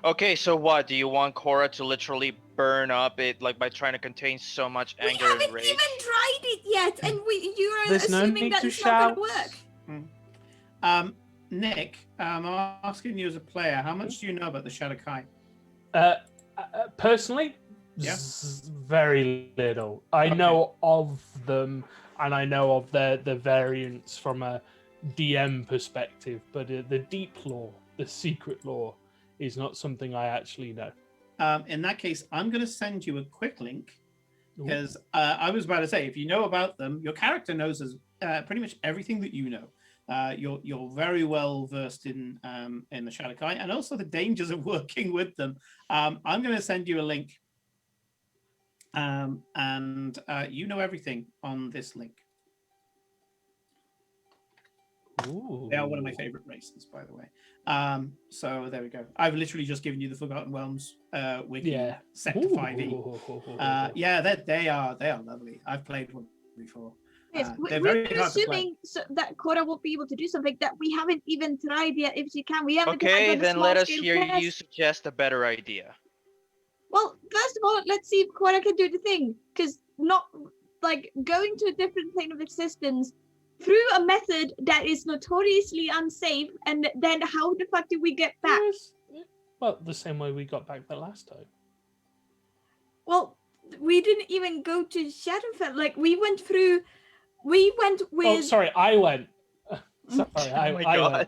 Speaker 2: Okay, so what? Do you want Korra to literally burn up it, like by trying to contain so much
Speaker 7: We
Speaker 2: anger
Speaker 7: haven't
Speaker 2: and rage?
Speaker 7: even tried it yet, and you are
Speaker 5: There's no
Speaker 7: assuming
Speaker 5: need
Speaker 7: that
Speaker 5: to
Speaker 7: it's not going
Speaker 5: shout.
Speaker 7: to work.
Speaker 1: Nick, I'm asking you as a player, how much do you know about the Shadakai?
Speaker 5: Personally,
Speaker 1: Yeah.
Speaker 5: Very little. I
Speaker 1: Okay.
Speaker 5: know of them, and I know of the variants from a DM perspective, but the deep lore, the secret lore, is not something I actually know.
Speaker 1: In that case, I'm going to send you a quick link
Speaker 5: Ooh.
Speaker 1: because I was about to say, if you know about them, your character knows pretty much everything that you know. You're very well versed in the Shadakai and also the dangers of working with them. I'm going to send you a link, and you know everything on this link.
Speaker 5: Ooh.
Speaker 1: They are one of my favorite races, by the way. So there we go. I've literally just given you the Forgotten Realms wiki set to 5e. Yeah, they are lovely. I've played one before.
Speaker 7: Yes,
Speaker 1: They're
Speaker 7: we're
Speaker 1: very hard to play.
Speaker 7: assuming that Korra won't be able to do something that we haven't even tried yet. If she can, we haven't.
Speaker 2: Okay,
Speaker 7: done a
Speaker 2: then let us
Speaker 7: small-scale
Speaker 2: hear
Speaker 7: test.
Speaker 2: you suggest a better idea.
Speaker 7: Well, first of all, let's see if Korra can do the thing, because not like going to a different plane of existence through a method that is notoriously unsafe, and then how the fuck did we get back?
Speaker 5: Yes. Well, the same way we got back the last time.
Speaker 7: Well, we didn't even go to Shadowfell. Like we went with.
Speaker 5: Oh, sorry, I went. Sorry,
Speaker 2: Oh my
Speaker 5: I
Speaker 2: god.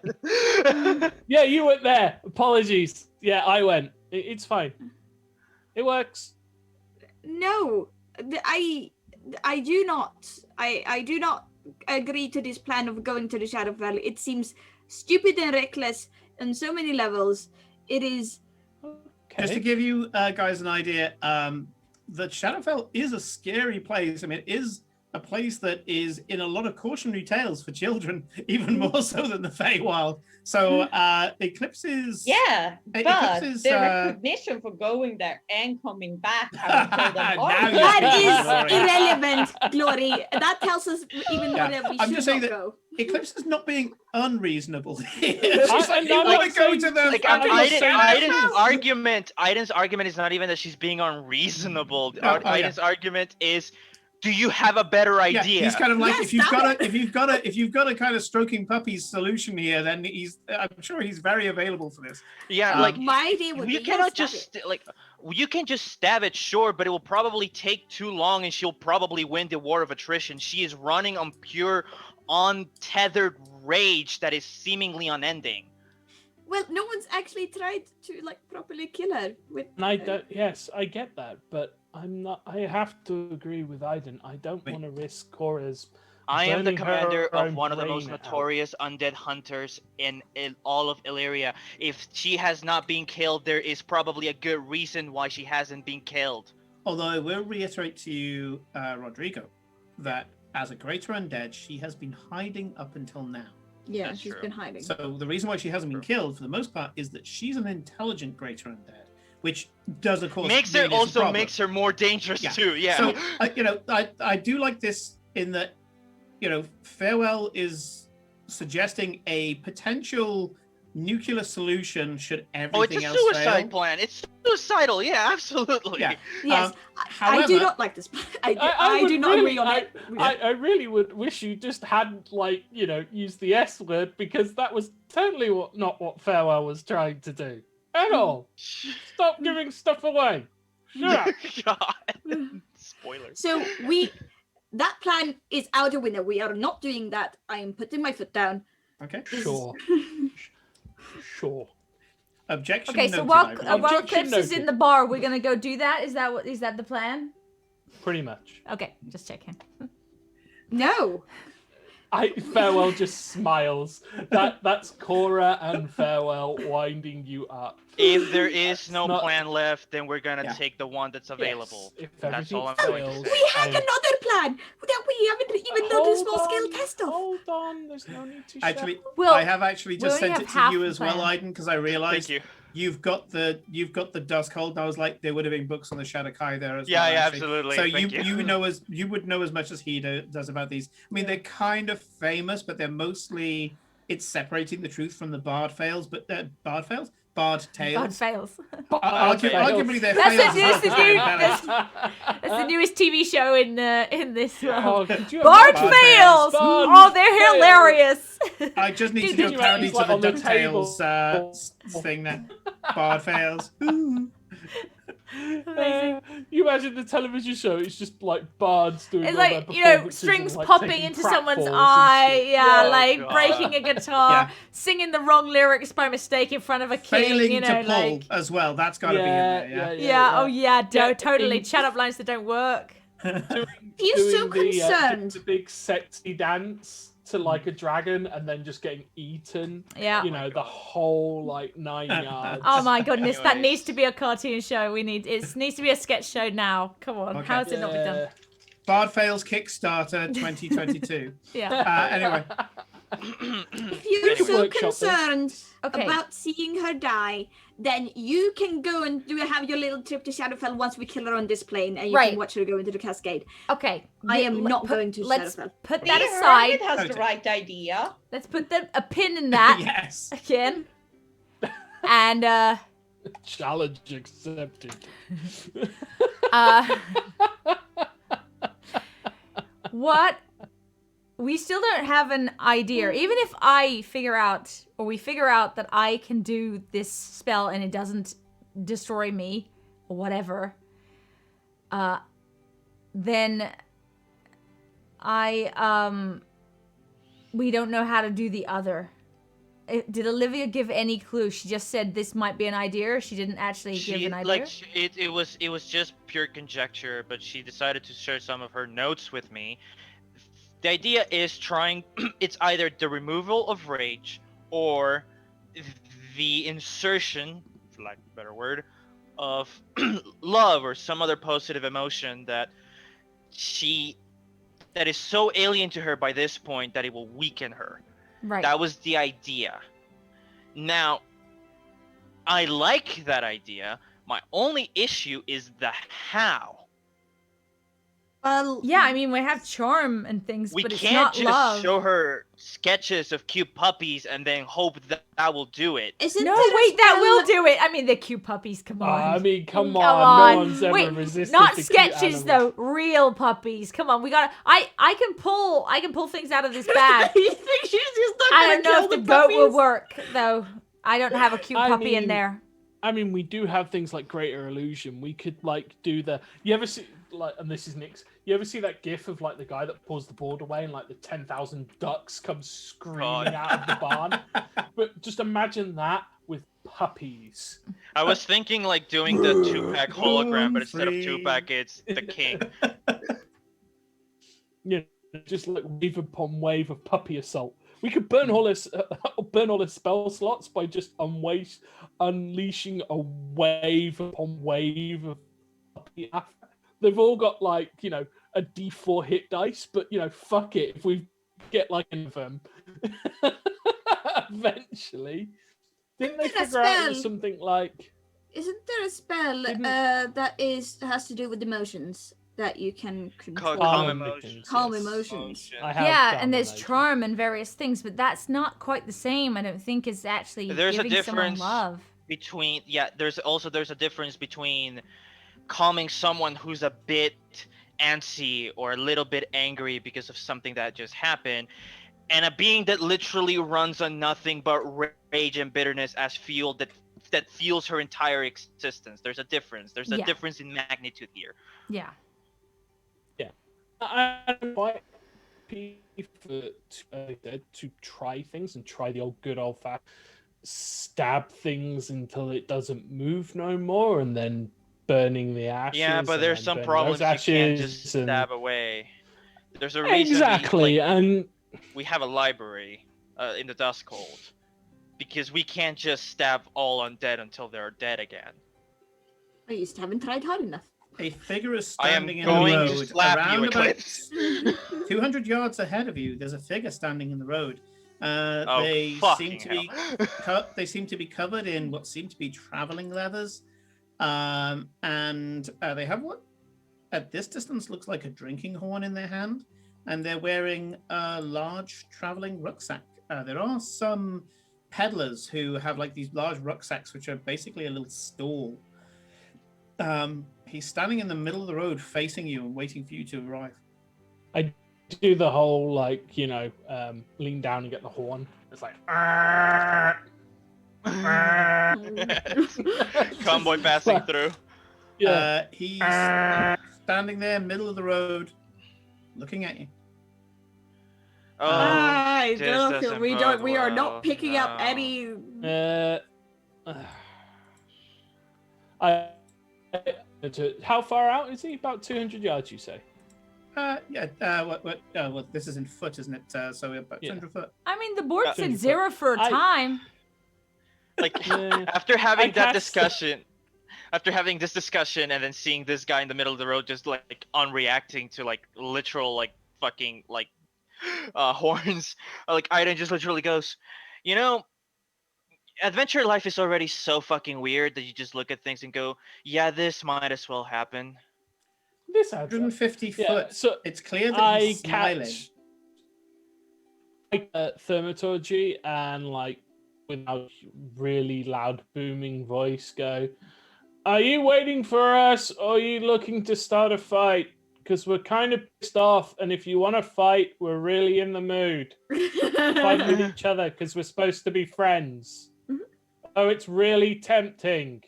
Speaker 5: went. Yeah, you went there. Apologies. Yeah, I went. It's fine. It works.
Speaker 7: No, I do not. I do not agree to this plan of going to the Shadowfell. It seems stupid and reckless on so many levels. It is.
Speaker 1: Just to give you guys an idea, the Shadowfell is a scary place. I mean, it is a place that is in a lot of cautionary tales for children, even more so than the Feywild. So Eclipse's...
Speaker 6: Yeah, but
Speaker 1: Eclipse's,
Speaker 6: the recognition for going there and coming back having killed them all.
Speaker 1: Now you're
Speaker 7: That
Speaker 1: speaking,
Speaker 7: is
Speaker 1: Glory.
Speaker 7: irrelevant, Glory. That tells us even more that we
Speaker 1: I'm
Speaker 7: should
Speaker 1: just saying
Speaker 7: not
Speaker 1: that
Speaker 7: go.
Speaker 1: Eclipse is not being unreasonable here.
Speaker 5: I'm
Speaker 1: She's like, you
Speaker 5: not
Speaker 1: want to go
Speaker 5: saying-
Speaker 1: to the
Speaker 2: Like
Speaker 5: I'm not saying
Speaker 2: Aiden's argument is not even that she's being unreasonable.
Speaker 1: Oh, yeah.
Speaker 2: Aiden's argument is, do you have a better
Speaker 1: Yeah,
Speaker 2: idea?
Speaker 1: he's kind of like
Speaker 7: Yes,
Speaker 1: if you've got a kind of stroking puppies solution here, then I'm sure he's very available for this.
Speaker 2: Yeah, like
Speaker 7: My idea would
Speaker 2: you
Speaker 7: be
Speaker 2: cannot
Speaker 7: yes,
Speaker 2: just you can just stab it, sure, but it will probably take too long, and she'll probably win the war of attrition. She is running on pure, untethered rage that is seemingly unending.
Speaker 7: Well, no one's actually tried to properly kill her with.
Speaker 5: And I don't. Yes, I get that, but I'm not. I have to agree with Aiden. I don't
Speaker 1: Wait.
Speaker 5: want to risk Korra's.
Speaker 2: I am the
Speaker 5: burning her
Speaker 2: commander of
Speaker 5: own
Speaker 2: one of the most
Speaker 5: brain out.
Speaker 2: notorious undead hunters in all of Illyria. If she has not been killed, there is probably a good reason why she hasn't been killed.
Speaker 1: Although I will reiterate to you, Rodrigo, that as a greater undead, she has been hiding up until now.
Speaker 3: Yeah,
Speaker 2: That's
Speaker 3: she's
Speaker 2: true.
Speaker 3: been hiding.
Speaker 1: So the reason why she hasn't been
Speaker 2: True.
Speaker 1: killed, for the most part, is that she's an intelligent greater undead, which does, of course,
Speaker 2: Makes
Speaker 1: really
Speaker 2: it
Speaker 1: is a
Speaker 2: also
Speaker 1: problem.
Speaker 2: makes her more dangerous
Speaker 1: Yeah.
Speaker 2: too. Yeah.
Speaker 1: So I do like this in that, Farewell is suggesting a potential nuclear solution should
Speaker 2: Oh, it's
Speaker 1: everything
Speaker 2: a
Speaker 1: else
Speaker 2: suicide
Speaker 1: fail.
Speaker 2: plan. It's suicidal. Yeah, absolutely.
Speaker 1: Yeah.
Speaker 3: Yes, I
Speaker 1: However,
Speaker 3: do not like this. I
Speaker 5: would
Speaker 3: do not
Speaker 5: really-
Speaker 3: agree on it.
Speaker 5: I really would wish you just hadn't, used the S word, because that was totally not what Farewell was trying to do. At all. Stop giving stuff away. Shut up.
Speaker 2: God. Spoilers.
Speaker 3: So that plan is out the window. We are not doing that. I am putting my foot down.
Speaker 1: Okay.
Speaker 5: Sure. Sure.
Speaker 1: Objection.
Speaker 9: Okay, so
Speaker 1: noted,
Speaker 9: while,
Speaker 1: I believe.
Speaker 9: while
Speaker 5: Objection
Speaker 9: Clips is in
Speaker 5: noted.
Speaker 9: the bar, we're gonna go do that. Is that the plan?
Speaker 5: Pretty much.
Speaker 9: Okay, just checking.
Speaker 3: No.
Speaker 5: Farewell just smiles. That's Cora and Farewell winding you up.
Speaker 2: If there is no
Speaker 5: Not-
Speaker 2: plan left, then we're gonna
Speaker 1: Yeah.
Speaker 2: take the one that's available.
Speaker 5: Yes, if
Speaker 2: That's
Speaker 5: everything
Speaker 2: all I'm going to
Speaker 5: fails,
Speaker 2: say.
Speaker 3: We had
Speaker 5: I-
Speaker 3: another plan that we haven't even done the
Speaker 5: Hold
Speaker 3: small scale
Speaker 5: on,
Speaker 3: test of.
Speaker 5: Hold on, there's no need to
Speaker 1: Actually,
Speaker 9: Well,
Speaker 1: I have actually
Speaker 9: we
Speaker 1: just
Speaker 9: only
Speaker 1: sent
Speaker 9: have
Speaker 1: it to
Speaker 9: half
Speaker 1: you
Speaker 9: the
Speaker 1: as well,
Speaker 9: plan.
Speaker 1: Aiden, because I realized
Speaker 2: Thank you.
Speaker 1: you've got the dusk hold. And I was like, there would have been books on the Shadowkai there as
Speaker 2: Yeah,
Speaker 1: well.
Speaker 2: yeah,
Speaker 1: actually.
Speaker 2: absolutely.
Speaker 1: So
Speaker 2: Thank
Speaker 1: you would know as much as he does about these. I mean, they're kind of famous, but they're mostly it's separating the truth from the bard fails. But bard fails, bard
Speaker 9: God
Speaker 1: tales.
Speaker 9: fails.
Speaker 1: Arguably, they're
Speaker 9: That's
Speaker 1: fails.
Speaker 9: it, that's
Speaker 1: as well,
Speaker 9: the new-
Speaker 1: because they're
Speaker 9: That's the newest TV show in this world.
Speaker 5: Oh, could you
Speaker 9: Bard
Speaker 5: imagine-
Speaker 1: Bard
Speaker 9: fails.
Speaker 5: Bard
Speaker 9: Oh, they're
Speaker 5: fails.
Speaker 9: hilarious.
Speaker 1: I just need to
Speaker 9: Did
Speaker 1: do
Speaker 9: you
Speaker 1: a parody
Speaker 5: He's
Speaker 1: to
Speaker 5: like
Speaker 1: the
Speaker 5: on the
Speaker 1: DuckTales
Speaker 5: table.
Speaker 1: thing there. Bard fails.
Speaker 9: Amazing.
Speaker 5: You imagine the television show, it's just like bards doing
Speaker 9: It's
Speaker 5: all their
Speaker 9: like,
Speaker 5: performances
Speaker 9: strings
Speaker 5: and, like,
Speaker 9: popping
Speaker 5: taking
Speaker 9: into
Speaker 5: pratfalls
Speaker 9: someone's
Speaker 5: and
Speaker 9: eye,
Speaker 5: shit.
Speaker 9: yeah,
Speaker 2: Oh,
Speaker 9: like
Speaker 2: God.
Speaker 9: breaking a guitar,
Speaker 1: Yeah.
Speaker 9: singing the wrong lyrics by mistake in front of a king,
Speaker 1: Failing
Speaker 9: know,
Speaker 1: to pull
Speaker 9: like...
Speaker 1: as well. That's got to be in there.
Speaker 9: Yeah, oh yeah,
Speaker 5: Yeah,
Speaker 9: totally.
Speaker 5: in-
Speaker 9: Chat up lines that don't work.
Speaker 3: You're so
Speaker 5: Doing
Speaker 3: concerned.
Speaker 5: the big sexy dance to like a dragon and then just getting eaten.
Speaker 9: Yeah.
Speaker 5: You know, the whole like 9 yards.
Speaker 9: Oh my goodness, that
Speaker 2: Anyways.
Speaker 9: needs to be a cartoon show. It needs to be a sketch show now. Come on,
Speaker 1: Okay.
Speaker 9: how has it not been done?
Speaker 1: Bard fails Kickstarter 2022.
Speaker 9: Yeah.
Speaker 1: Anyway,
Speaker 3: If you're so
Speaker 5: Workshop this.
Speaker 3: concerned
Speaker 9: Okay.
Speaker 3: about seeing her die, then you can go and have your little trip to Shadowfell once we kill her on this plane, and you
Speaker 9: Right.
Speaker 3: can watch her go into the cascade.
Speaker 9: Okay.
Speaker 3: I am
Speaker 9: Let-
Speaker 3: not
Speaker 9: put-
Speaker 3: going to
Speaker 9: Let's
Speaker 3: Shadowfell.
Speaker 9: put
Speaker 6: The
Speaker 9: that
Speaker 6: hermit
Speaker 9: aside.
Speaker 6: has
Speaker 1: Okay.
Speaker 6: the right idea.
Speaker 9: Let's put a pin in that
Speaker 1: yes.
Speaker 9: again. And
Speaker 5: Challenge accepted.
Speaker 9: what we still don't have an idea. Even if I figure out, or we figure out that I can do this spell and it doesn't destroy me or whatever, then we don't know how to do the other. Did Olivia give any clue? She just said this might be an idea. Or she didn't actually give an idea.
Speaker 2: It was just pure conjecture, but she decided to share some of her notes with me. The idea is trying. It's either the removal of rage or the insertion, for lack of a better word, of love or some other positive emotion that is so alien to her by this point that it will weaken her.
Speaker 9: Right.
Speaker 2: That was the idea. Now, I like that idea. My only issue is the how.
Speaker 3: Well,
Speaker 9: Yeah, I mean we have charm and things,
Speaker 2: We
Speaker 9: but it's
Speaker 2: can't
Speaker 9: not
Speaker 2: just
Speaker 9: love.
Speaker 2: show her sketches of cute puppies and then hope that will do it.
Speaker 3: isn't
Speaker 9: No,
Speaker 3: there a
Speaker 9: wait, that
Speaker 3: spell-
Speaker 9: will do it. I mean, they're cute puppies. Come on.
Speaker 5: I mean, come
Speaker 9: Come
Speaker 5: on.
Speaker 9: on.
Speaker 5: No one's ever
Speaker 9: Wait,
Speaker 5: resisted
Speaker 9: not
Speaker 5: to cute
Speaker 9: sketches
Speaker 5: animals.
Speaker 9: though. Real puppies. Come on, we gotta. I can pull things out of this bag.
Speaker 3: you think she's just not
Speaker 9: I
Speaker 3: gonna
Speaker 9: don't know
Speaker 3: kill
Speaker 9: if the
Speaker 3: the
Speaker 9: goat will
Speaker 3: puppies?
Speaker 9: work though. I don't have a cute
Speaker 5: I
Speaker 9: puppy in
Speaker 5: mean,
Speaker 9: there.
Speaker 5: I mean, we do have things like Greater Illusion. We could like do the. You ever see like, and this is Nick's. You ever see that GIF of like the guy that pulls the board away and like the 10,000 ducks come screaming out of the barn? But just imagine that with puppies.
Speaker 2: I was thinking like doing the 2-pack hologram, but instead of 2-pack, it's the king.
Speaker 5: You know, just like wave upon wave of puppy assault. We could burn all this spell slots by just unleashing a wave upon wave of puppy. They've all got like, you know, a D4 hit dice, but fuck it. If we get like one of them, eventually, didn't they figure out it was something like?
Speaker 7: Isn't there a spell that has to do with emotions that you can control?
Speaker 2: Calm emotions.
Speaker 7: Calm emotions.
Speaker 9: Yeah, and there's charm and various things, but that's not quite the same. I don't think is actually giving someone love.
Speaker 2: There's a difference between calming someone who's a bit antsy or a little bit angry because of something that just happened, and a being that literally runs on nothing but rage and bitterness as fuel that fuels her entire existence. There's a difference. There's a difference in magnitude here.
Speaker 9: Yeah.
Speaker 5: Yeah. I'm quite to try things and try the good old fashioned stab things until it doesn't move no more, and then burning the ashes.
Speaker 2: Yeah, but there's some problems you can't just stab away. There's a reason.
Speaker 5: Exactly, and
Speaker 2: we have a library in the Dust Cold because we can't just stab all undead until they're dead again.
Speaker 3: I just haven't tried hard enough.
Speaker 1: A figure is standing in the road around about 200 yards ahead of you. There's a figure standing in the road. They seem to be covered in what seem to be traveling leathers, and they have what at this distance looks like a drinking horn in their hand, and they're wearing a large traveling rucksack. There are some peddlers who have like these large rucksacks, which are basically a little stall. He's standing in the middle of the road facing you and waiting for you to arrive.
Speaker 5: I do the whole lean down and get the horn. It's like
Speaker 2: convoy passing through.
Speaker 5: Yeah.
Speaker 1: He's standing there, middle of the road, looking at you.
Speaker 3: I don't feel we are not picking up any.
Speaker 5: How far out is he? About 200 yards, you say?
Speaker 1: Well, this is in foot, isn't it? So we're about 200 foot.
Speaker 9: I mean, the board said 0 for a time.
Speaker 2: After having this discussion and then seeing this guy in the middle of the road just unreacting to literal fucking horns, Aiden just literally goes, adventure life is already so fucking weird that you just look at things and go, yeah, this might as well happen.
Speaker 5: This
Speaker 1: 150 foot. So it's clear that he's smiling.
Speaker 5: Thaumaturgy and without really loud booming voice go, are you waiting for us or are you looking to start a fight? Because we're kind of pissed off, and if you want to fight, we're really in the mood. Fight with each other because we're supposed to be friends. Oh, it's really tempting.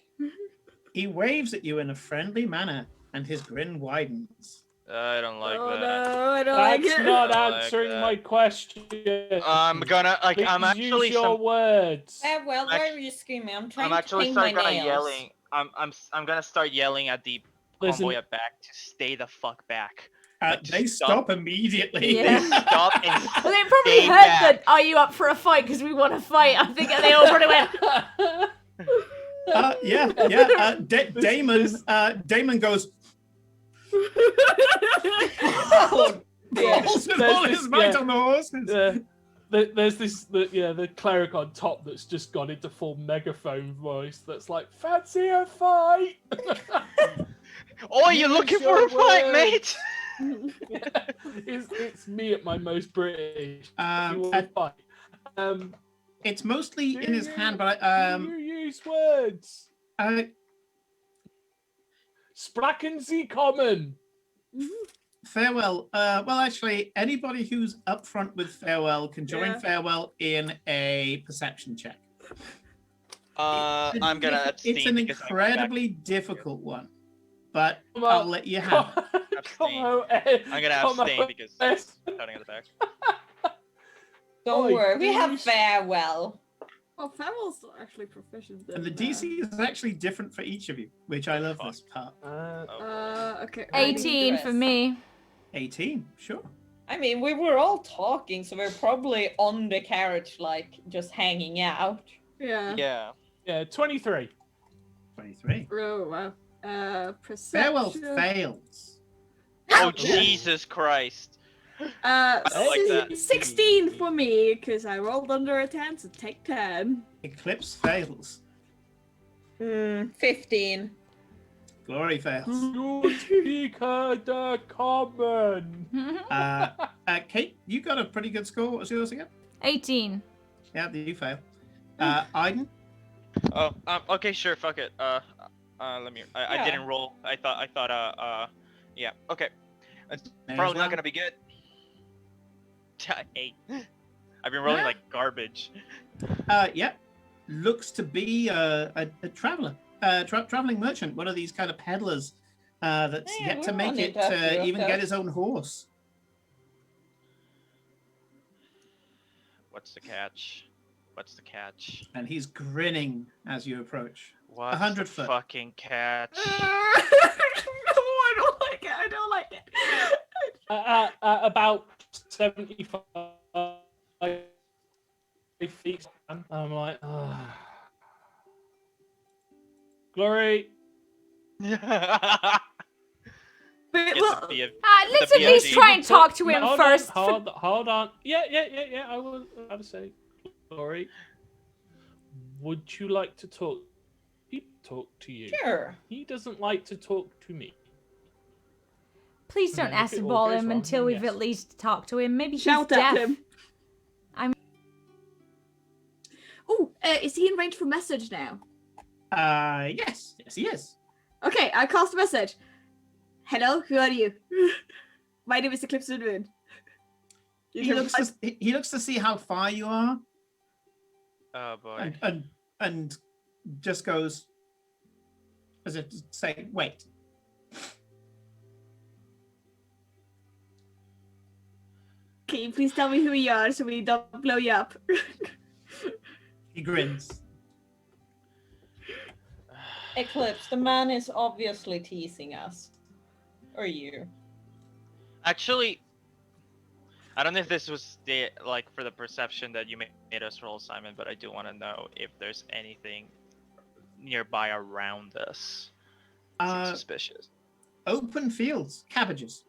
Speaker 1: He waves at you in a friendly manner, and his grin widens.
Speaker 2: I don't like that.
Speaker 3: No, I don't like it.
Speaker 5: That's not answering my question.
Speaker 2: I'm gonna I'm actually
Speaker 5: use your words.
Speaker 4: Well, why are you screaming? I'm trying
Speaker 2: to
Speaker 4: paint my nails.
Speaker 2: Yelling. I'm gonna start yelling at the convoy at back to stay the fuck back.
Speaker 1: They stop immediately.
Speaker 9: Yeah.
Speaker 2: They stop and
Speaker 9: well, they probably heard that. Are you up for a fight? Because we want to fight. I think they all probably went.
Speaker 1: Damon goes. All his might on the horses.
Speaker 5: There's the cleric on top that's just gone into full megaphone voice. That's like, fancy a fight.
Speaker 2: Oh, you're looking for a fight, mate?
Speaker 5: It's me at my most British.
Speaker 1: It's mostly in his hand, but
Speaker 5: you use words. Sprachen Sie kommen.
Speaker 1: Farewell. Well, actually, anybody who's up front with Farewell can join Farewell in a perception check.
Speaker 2: I'm gonna abstain.
Speaker 1: It's an incredibly difficult one, but I'll let you have it.
Speaker 2: I'm gonna abstain because I'm shouting at the back.
Speaker 4: Don't worry, we have Farewell.
Speaker 3: Well, Farewell's actually proficient.
Speaker 1: And the DC is actually different for each of you, which I love this part.
Speaker 3: Okay.
Speaker 9: 18 for me.
Speaker 1: 18, sure.
Speaker 4: I mean, we were all talking, so we're probably on the carriage, just hanging out.
Speaker 3: Yeah.
Speaker 5: Yeah, 23.
Speaker 1: 23.
Speaker 3: Oh, wow. Perception.
Speaker 1: Farewell fails.
Speaker 2: Oh, Jesus Christ. like that.
Speaker 3: 16 for me, because I rolled under a 10, so take 10.
Speaker 1: Eclipse fails.
Speaker 4: 15.
Speaker 1: Glory fails.
Speaker 5: You speak the common.
Speaker 1: Kate, you got a pretty good score. What was yours again?
Speaker 9: 18.
Speaker 1: Yeah, you fail. Aiden?
Speaker 2: Oh, okay, sure, fuck it. Let me. I didn't roll. I thought. Yeah. Okay. It's probably not gonna be good. 8. I've been rolling like garbage.
Speaker 1: Yeah. Looks to be a traveler, traveling merchant, one of these kind of peddlers that's yet to make it to even get his own horse.
Speaker 2: What's the catch? What's the catch?
Speaker 1: And he's grinning as you approach.
Speaker 2: What's
Speaker 1: 100
Speaker 2: the
Speaker 1: foot.
Speaker 2: fucking catch?
Speaker 3: No, I don't like it. I don't like it.
Speaker 5: About 75 feet. I'm like, Glory.
Speaker 3: But,
Speaker 2: Gets
Speaker 3: well,
Speaker 2: a B-
Speaker 9: Let's
Speaker 2: the
Speaker 9: at least
Speaker 2: POG.
Speaker 9: try and talk to him
Speaker 5: Hold
Speaker 9: first.
Speaker 5: On, hold on. Yeah. I will say, Glory. Would you like to talk? He talk to you.
Speaker 4: Sure.
Speaker 5: He doesn't like to talk to me.
Speaker 9: Please don't
Speaker 5: And then if it
Speaker 9: acid
Speaker 5: all
Speaker 9: ball
Speaker 5: goes
Speaker 9: him
Speaker 5: wrong,
Speaker 9: until
Speaker 5: then
Speaker 9: we've
Speaker 5: yes.
Speaker 9: at least talked to him. Maybe he's
Speaker 3: shout
Speaker 9: deaf.
Speaker 3: at him. Oh, is he in range for message now?
Speaker 1: Yes, he is.
Speaker 3: Okay, I cast a message. Hello, who are you? My name is Eclipse of the Moon.
Speaker 1: He looks to see how far you are,
Speaker 2: Oh boy.
Speaker 1: and just goes, as if to say, wait.
Speaker 3: Can you please tell me who you are so we don't blow you up?
Speaker 1: He grins.
Speaker 4: Eclipse, the man is obviously teasing us. Or you.
Speaker 2: Actually, I don't know if this was the for the perception that you made us roll, Simon, but I do want to know if there's anything nearby around us. Seems suspicious.
Speaker 1: Open fields, cabbages.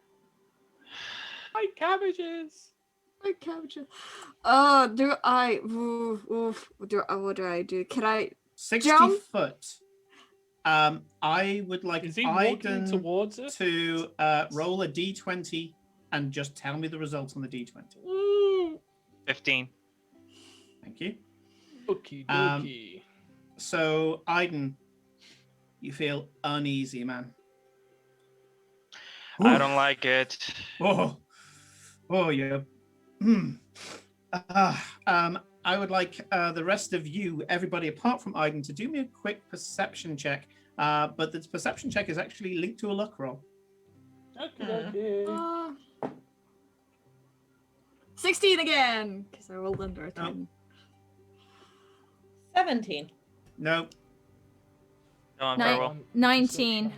Speaker 5: Hi, cabbages.
Speaker 3: My cabbages. What do I do? Can I
Speaker 1: 60
Speaker 3: jump?
Speaker 1: foot. I would like
Speaker 5: Is he walking
Speaker 1: Aiden
Speaker 5: towards us?
Speaker 1: to roll a d20 and just tell me the results on the d20.
Speaker 2: 15.
Speaker 1: Thank you.
Speaker 5: Okie dokie.
Speaker 1: So, Aiden, you feel uneasy, man.
Speaker 2: I don't like it.
Speaker 1: Yeah. I would like the rest of you, everybody apart from Aiden, to do me a quick perception check. But the perception check is actually linked to a luck roll.
Speaker 5: Okay.
Speaker 3: 16 again, because I rolled under a 10.
Speaker 4: 17.
Speaker 1: No.
Speaker 2: Go on, very well.
Speaker 9: 19.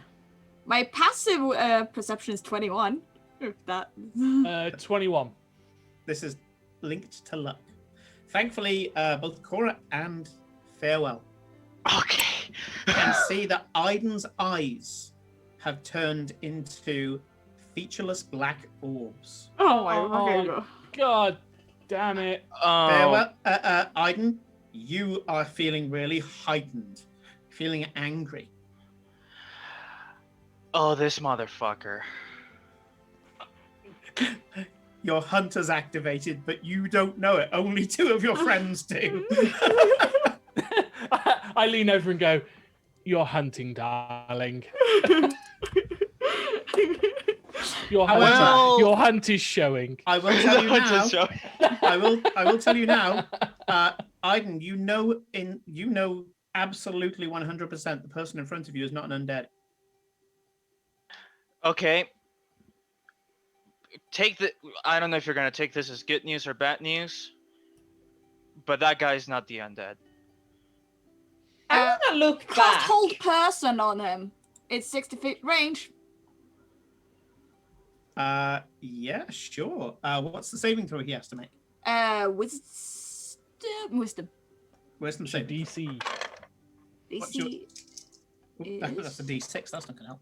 Speaker 3: My passive perception is 21. If that.
Speaker 5: 21.
Speaker 1: This is linked to luck. Thankfully, both Cora and Farewell
Speaker 2: Okay.
Speaker 1: can see that Aiden's eyes have turned into featureless black orbs.
Speaker 3: Oh my god.
Speaker 5: God damn it.
Speaker 1: Farewell, Aiden, you are feeling really heightened, feeling angry.
Speaker 2: Oh, this motherfucker.
Speaker 1: Your hunter's activated, but you don't know it. Only 2 of your friends do.
Speaker 5: I lean over and go, "You're hunting, darling. Your hunt is showing."
Speaker 1: I will tell you now. I will tell you now. Aiden, you know absolutely 100% the person in front of you is not an undead.
Speaker 2: Okay. I don't know if you're gonna take this as good news or bad news, but that guy's not the undead.
Speaker 4: I wanna look
Speaker 3: Cast
Speaker 4: back.
Speaker 3: hold person on him. It's 60 feet range.
Speaker 1: Yeah, sure. What's the saving throw he has to make?
Speaker 3: Wisdom.
Speaker 1: Wisdom saving.
Speaker 5: DC.
Speaker 1: What's your-
Speaker 3: DC
Speaker 1: That's a D6. That's not gonna help.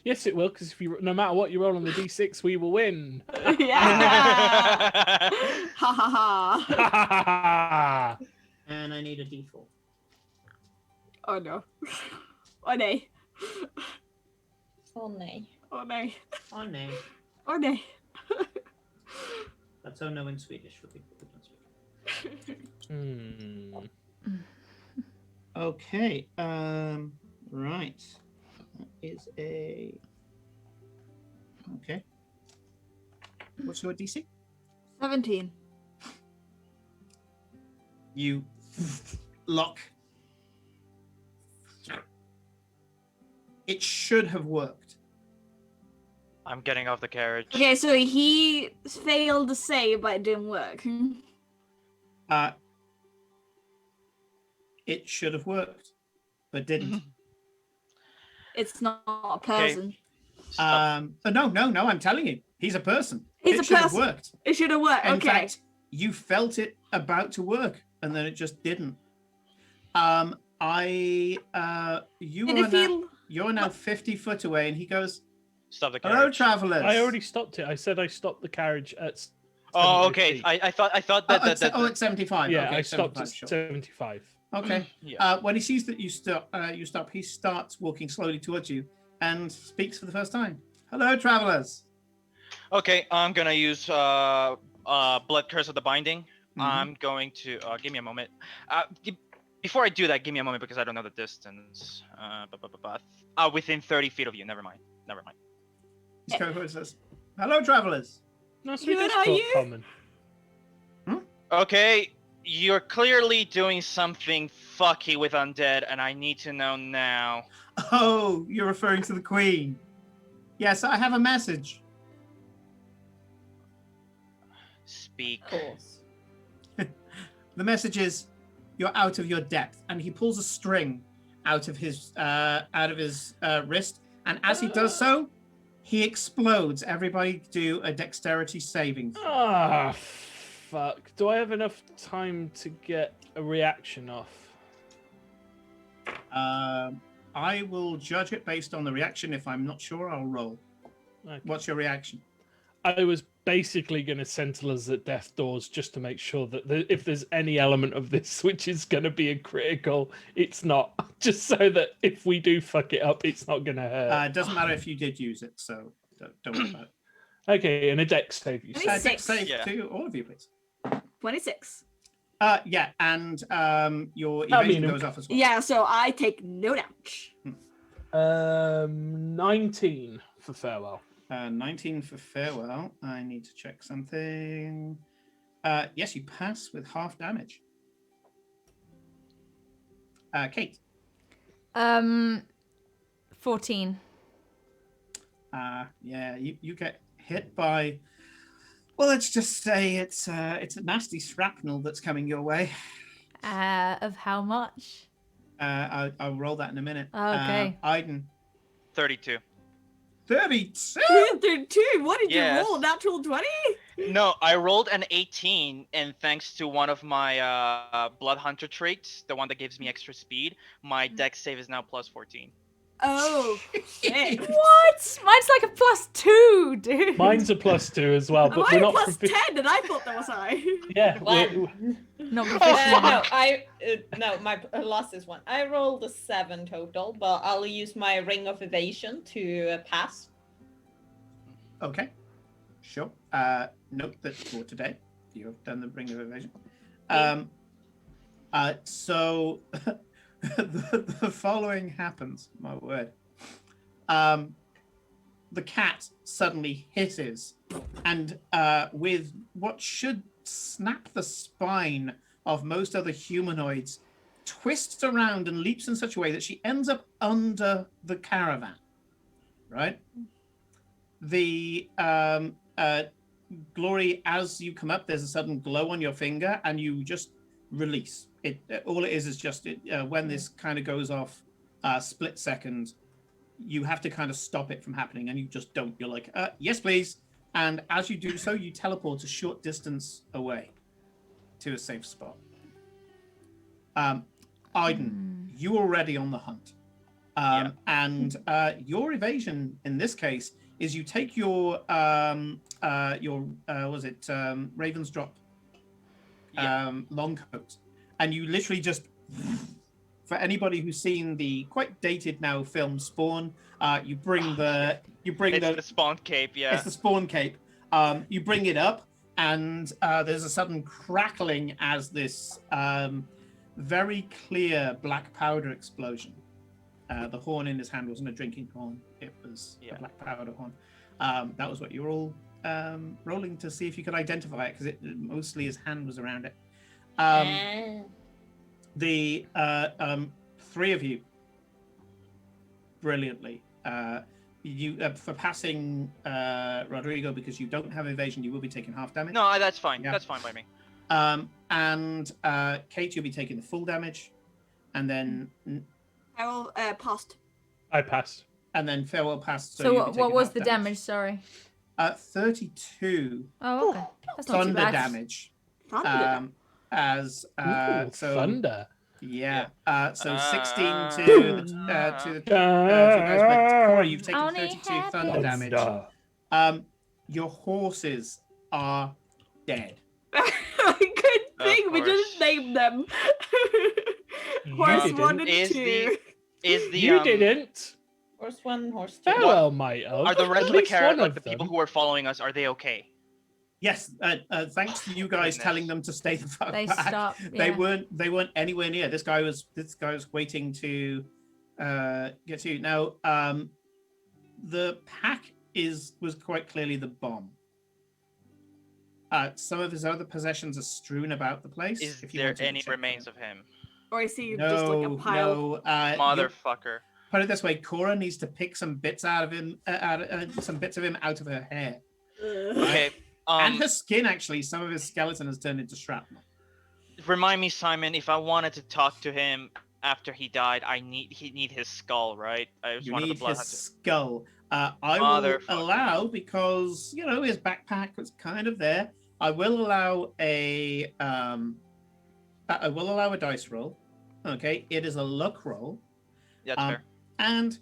Speaker 5: Yes, it will, because if you, no matter what you roll on the d6, we will win.
Speaker 3: Yeah. Ha ha ha.
Speaker 1: And I need a d4.
Speaker 3: Oh no. Oh no.
Speaker 6: Oh no.
Speaker 3: Oh no.
Speaker 1: Oh no.
Speaker 3: Oh no.
Speaker 1: That's oh no in Swedish for people who don't speak. Okay. Right. That is a. Okay. What's your DC?
Speaker 7: 17.
Speaker 1: You lock. It should have worked.
Speaker 2: I'm getting off the carriage.
Speaker 3: Okay, so he failed to save, but it didn't work.
Speaker 1: It should have worked, but didn't.
Speaker 3: It's not a
Speaker 2: Okay.
Speaker 3: person.
Speaker 1: No. I'm telling you, he's a person.
Speaker 3: He's
Speaker 1: it
Speaker 3: a
Speaker 1: should have
Speaker 3: person.
Speaker 1: worked.
Speaker 3: It should have worked.
Speaker 1: In
Speaker 3: Okay.
Speaker 1: fact, you felt it about to work, and then it just didn't. You're now 50 foot away, and he goes,
Speaker 2: Stop the
Speaker 1: "Hello,
Speaker 2: carriage.
Speaker 1: travelers."
Speaker 5: I already stopped it. I said I stopped the carriage at.
Speaker 2: Oh,
Speaker 5: 75
Speaker 2: okay.
Speaker 5: feet.
Speaker 2: I thought that
Speaker 1: it's 75.
Speaker 5: Yeah,
Speaker 1: Okay,
Speaker 5: I stopped
Speaker 1: 75,
Speaker 5: at
Speaker 1: sure.
Speaker 5: 75.
Speaker 1: Okay.
Speaker 2: Yeah.
Speaker 1: When he sees that you stop, he starts walking slowly towards you and speaks for the first time. Hello, travelers.
Speaker 2: Okay, I'm gonna use Blood Curse of the Binding.
Speaker 1: Mhm.
Speaker 2: I'm going to give me a moment. Before I do that, give me a moment because I don't know the distance. Within 30 feet of you. Never mind.
Speaker 1: This guy says, "Hello, travelers."
Speaker 5: No, so
Speaker 3: Who
Speaker 5: we
Speaker 3: are
Speaker 5: just
Speaker 3: you?
Speaker 5: common.
Speaker 2: Okay, you're clearly doing something fucky with undead, and I need to know now.
Speaker 1: Oh, you're referring to the Queen. Yes, I have a message.
Speaker 2: Speak.
Speaker 6: Of course.
Speaker 1: The message is, you're out of your depth. And he pulls a string out of his wrist, and as he does so, he explodes. Everybody do a dexterity saving throw.
Speaker 5: Ah, fuck. Do I have enough time to get a reaction off?
Speaker 1: I will judge it based on the reaction. If I'm not sure, I'll roll.
Speaker 5: Okay.
Speaker 1: What's your reaction?
Speaker 5: I was basically going to sentinel us at death doors just to make sure that if there's any element of this which is going to be a critical, it's not. Just so that if we do fuck it up, it's not going to hurt.
Speaker 1: It doesn't matter if you did use it, so don't worry about it.
Speaker 5: Okay, and a dex save, you said.
Speaker 1: Dex save
Speaker 2: Yeah.
Speaker 1: to all of you, please.
Speaker 3: 26.
Speaker 1: Yeah, and your
Speaker 5: I
Speaker 1: evasion
Speaker 5: mean,
Speaker 1: goes off as well.
Speaker 3: Yeah, so I take no damage.
Speaker 5: 19 for farewell.
Speaker 1: 19 for farewell. I need to check something. Yes, you pass with half damage. Kate.
Speaker 9: 14.
Speaker 1: Yeah, you get hit by. Well, let's just say it's a nasty shrapnel that's coming your way.
Speaker 9: Of how much?
Speaker 1: I'll roll that in a minute.
Speaker 9: Okay.
Speaker 1: Aiden.
Speaker 2: 32.
Speaker 1: 32.
Speaker 3: 32. What did
Speaker 2: Yes.
Speaker 3: you roll? Natural 20?
Speaker 2: No, I rolled an 18, and thanks to one of my Blood Hunter traits, the one that gives me extra speed, my dex save is now plus 14.
Speaker 3: Oh, shit.
Speaker 9: What? Mine's like a +2, dude.
Speaker 5: Mine's a +2 as well, but we're
Speaker 3: Mine
Speaker 5: not
Speaker 3: plus
Speaker 5: profi-
Speaker 3: 10, and I thought that was high.
Speaker 5: Yeah,
Speaker 9: Not proficient.
Speaker 6: No, my loss is 1. I rolled a 7 total, but I'll use my Ring of Evasion to pass.
Speaker 1: Okay. Sure. Note that for today, you have done the Ring of Evasion. So the following happens. My word. The cat suddenly hisses, and with what should snap the spine of most other humanoids, twists around and leaps in such a way that she ends up under the caravan. Right? The Glory, as you come up, there's a sudden glow on your finger, and you just release it. All it is just when this kind of goes off, split second, you have to kind of stop it from happening, and you just don't. You're like, yes, please. And as you do so, you teleport a short distance away to a safe spot. Aiden, you are already on the hunt. And your evasion in this case is you take your Raven's Drop long coat, and you literally just, for anybody who's seen the quite dated now film Spawn, you bring the
Speaker 2: Spawn cape, yeah.
Speaker 1: It's the Spawn cape. You bring it up, and there's a sudden crackling as this very clear black powder explosion. The horn in his hand wasn't a drinking horn; it was a black powder horn. That was what you were all rolling to see if you could identify it, because mostly his hand was around it. The three of you, brilliantly. You for passing Rodrigo, because you don't have evasion, you will be taking half damage.
Speaker 2: No, that's fine.
Speaker 1: Yeah.
Speaker 2: That's fine by me.
Speaker 1: And Kate, you'll be taking the full damage, and then
Speaker 3: I will passed.
Speaker 5: I passed.
Speaker 1: And then Farewell passed.
Speaker 9: So
Speaker 1: you'll be
Speaker 9: what
Speaker 1: taking
Speaker 9: was
Speaker 1: half
Speaker 9: the damage? Sorry.
Speaker 1: 32.
Speaker 9: Oh, okay. That's not too
Speaker 1: Thunder
Speaker 9: bad.
Speaker 1: damage.
Speaker 3: Thunder.
Speaker 5: Thunder.
Speaker 1: Yeah. So 16
Speaker 5: Ah.
Speaker 1: to the guys, but Cora, you've taken
Speaker 9: Only
Speaker 1: 32 thunder damage. Your horses are dead.
Speaker 3: Good thing we just named them. Horse
Speaker 5: didn't.
Speaker 3: 1 and
Speaker 2: Is
Speaker 3: 2.
Speaker 5: You didn't.
Speaker 6: Horse 1, horse 2.
Speaker 5: Farewell might have.
Speaker 2: Are the rest
Speaker 5: At
Speaker 2: of the
Speaker 5: least one
Speaker 2: characters, like
Speaker 5: of
Speaker 2: the
Speaker 5: them.
Speaker 2: people who are following us, are they okay?
Speaker 1: Yes, thanks to you guys telling them to stay the fuck
Speaker 9: They
Speaker 1: back.
Speaker 9: stopped.
Speaker 1: They
Speaker 9: Yeah.
Speaker 1: weren't anywhere near. This guy was waiting to get to you. Now, the pack was quite clearly the bomb. Some of his other possessions are strewn about the place.
Speaker 2: Is
Speaker 1: if you
Speaker 2: there
Speaker 1: want to
Speaker 2: any
Speaker 1: check
Speaker 2: remains
Speaker 1: them.
Speaker 2: of him?
Speaker 3: Or I see just like a pile.
Speaker 1: No,
Speaker 2: Motherfucker.
Speaker 1: put it this way: Cora needs to pick some bits out of him, some bits of him out of her hair
Speaker 2: Okay.
Speaker 1: and her skin. Actually, some of his skeleton has turned into shrapnel.
Speaker 2: Remind me, Simon, if I wanted to talk to him after he died, he'd need his skull, right? I was
Speaker 1: You
Speaker 2: one of the
Speaker 1: need
Speaker 2: blood
Speaker 1: his
Speaker 2: hunters.
Speaker 1: skull. I will
Speaker 2: Motherfucker.
Speaker 1: allow, because his backpack was kind of there. I will allow a dice roll. Okay, it is a luck roll.
Speaker 2: That's fair.
Speaker 1: And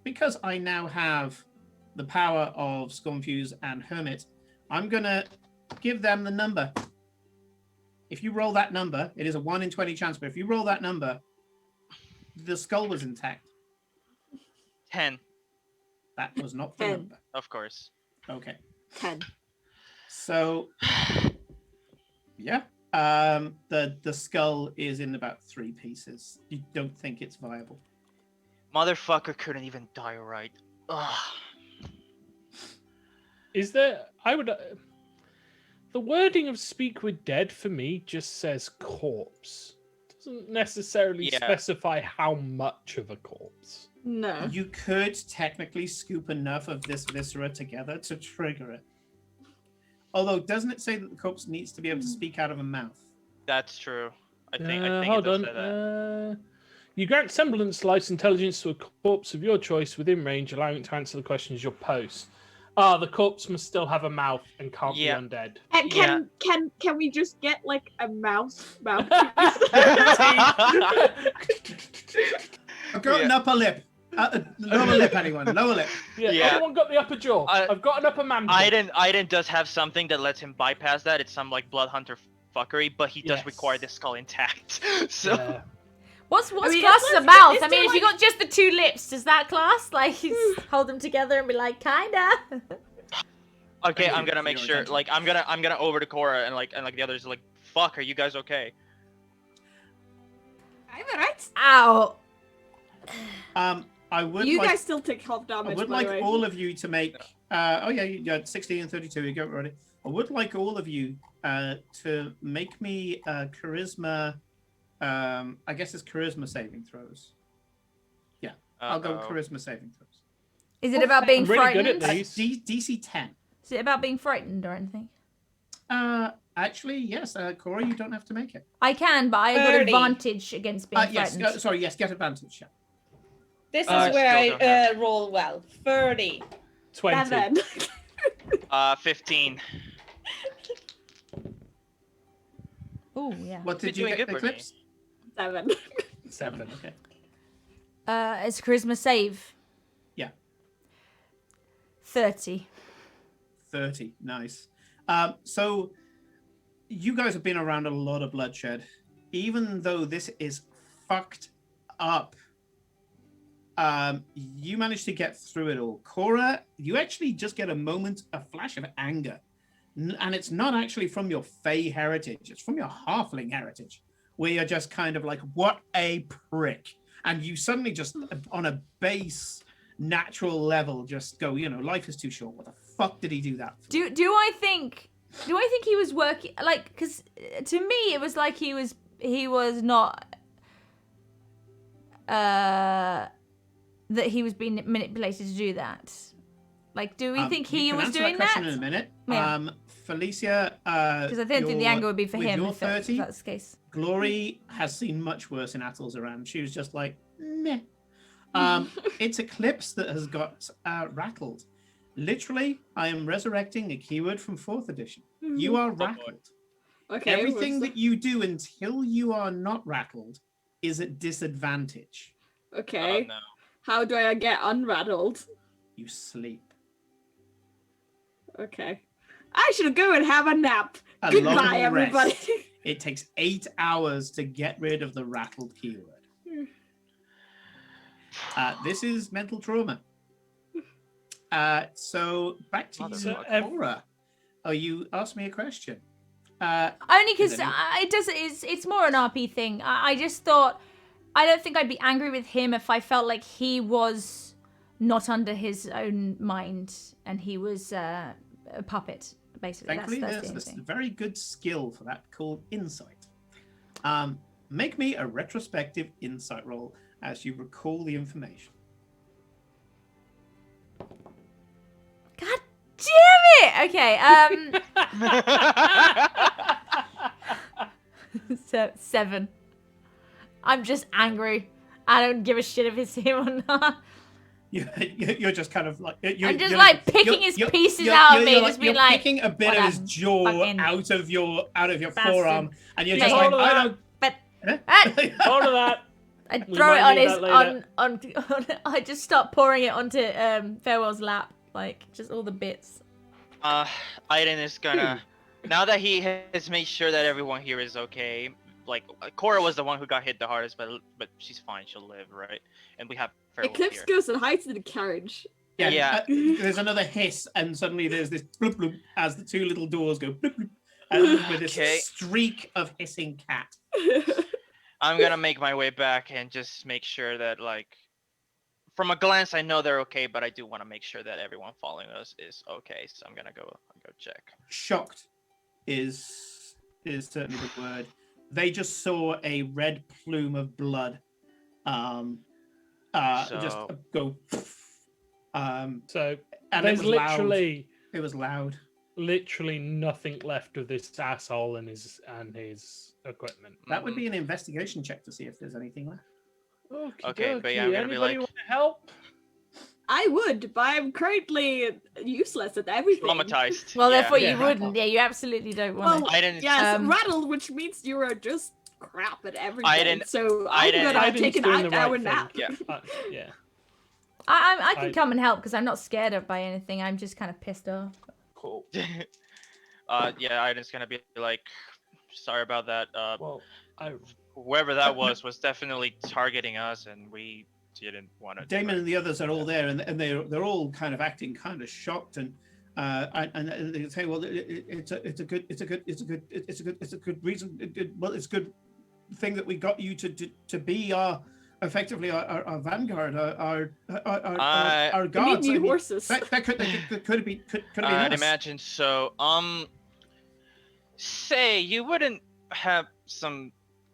Speaker 1: because I now have the power of Scornfuse and Hermit, I'm gonna give them the number. If you roll that number, it is a 1 in 20 chance, but if you roll that number, the skull was intact.
Speaker 2: 10,
Speaker 1: That was not the
Speaker 3: 10.
Speaker 1: number.
Speaker 2: of course.
Speaker 1: Okay.
Speaker 3: 10.
Speaker 1: So yeah. The skull is in about 3 pieces. You don't think it's viable.
Speaker 2: Motherfucker couldn't even die right. Ugh.
Speaker 5: Is there? I would. The wording of "speak with dead" for me just says corpse. Doesn't necessarily
Speaker 2: Yeah.
Speaker 5: specify how much of a corpse.
Speaker 3: No.
Speaker 1: You could technically scoop enough of this viscera together to trigger it. Although, doesn't it say that the corpse needs to be able to speak out of a mouth?
Speaker 2: That's true. I think
Speaker 5: Hold
Speaker 2: it does
Speaker 5: on.
Speaker 2: say that.
Speaker 5: You grant semblance life intelligence to a corpse of your choice within range, allowing it to answer the questions your post. The corpse must still have a mouth and can't be
Speaker 2: Yeah.
Speaker 5: undead.
Speaker 3: And
Speaker 2: Yeah.
Speaker 3: can we just get like a mouse mouth?
Speaker 1: I've got an upper lip. Lower lip, anyone? Lower lip.
Speaker 5: Yeah,
Speaker 2: Yeah.
Speaker 5: everyone got the upper jaw. I've got an upper mandible.
Speaker 2: Aiden does have something that lets him bypass that. It's some like blood hunter fuckery, but he does
Speaker 5: Yes.
Speaker 2: require the skull intact. So
Speaker 5: Yeah.
Speaker 9: What's
Speaker 3: mean,
Speaker 9: class as a
Speaker 3: is
Speaker 9: mouth?
Speaker 3: there
Speaker 9: I mean, if you
Speaker 3: like-
Speaker 9: got just the 2 lips, does that class? Like, hold them together and be like, kinda.
Speaker 2: okay,
Speaker 1: Thank
Speaker 2: I'm
Speaker 1: you
Speaker 2: gonna
Speaker 1: for
Speaker 2: make
Speaker 1: your
Speaker 2: sure.
Speaker 1: attention.
Speaker 2: Like I'm gonna over to Cora and like the others are like, fuck, are you guys okay?
Speaker 3: I'm alright.
Speaker 9: Ow.
Speaker 1: I would
Speaker 3: You
Speaker 1: like,
Speaker 3: guys still take half
Speaker 1: I
Speaker 3: damage.
Speaker 1: would
Speaker 3: by
Speaker 1: like
Speaker 3: the way.
Speaker 1: all of you to make. Oh yeah, you got 16 and 32. You got it ready. I would like all of you to make me charisma. I guess it's charisma saving throws. Yeah, I'll go
Speaker 2: Uh-oh.
Speaker 1: charisma saving throws.
Speaker 9: Is it about being
Speaker 5: I'm really good at
Speaker 9: frightened?
Speaker 5: these.
Speaker 1: DC 10.
Speaker 9: Is it about being frightened or anything?
Speaker 1: Actually, yes. Cora, you don't have to make it.
Speaker 9: I can, but I got
Speaker 6: 30.
Speaker 9: advantage against being
Speaker 1: Yes.
Speaker 9: frightened.
Speaker 1: Sorry. Yes. Get advantage. Yeah.
Speaker 6: This is
Speaker 2: I
Speaker 6: where
Speaker 2: still don't have
Speaker 6: I roll well. 30.
Speaker 5: 20.
Speaker 3: 7.
Speaker 2: 15.
Speaker 9: Oh, yeah.
Speaker 1: What did
Speaker 2: You're
Speaker 1: you
Speaker 2: doing
Speaker 1: get,
Speaker 2: good, Brittany.
Speaker 1: Eclipse?
Speaker 3: 7.
Speaker 5: 7.
Speaker 1: Okay.
Speaker 9: It's charisma save.
Speaker 1: Yeah.
Speaker 9: 30.
Speaker 1: 30. Nice. So you guys have been around a lot of bloodshed. Even though this is fucked up, you managed to get through it all. Cora, you actually just get a flash of anger. And it's not actually from your Fey heritage. It's from your Halfling heritage, where you're just kind of like, what a prick. And you suddenly just, on a base, natural level, just go, life is too short. What the fuck did he do that for?
Speaker 9: Do I think he was working, like, because to me it was like he was not that he was being manipulated to do that. Like, do we think he was doing
Speaker 1: that?
Speaker 9: that?
Speaker 1: In a minute.
Speaker 9: Yeah.
Speaker 1: Felicia,
Speaker 9: because I don't think the anger would be for him if
Speaker 1: 30,
Speaker 9: that's the case.
Speaker 1: Glory has seen much worse in Atol's around. She was just like, meh. It's Eclipse that has got rattled. Literally, I am resurrecting a keyword from 4th edition. You are rattled.
Speaker 3: Okay.
Speaker 1: Everything that you do until you are not rattled is at disadvantage.
Speaker 3: Okay.
Speaker 2: No.
Speaker 3: How do I get unrattled?
Speaker 1: You sleep.
Speaker 3: Okay. I should go and have a nap.
Speaker 1: A
Speaker 3: Goodbye,
Speaker 1: long
Speaker 3: everybody.
Speaker 1: rest. It takes 8 hours to get rid of the rattled keyword. This is mental trauma. So back to you, Cora. Oh, you asked me a question.
Speaker 9: Only because it's more an RP thing. I just thought, I don't think I'd be angry with him if I felt like he was not under his own mind and he was a puppet, basically.
Speaker 1: Thankfully,
Speaker 9: that's
Speaker 1: there's a very good skill for that called insight. Make me a retrospective insight roll as you recall the information.
Speaker 9: God damn it! Okay, so 7. I'm just angry. I don't give a shit if it's him or not.
Speaker 1: You're just kind of like
Speaker 9: I'm just like picking his pieces out of me, just being like
Speaker 1: picking a bit of his jaw out of your forearm, and you're just like, I don't.
Speaker 9: But
Speaker 5: Hold of that.
Speaker 9: I throw it on I just start pouring it onto Farewell's lap, like just all the bits.
Speaker 2: Aiden is gonna, now that he has made sure that everyone here is okay. Like, Cora was the one who got hit the hardest, but she's fine. She'll live, right? And we have Farewell
Speaker 3: Eclipse
Speaker 2: here.
Speaker 3: goes and hides in the carriage.
Speaker 1: Yeah. There's another hiss, and suddenly there's this bloop bloop as the 2 little doors go bloop bloop, and with this streak of hissing cat.
Speaker 2: I'm gonna make my way back and just make sure that, like, from a glance, I know they're okay, but I do want to make sure that everyone following us is okay. So I'm gonna go check. Shocked
Speaker 1: is certainly the word. They just saw a red plume of blood. Just go.
Speaker 5: So
Speaker 1: and
Speaker 5: there's
Speaker 1: it was loud.
Speaker 5: Literally nothing left of this asshole and his equipment.
Speaker 1: That would be an investigation check to see if there's anything left.
Speaker 2: Okay, but yeah, I'm gonna be like,
Speaker 5: want to help?
Speaker 3: I would, but I'm currently useless at everything.
Speaker 2: traumatized.
Speaker 9: Well, therefore you wouldn't. Yeah, you absolutely don't want
Speaker 3: Well,
Speaker 9: to.
Speaker 3: yes, rattled, which means you are just crap at everything. So I'm gonna take an 8-hour nap.
Speaker 2: Yeah.
Speaker 5: Yeah.
Speaker 9: I can come and help because I'm not scared of by anything. I'm just kind of pissed off.
Speaker 5: Cool.
Speaker 2: Yeah, Aiden's gonna be like, sorry about that. Whoever that was definitely targeting us, and we didn't want to.
Speaker 1: Damon and the others are all there, and they're all kind of acting kind of shocked, and they say, well, it's a good reason. It's a good thing that we got you to be effectively our vanguard, our guards.
Speaker 3: We need new horses.
Speaker 1: That could have been.
Speaker 2: I'd imagine so. Say you wouldn't have some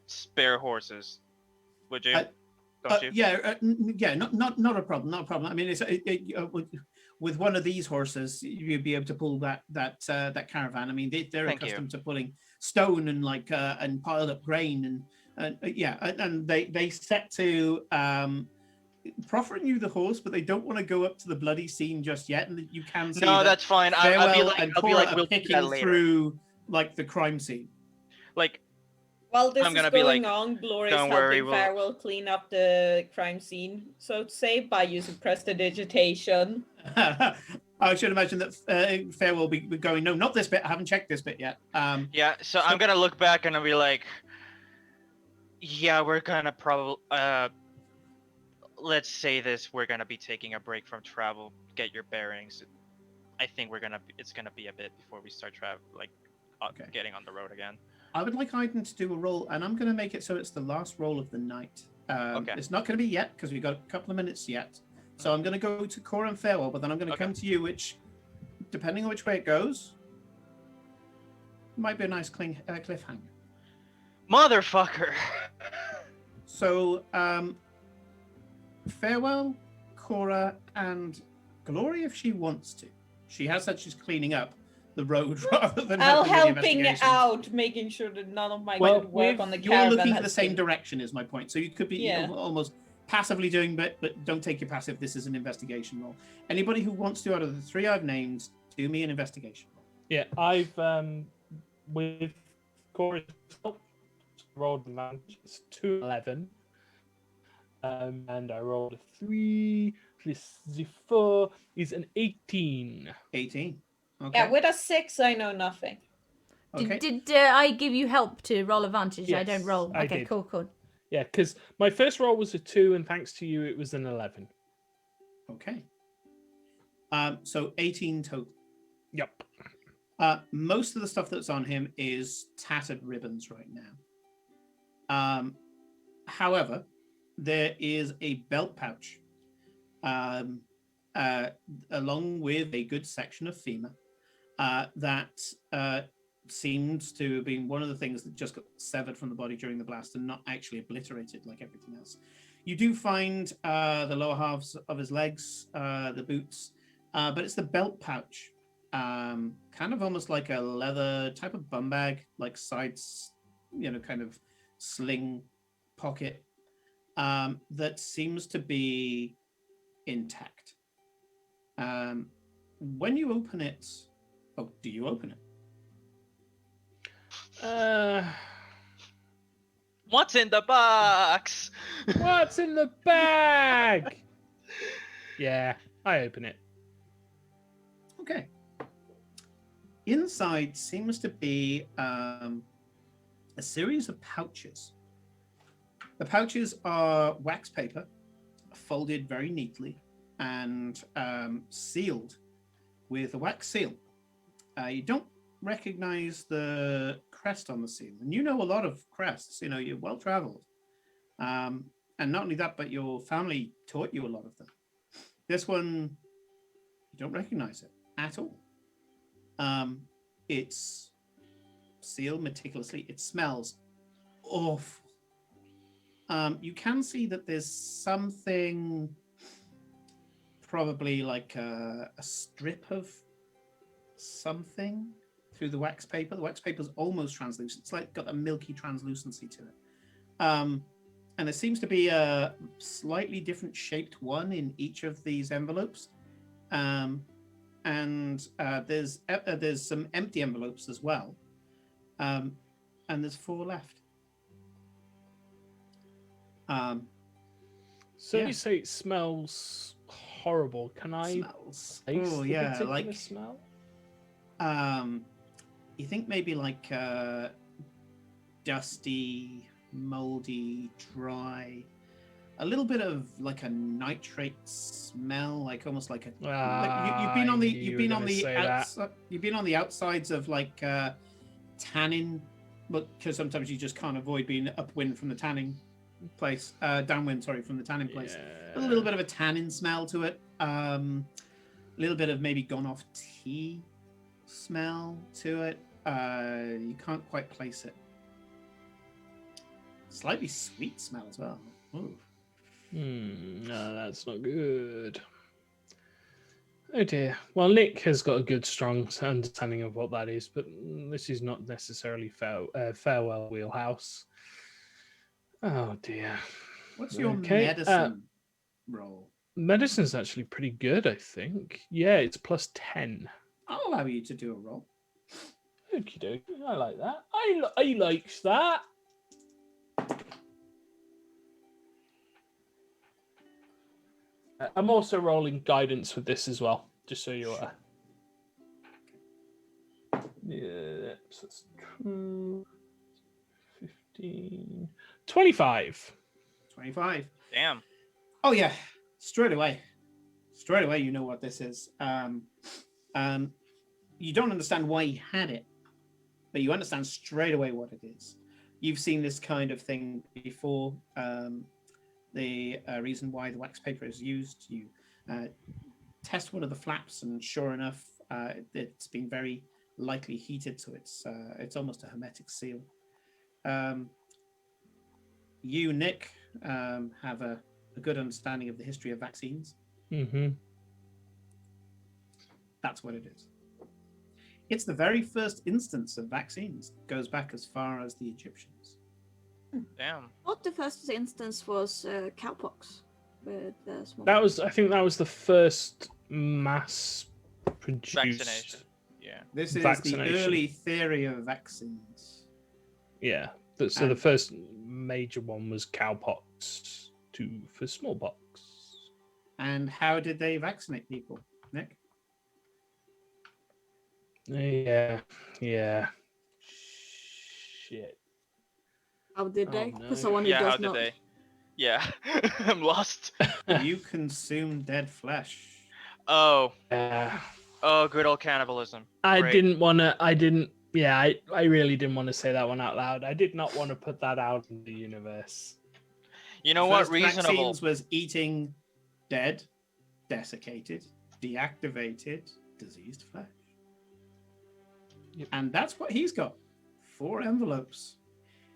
Speaker 2: spare horses, would you? Don't you?
Speaker 1: Yeah, not a problem. Not a problem. I mean, with one of these horses, you'd be able to pull that caravan. I mean, they're accustomed to pulling stone and and piled up grain and they set to proffering you the horse, but they don't want to go up to the bloody scene just yet. And you can see.
Speaker 2: No, that's fine. I'll be like,
Speaker 1: we'll picking through the crime scene.
Speaker 2: Like,
Speaker 4: While this
Speaker 2: I'm
Speaker 4: is
Speaker 2: gonna be
Speaker 4: going
Speaker 2: like,
Speaker 4: on, Glory is
Speaker 2: "Don't worry,
Speaker 4: helping Farewell clean up the crime scene, so to say, by using prestidigitation.
Speaker 1: I should imagine that Fair will be going, no, not this bit. I haven't checked this bit yet.
Speaker 2: Yeah, so I'm gonna look back and I'll be like, yeah, we're gonna probably let's say this, we're gonna be taking a break from travel, get your bearings. I think it's gonna be a bit before we start
Speaker 1: Okay.
Speaker 2: getting on the road again.
Speaker 1: I would like Aiden to do a roll, and I'm going to make it so it's the last roll of the night.
Speaker 2: Okay.
Speaker 1: It's not going to be yet, because we've got a couple of minutes yet. So I'm going to go to Cora and Farewell, but then I'm going to come to you, which, depending on which way it goes, might be a nice cliffhanger.
Speaker 2: Motherfucker!
Speaker 1: So, Farewell, Cora, and Glory, if she wants to. She has said she's cleaning up the road rather than
Speaker 4: helping
Speaker 1: investigations.
Speaker 4: out, making sure that none of my
Speaker 5: Well,
Speaker 4: good work on the
Speaker 1: You're
Speaker 4: caravan
Speaker 1: looking at
Speaker 4: has
Speaker 1: the same
Speaker 4: been-
Speaker 1: direction, is my point. So you could be almost passively doing, but don't take your passive. This is an investigation roll. Anybody who wants to, out of the three I've named, do me an investigation roll.
Speaker 5: Yeah, I've with Cora's help rolled advantage. It's 211. And I rolled a 3 plus the 4 is an 18.
Speaker 1: 18. Okay.
Speaker 4: Yeah, with a 6, I know nothing.
Speaker 1: Okay.
Speaker 9: Did I give you help to roll advantage? I
Speaker 5: Yes,
Speaker 9: don't roll.
Speaker 5: I
Speaker 9: Okay,
Speaker 5: did.
Speaker 9: cool.
Speaker 5: Yeah, because my first roll was a 2, and thanks to you, it was an 11.
Speaker 1: Okay. So 18 total.
Speaker 5: Yep.
Speaker 1: Most of the stuff that's on him is tattered ribbons right now. However, there is a belt pouch along with a good section of FEMA that seems to have been one of the things that just got severed from the body during the blast and not actually obliterated like everything else. You do find the lower halves of his legs, the boots, but it's the belt pouch, kind of almost like a leather type of bum bag, like sides, kind of sling pocket, that seems to be intact. When you open it, do you open it?
Speaker 2: What's in the box?
Speaker 5: What's in the bag? Yeah, I open it.
Speaker 1: Okay. Inside seems to be a series of pouches. The pouches are wax paper, folded very neatly, and sealed with a wax seal. You don't recognize the crest on the seal, and you know a lot of crests. You're well traveled, and not only that, but your family taught you a lot of them. This one, you don't recognize it at all. It's sealed meticulously. It smells awful. You can see that there's something, probably like a strip of something through the wax paper. The wax paper is almost translucent. It's like got a milky translucency to it. And there seems to be a slightly different shaped one in each of these envelopes. And there's some empty envelopes as well. And there's 4 left.
Speaker 5: So
Speaker 1: yeah.
Speaker 5: you say it smells horrible. Can I
Speaker 1: Smells.
Speaker 5: taste
Speaker 1: Oh
Speaker 5: the
Speaker 1: yeah,
Speaker 5: particular
Speaker 1: like
Speaker 5: smell?
Speaker 1: you think maybe like dusty, moldy, dry, a little bit of like a nitrate smell, like almost like a you've been on the outsides of like tanning, but because sometimes you just can't avoid being upwind from the tanning place, downwind, sorry, from the tanning place. A little bit of a tannin smell to it, a little bit of maybe gone off tea smell to it. You can't quite place it. Slightly sweet smell as well. Ooh.
Speaker 5: No, that's not good. Oh dear. Well, Nick has got a good, strong understanding of what that is, but this is not necessarily farewell wheelhouse. Oh dear.
Speaker 1: What's your
Speaker 5: Okay,
Speaker 1: medicine roll?
Speaker 5: Medicine's actually pretty good, I think. Yeah, it's plus 10.
Speaker 1: I'll allow you to do a roll.
Speaker 5: Okie dokie. I like that. I likes that. I'm also rolling guidance with this as well, just so you're aware. Yeah, so that's 2, 15, 25.
Speaker 1: 25.
Speaker 2: Damn.
Speaker 1: Oh yeah, straight away. Straight away, you know what this is. You don't understand why he had it, but you understand straight away what it is. You've seen this kind of thing before. The reason why the wax paper is used, you test one of the flaps, and sure enough, it's been very lightly heated, so it's almost a hermetic seal. You, Nick, have a good understanding of the history of vaccines.
Speaker 5: Mm-hmm.
Speaker 1: That's what it is. It's the very first instance of vaccines. It goes back as far as the Egyptians.
Speaker 2: Damn.
Speaker 7: Not the first instance was cowpox with
Speaker 5: I think that was the first mass produced
Speaker 2: Vaccination. Yeah.
Speaker 1: This is
Speaker 5: vaccination.
Speaker 1: the early theory of vaccines.
Speaker 5: Yeah. So the first major one was cowpox for smallpox.
Speaker 1: And how did they vaccinate people, Nick?
Speaker 5: Yeah. Shit.
Speaker 7: How did they?
Speaker 5: no.
Speaker 7: For someone who
Speaker 2: Yeah,
Speaker 7: does
Speaker 2: how did
Speaker 7: not.
Speaker 2: they? Yeah. I'm lost.
Speaker 1: You consume dead flesh.
Speaker 2: Oh.
Speaker 5: Yeah.
Speaker 2: Oh, good old cannibalism.
Speaker 5: I
Speaker 2: Great.
Speaker 5: didn't want to. I really didn't want to say that one out loud. I did not want to put that out in the universe.
Speaker 2: You know
Speaker 1: The
Speaker 2: what?
Speaker 1: first
Speaker 2: Reasonable.
Speaker 1: vaccines was eating dead, desiccated, deactivated, diseased flesh.
Speaker 5: Yep.
Speaker 1: And that's what he's got. 4 envelopes,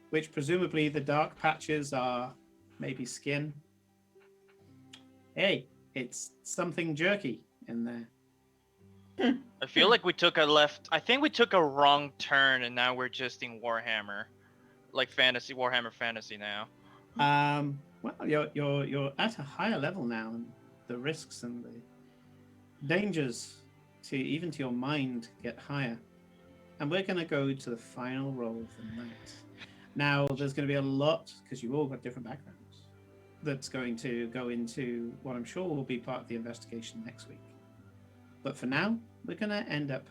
Speaker 1: which presumably the dark patches are maybe skin. Hey, it's something jerky in there.
Speaker 2: I feel like we took a left. I think we took a wrong turn, and now we're just in Warhammer, like fantasy, Warhammer fantasy now.
Speaker 1: Well, you're at a higher level now, and the risks and the dangers to your mind get higher. And we're going to go to the final roll of the night. Now, there's going to be a lot, because you've all got different backgrounds, that's going to go into what I'm sure will be part of the investigation next week. But for now, we're going to end up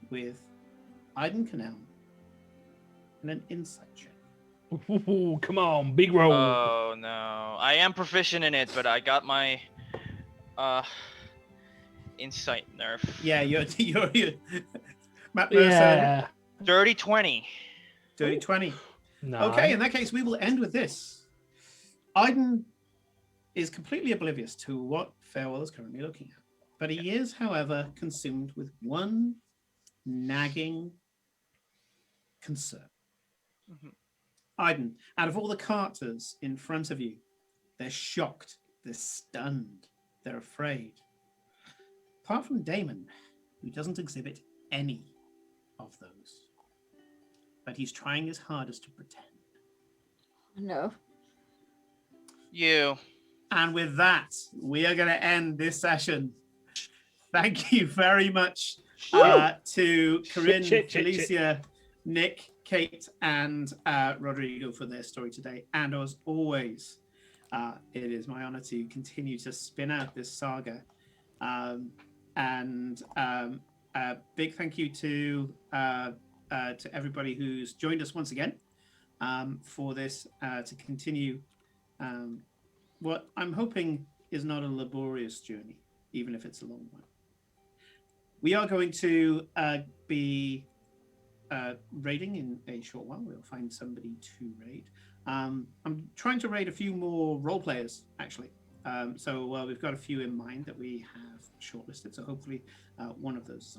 Speaker 1: with Iden Canal and an insight check.
Speaker 5: Ooh, come on, big roll.
Speaker 2: Oh no, I am proficient in it, but I got my insight nerf.
Speaker 1: Yeah, you're Matt Mercer,
Speaker 5: Yeah.
Speaker 2: Dirty 20.
Speaker 1: dirty 20.
Speaker 5: Nice.
Speaker 1: Okay, in that case, we will end with this. Iden is completely oblivious to what Farewell is currently looking at. But he is, however, consumed with one nagging concern.
Speaker 2: Mhm.
Speaker 1: Iden, out of all the carters in front of you, they're shocked, they're stunned, they're afraid. Apart from Damon, who doesn't exhibit any of those. But he's trying his hardest to pretend.
Speaker 7: No.
Speaker 2: You.
Speaker 1: And with that, we are going to end this session. Thank you very much to Corinne, Felicia, Nick, Kate, and Rodrigo for their story today. And as always, it is my honor to continue to spin out this saga. And a big thank you to everybody who's joined us once again for this to continue what I'm hoping is not a laborious journey, even if it's a long one. We are going to be raiding in a short while. We'll find somebody to raid. I'm trying to raid a few more role players, actually. So we've got a few in mind that we have shortlisted. So hopefully one of those is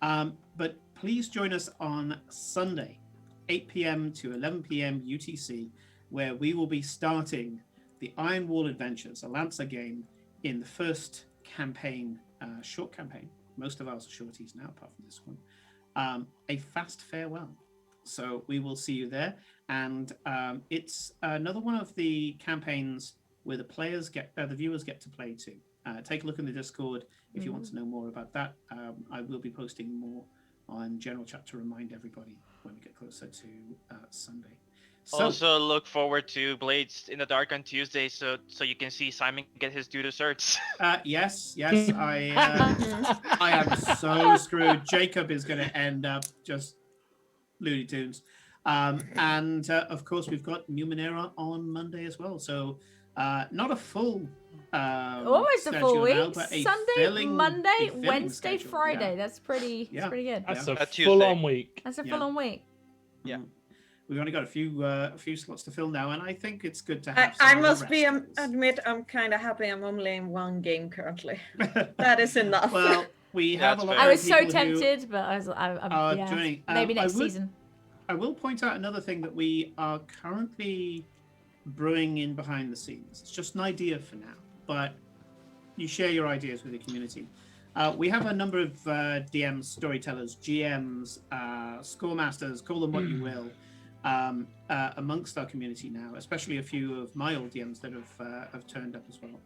Speaker 1: on. But please join us on Sunday, 8 p.m. to 11 p.m. UTC, where we will be starting the Iron Wall Adventures, a Lancer game in the first campaign, short campaign. Most of ours are shorties now, apart from this one. A Fast Farewell. So we will see you there. And it's another one of the campaigns where the viewers get to play too. Take a look in the Discord if you want to know more about that. I will be posting more on general chat to remind everybody when we get closer to Sunday. So,
Speaker 2: Also, look forward to Blades in the Dark on Tuesday, so you can see Simon get his due desserts.
Speaker 1: yes, I am so screwed. Jacob is going to end up just Looney Tunes. And of course, we've got Numenera on Monday as well. So not a full
Speaker 9: Almost a full
Speaker 1: schedule
Speaker 9: week.
Speaker 1: now, but a
Speaker 9: Sunday,
Speaker 1: filling-
Speaker 9: Monday,
Speaker 1: a filling
Speaker 9: Wednesday,
Speaker 1: schedule,
Speaker 9: Friday.
Speaker 1: yeah.
Speaker 9: That's pretty.
Speaker 1: Yeah.
Speaker 9: That's pretty good.
Speaker 5: That's
Speaker 1: Yeah.
Speaker 5: a
Speaker 2: Tuesday.
Speaker 5: full-on week.
Speaker 9: That's a
Speaker 1: Yeah.
Speaker 9: full-on week.
Speaker 2: Yeah.
Speaker 1: We've only got a few slots to fill now, and I think it's good to
Speaker 4: I,
Speaker 1: have. some
Speaker 4: I
Speaker 1: of the
Speaker 4: must be
Speaker 1: rest
Speaker 4: admit I'm kind of happy I'm only in one game currently. That is enough.
Speaker 1: Well, we have
Speaker 2: That's
Speaker 1: a lot.
Speaker 2: fair.
Speaker 9: I
Speaker 1: of
Speaker 9: was so
Speaker 1: people who
Speaker 9: tempted, but I'm yeah.
Speaker 1: joining.
Speaker 9: Maybe
Speaker 1: I
Speaker 9: next
Speaker 1: would-
Speaker 9: season.
Speaker 1: I will point out another thing that we are currently brewing in behind the scenes. It's just an idea for now, but you share your ideas with the community. We have a number of DMs, storytellers, GMs, score masters, call them what you will, amongst our community now, especially a few of my old DMs that have turned up as well.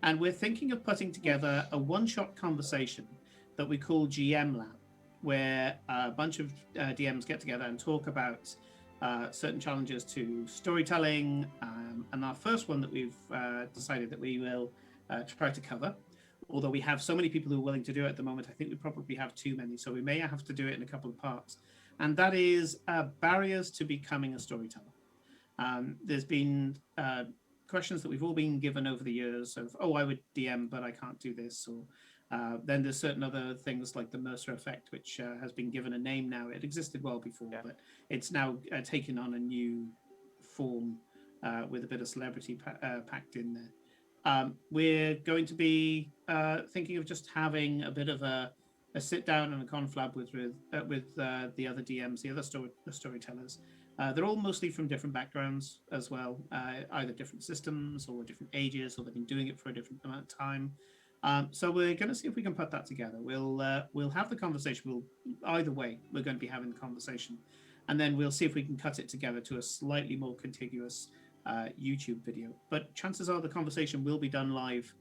Speaker 1: And we're thinking of putting together a one-shot conversation that we call GM Lab, where a bunch of DMs get together and talk about certain challenges to storytelling. And our first one that we've decided that we will try to cover, although we have so many people who are willing to do it at the moment, I think we probably have too many. So we may have to do it in a couple of parts. And that is barriers to becoming a storyteller. There's been questions that we've all been given over the years of, oh, I would DM, but I can't do this. Or then there's certain other things like the Mercer effect, which has been given a name now. It existed well before, but it's now taken on a new form with a bit of celebrity packed in there. We're going to be thinking of just having a bit of a sit down and a conflab with the other DMs, the other storytellers. They're all mostly from different backgrounds as well, either different systems or different ages, or they've been doing it for a different amount of time. So we're going to see if we can put that together. We'll have the conversation. Either way, we're going to be having the conversation, and then we'll see if we can cut it together to a slightly more contiguous YouTube video. But chances are the conversation will be done live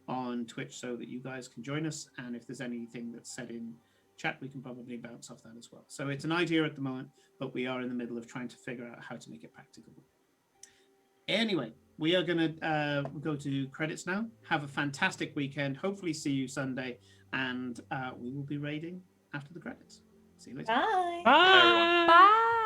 Speaker 1: on Twitch so that you guys can join us. And if there's anything that's said in chat, we can probably bounce off that as well. So it's an idea at the moment, but we are in the middle of trying to figure out how to make it practicable. Anyway, we are going to go to credits now. Have a fantastic weekend. Hopefully see you Sunday, and we will be raiding after the credits. See you later.
Speaker 4: Bye.
Speaker 5: Bye.
Speaker 9: Bye.